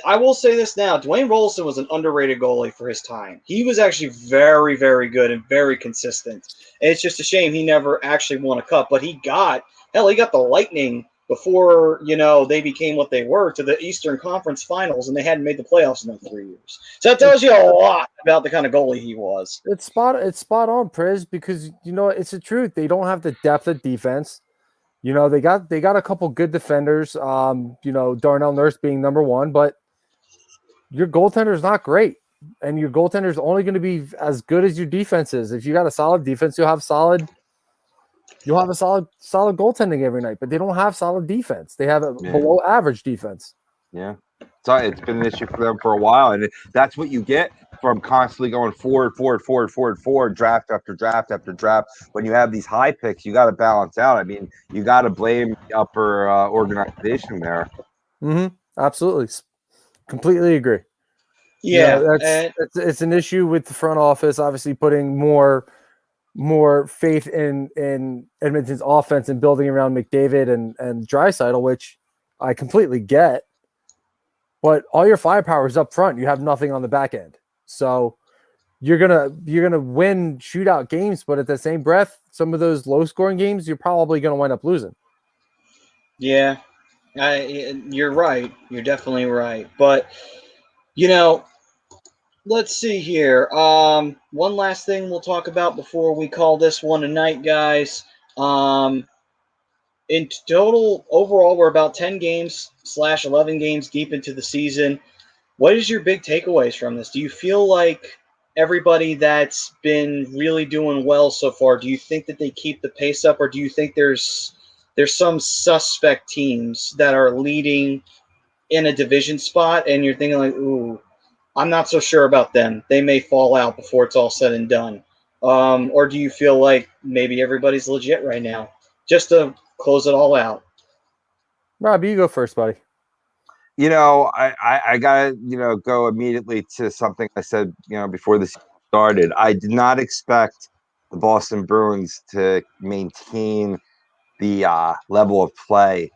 I will say this now: Dwayne Rolson was an underrated goalie for his time. He was actually very, very good and very consistent. And it's just a shame he never actually won a cup, but he got the Lightning before they became what they were to the Eastern Conference Finals, and they hadn't made the playoffs in like 3 years. So that tells you a lot about the kind of goalie he was. It's spot on, Priz, because it's the truth. They don't have the depth of defense. They got a couple good defenders. Darnell Nurse being number one, but your goaltender is not great, and your goaltender is only going to be as good as your defense is. If you got a solid defense, you'll have a solid goaltending every night. But they don't have solid defense. They have a below average defense. Yeah, so it's been an issue for them for a while, and that's what you get from constantly going forward, draft after draft after draft. When you have these high picks, you got to balance out. I mean, you got to blame the upper organization there. Mm-hmm. Absolutely, completely agree. Yeah, it's an issue with the front office, obviously putting more faith in Edmonton's offense and building around McDavid and Draisaitl, which I completely get. But all your firepower is up front. You have nothing on the back end. So you're gonna win shootout games, but at the same breath, some of those low scoring games, you're probably gonna wind up losing. Yeah, you're right. You're definitely right. But let's see here. One last thing we'll talk about before we call this one a night, guys. In total, overall, we're about 10 games / 11 games deep into the season. What is your big takeaways from this? Do you feel like everybody that's been really doing well so far, do you think that they keep the pace up, or do you think there's some suspect teams that are leading in a division spot and you're thinking like, ooh, I'm not so sure about them. They may fall out before it's all said and done. Or do you feel like maybe everybody's legit right now? Just to close it all out. Rob, you go first, buddy. I gotta, go immediately to something I said, before this started. I did not expect the Boston Bruins to maintain the level of play,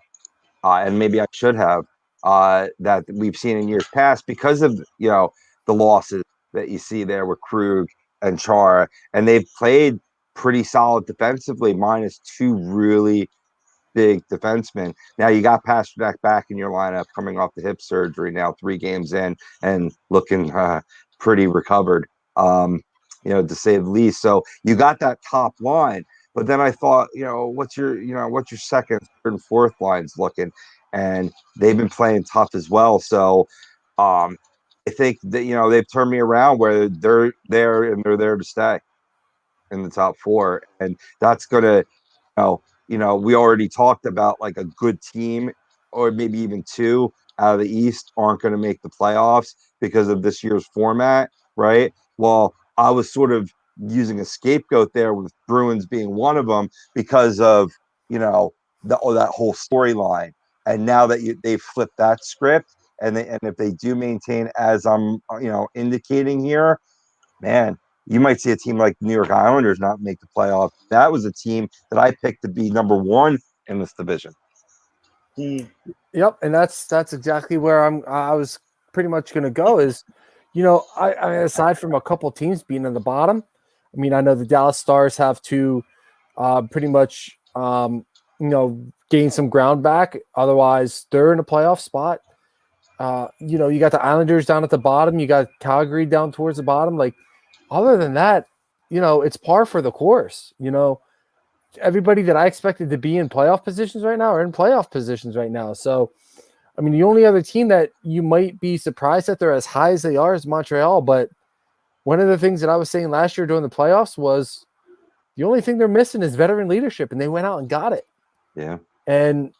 and maybe I should have, that we've seen in years past because of, the losses that you see there with Krug and Chara, and they've played pretty solid defensively, minus two really big defensemen. Now you got Pasternak back in your lineup coming off the hip surgery now 3 games in and looking pretty recovered, to say the least. So you got that top line, but then I thought, what's your second, third, and fourth lines looking? And they've been playing tough as well. So I think that, they've turned me around where they're there and they're there to stay in the top 4. And that's going to, we already talked about like a good team or maybe even 2 out of the East aren't going to make the playoffs because of this year's format, right? Well, I was sort of using a scapegoat there with Bruins being one of them because of, that whole storyline. And now that they've flipped that script and if they do maintain as I'm, indicating here, man, you might see a team like the New York Islanders not make the playoffs. That was a team that I picked to be number 1 in this division. Yep, and that's exactly where I was pretty much going to go. Is, I aside from a couple teams being in the bottom, I mean, I know the Dallas Stars have to pretty much gain some ground back. Otherwise, they're in a playoff spot. You got the Islanders down at the bottom. You got Calgary down towards the bottom. Like, other than that, it's par for the course. Everybody that I expected to be in playoff positions right now are in playoff positions right now. So, I mean, the only other team that you might be surprised that they're as high as they are is Montreal. But one of the things that I was saying last year during the playoffs was the only thing they're missing is veteran leadership, and they went out and got it. Yeah. And,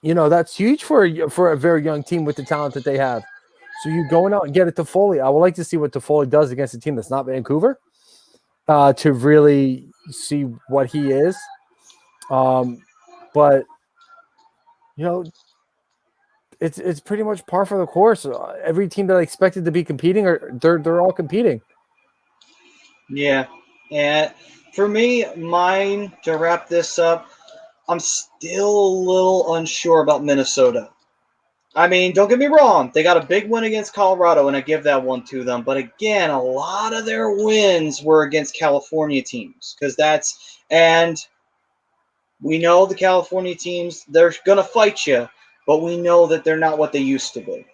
that's huge for a very young team with the talent that they have. So you going out and get it to Toffoli. I would like to see what Toffoli does against a team that's not Vancouver, to really see what he is. But it's pretty much par for the course. Every team that I expected to be competing, they're all competing. Yeah, and for me, mine to wrap this up, I'm still a little unsure about Minnesota. I mean, don't get me wrong. They got a big win against Colorado, and I give that one to them. But again, a lot of their wins were against California teams and we know the California teams, they're going to fight you, but we know that they're not what they used to be.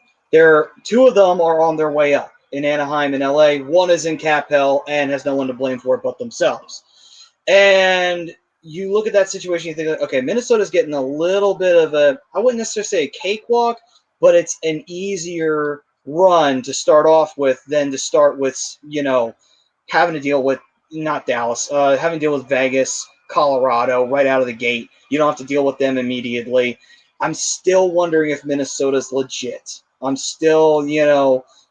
Two of them are on their way up in Anaheim and LA. One is in cap hell and has no one to blame for it but themselves. And you look at that situation, you think, okay, Minnesota's getting a little bit of I wouldn't necessarily say a cakewalk, but it's an easier run to start off with than to start with, having to deal with, not Dallas, having to deal with Vegas, Colorado right out of the gate. You don't have to deal with them immediately. I'm still wondering if Minnesota's legit. I'm still,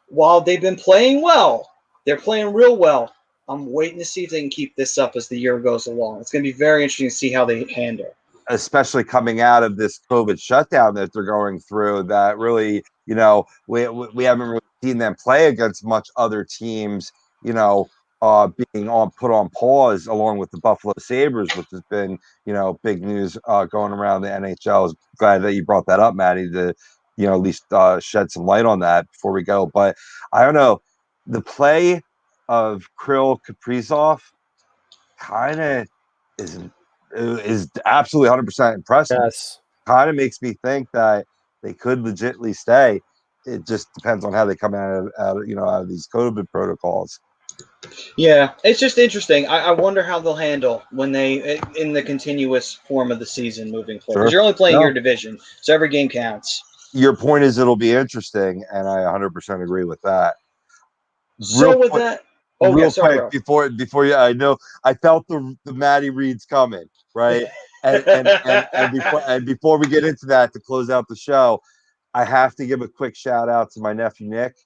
while they've been playing well, they're playing real well. I'm waiting to see if they can keep this up as the year goes along. It's going to be very interesting to see how they handle. Especially coming out of this COVID shutdown that they're going through, that really, we haven't really seen them play against much other teams, being put on pause along with the Buffalo Sabres, which has been, big news going around the NHL. I was glad that you brought that up, Maddie, to, at least shed some light on that before we go. But I don't know, the play of Kirill Kaprizov kind of is absolutely 100% impressive. Yes. Kind of makes me think that they could legitimately stay. It just depends on how they come out of these COVID protocols. Yeah, it's just interesting. I wonder how they'll handle when they in the continuous form of the season moving forward. Because you're only playing your division, so every game counts. Your point is it'll be interesting, and I 100% agree with that. Quick, bro. Before you, I know I felt the Maddie Reeds coming, right? and before we get into that, to close out the show, I have to give a quick shout out to my nephew Nick.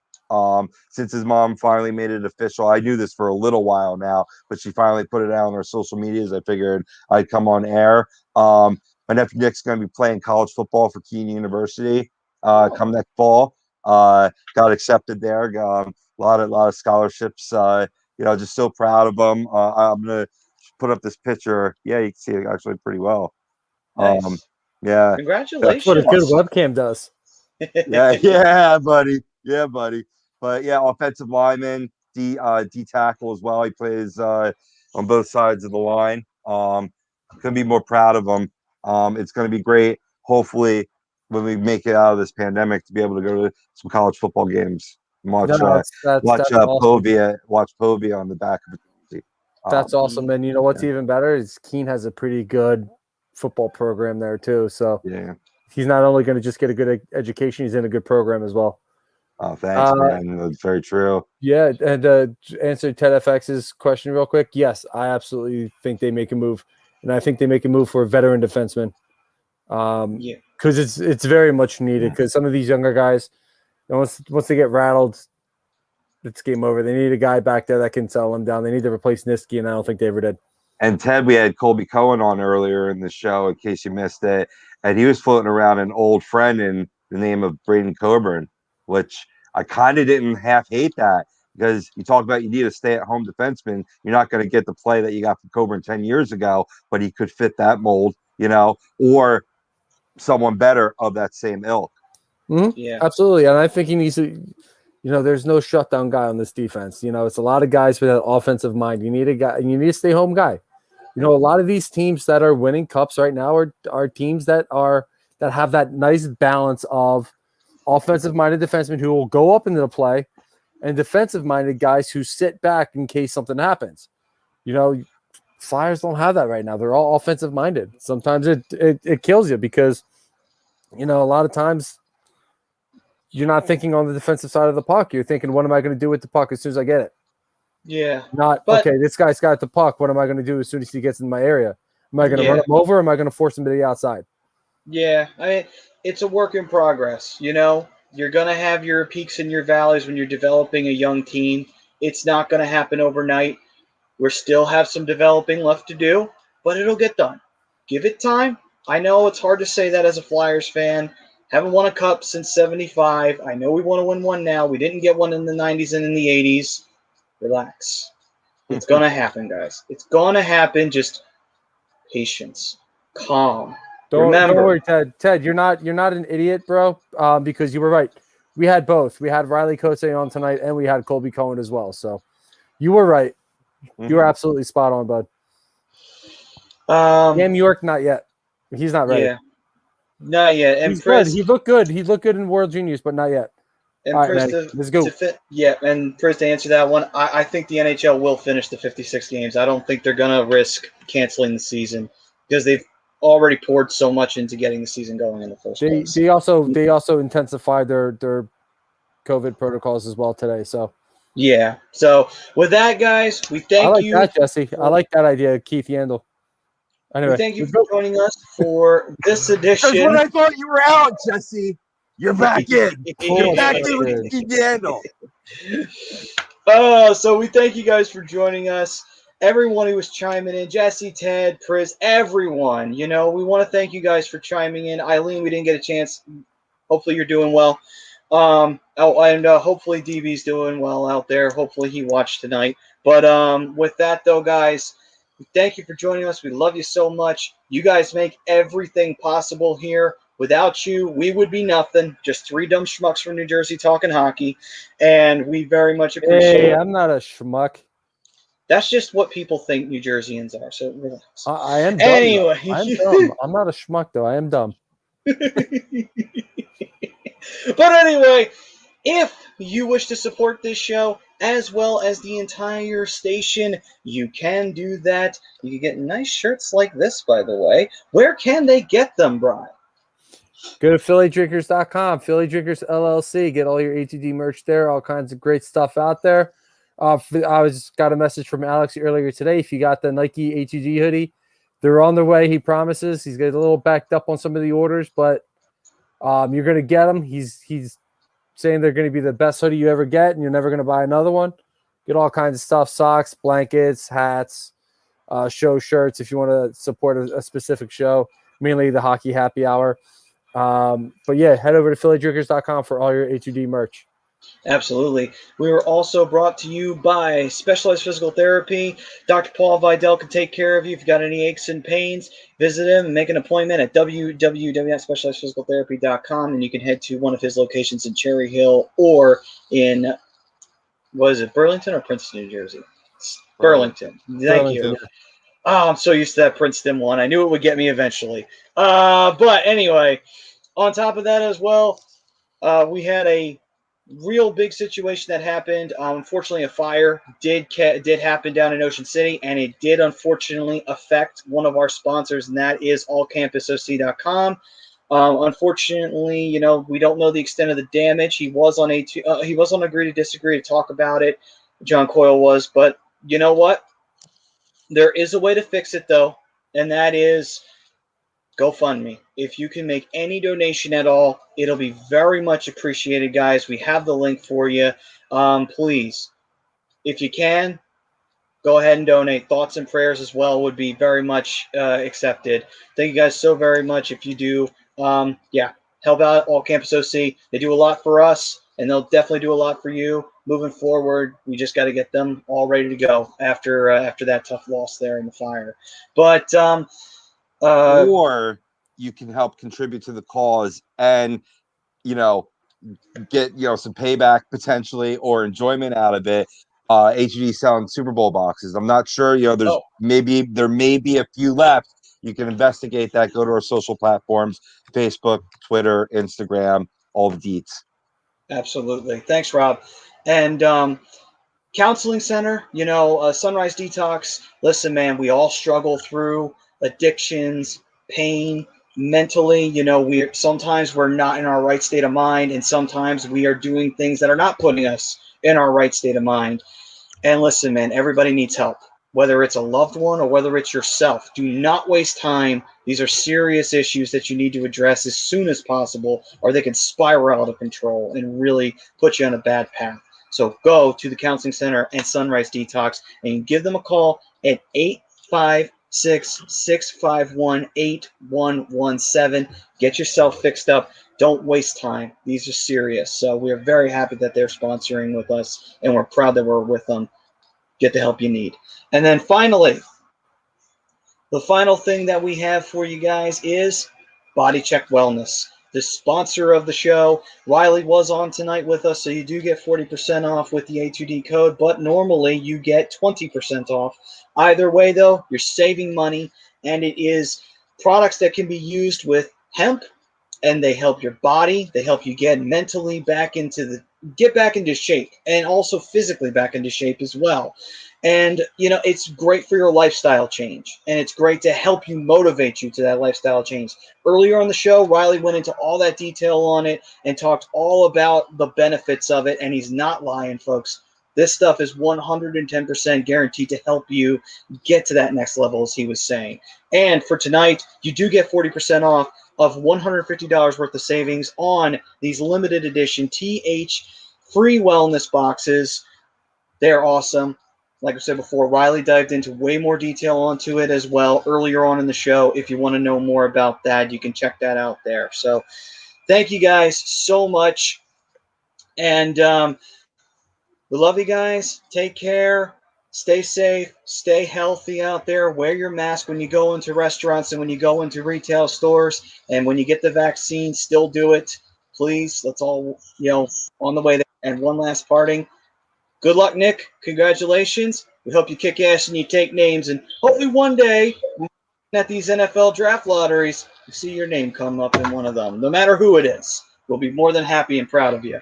Since his mom finally made it official, I knew this for a little while now, but she finally put it out on her social medias. I figured I'd come on air. My nephew Nick's going to be playing college football for Keene University come next fall. Got accepted there. Got a lot of scholarships. Just so proud of him. I'm gonna put up this picture. Yeah, you can see it actually pretty well. Nice. Yeah, congratulations. That's what a good webcam does. yeah, buddy. Yeah, buddy. But yeah, offensive lineman, D tackle as well. He plays on both sides of the line. Couldn't be more proud of him. It's going to be great. Hopefully, when we make it out of this pandemic, to be able to go to some college football games. Watch awesome. Watch Povey on the back of the jersey. That's awesome. And you know what's even better is Keene has a pretty good football program there too. So yeah, he's not only going to just get a good education, he's in a good program as well. Oh, thanks, man. That's very true. Yeah, and to answer Ted FX's question real quick, yes, I absolutely think they make a move, and I think they make a move for a veteran defenseman. Because it's very much needed. Because some of these younger guys, once they get rattled, it's game over. They need a guy back there that can settle them down. They need to replace Niski, and I don't think they ever did. And Ted, we had Colby Cohen on earlier in the show, in case you missed it, and he was floating around an old friend in the name of Braden Coburn, which I kind of didn't half hate that, because you talk about you need a stay-at-home defenseman. You're not going to get the play that you got from Coburn 10 years ago, but he could fit that mold, or someone better of that same ilk. Mm-hmm. Yeah, absolutely. And I think he needs to, there's no shutdown guy on this defense. It's a lot of guys with an offensive mind. You need a guy, and you need a stay-home guy. A lot of these teams that are winning cups right now are teams that have that nice balance of offensive-minded defensemen who will go up into the play, and defensive-minded guys who sit back in case something happens. Flyers don't have that right now. They're all offensive-minded. Sometimes it kills you because, a lot of times you're not thinking on the defensive side of the puck. You're thinking, what am I going to do with the puck as soon as I get it? Yeah. Okay, this guy's got the puck. What am I going to do as soon as he gets in my area? Am I going to run him over, or am I going to force him to the outside? Yeah, it's a work in progress. You're going to have your peaks and your valleys when you're developing a young team. It's not going to happen overnight. We still have some developing left to do, but it'll get done. Give it time. I know it's hard to say that as a Flyers fan. Haven't won a cup since 75. I know we want to win one now. We didn't get one in the 90s and in the 80s. Relax. It's going to happen, guys. It's going to happen. Just patience. calm. Don't Remember, worry, Ted. Ted, you're not an idiot, bro. Because you were right. We had both. We had Riley Cote on tonight, and we had Colby Cohen as well. So you were right. You were absolutely spot on, bud. Cam York, not yet. He's not ready. Yeah, not yet. And He's Chris, good. He looked good. He looked good in World Juniors, but not yet. and All right, Chris, man. Let's go. and Chris, to answer that one, I think the NHL will finish the 56 games. I don't think they're gonna risk canceling the season because they've already poured so much into getting the season going in the first place. They also intensified their COVID protocols as well today. So yeah. So with that, guys, we thank I like you. that, Jesse. I like that idea, Keith Yandel. Anyway, We thank you for joining us for this edition. Because when I thought you were out, Jesse, you're back in. You're back in with Keith Yandel. So we thank you guys for joining us. Everyone who was chiming in, Jesse, Ted, Priz, everyone. You know, we want to thank you guys for chiming in. Eileen, we didn't get a chance. Hopefully you're doing well. Hopefully DB's doing well out there. Hopefully he watched tonight. But with that, though, guys, thank you for joining us. We love you so much. You guys make everything possible here. Without you, we would be nothing. Just three dumb schmucks from New Jersey talking hockey. And we very much appreciate it. I'm not a schmuck. That's just what people think New Jerseyans are. So relax. I am dumb. Anyway. I'm dumb. I'm not a schmuck, though. I am dumb. But anyway, if you wish to support this show as well as the entire station, you can do that. You can get nice shirts like this, by the way. Where can they get them, Brian? Go to PhillyDrinkers.com, Philly Drinkers LLC. Get all your ATD merch there. All kinds of great stuff out there. I got a message from Alex earlier today. If you got the Nike ATD hoodie, they're on their way. He promises. He's getting a little backed up on some of the orders, but you're going to get them. He's saying they're going to be the best hoodie you ever get, and you're never going to buy another one. Get all kinds of stuff, socks, blankets, hats, show shirts if you want to support a specific show, mainly the Hockey Happy Hour. But yeah, head over to PhillyDrinkers.com for all your A2D merch. Absolutely. We were also brought to you by Specialized Physical Therapy. Dr. Paul Vidal can take care of you. If you've got any aches and pains, visit him and make an appointment at www.specializedphysicaltherapy.com, and you can head to one of his locations in Cherry Hill or in, Burlington or Princeton, New Jersey? Burlington. Thank you. Oh, I'm so used to that Princeton one. I knew it would get me eventually. But anyway, on top of that as well, we had a real big situation that happened. Unfortunately, a fire did happen down in Ocean City, and it did unfortunately affect one of our sponsors, and that is allcampusoc.com. Unfortunately, we don't know the extent of the damage. He was on agree to disagree to talk about it. John Coyle was, but you know what? There is a way to fix it, though, and that is GoFundMe. If you can make any donation at all, it'll be very much appreciated, guys. We have the link for you. Please, if you can, go ahead and donate. Thoughts and prayers as well would be very much accepted. Thank you guys so very much. If you do, help out All Campus OC. They do a lot for us, and they'll definitely do a lot for you moving forward. We just got to get them all ready to go after that tough loss there in the fire. But or you can help contribute to the cause and get some payback potentially or enjoyment out of it. HG selling Super Bowl boxes. I'm not sure. There may be a few left. You can investigate that. Go to our social platforms: Facebook, Twitter, Instagram, all the deets. Absolutely. Thanks, Rob. And counseling center, Sunrise Detox. Listen, man, we all struggle through addictions, pain, mentally. Sometimes we're not in our right state of mind, and sometimes we are doing things that are not putting us in our right state of mind. And listen, man, everybody needs help, whether it's a loved one or whether it's yourself. Do not waste time. These are serious issues that you need to address as soon as possible, or they can spiral out of control and really put you on a bad path. So go to the Counseling Center and Sunrise Detox and give them a call at 856-651-8117. Get yourself fixed up. Don't waste time. These are serious. So we are very happy that they're sponsoring with us, and we're proud that we're with them. Get the help you need. And then finally, The final thing that we have for you guys is Body Check Wellness, the sponsor of the show. Riley was on tonight with us, so you do get 40% off with the A2D code, but normally you get 20% off. Either way, though, you're saving money, and it is products that can be used with hemp, and they help your body. They help you get mentally back into shape, and also physically back into shape as well. And, it's great for your lifestyle change, and it's great to help you motivate you to that lifestyle change. Earlier on the show, Riley went into all that detail on it and talked all about the benefits of it, and he's not lying, folks. This stuff is 110% guaranteed to help you get to that next level, as he was saying. And for tonight, you do get 40% off of $150 worth of savings on these limited edition TH free wellness boxes. They're awesome. Like I said before, Riley dived into way more detail onto it as well earlier on in the show. If you want to know more about that, you can check that out there. So thank you guys so much. And we love you guys. Take care. Stay safe. Stay healthy out there. Wear your mask when you go into restaurants and when you go into retail stores. And when you get the vaccine, still do it. Please, let's all, on the way there. And one last parting. Good luck, Nick. Congratulations. We hope you kick ass and you take names. And hopefully one day, at these NFL draft lotteries, you see your name come up in one of them. No matter who it is, we'll be more than happy and proud of you.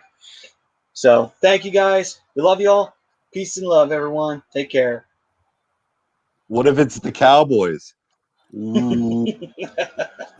So thank you, guys. We love you all. Peace and love, everyone. Take care. What if it's the Cowboys? Ooh.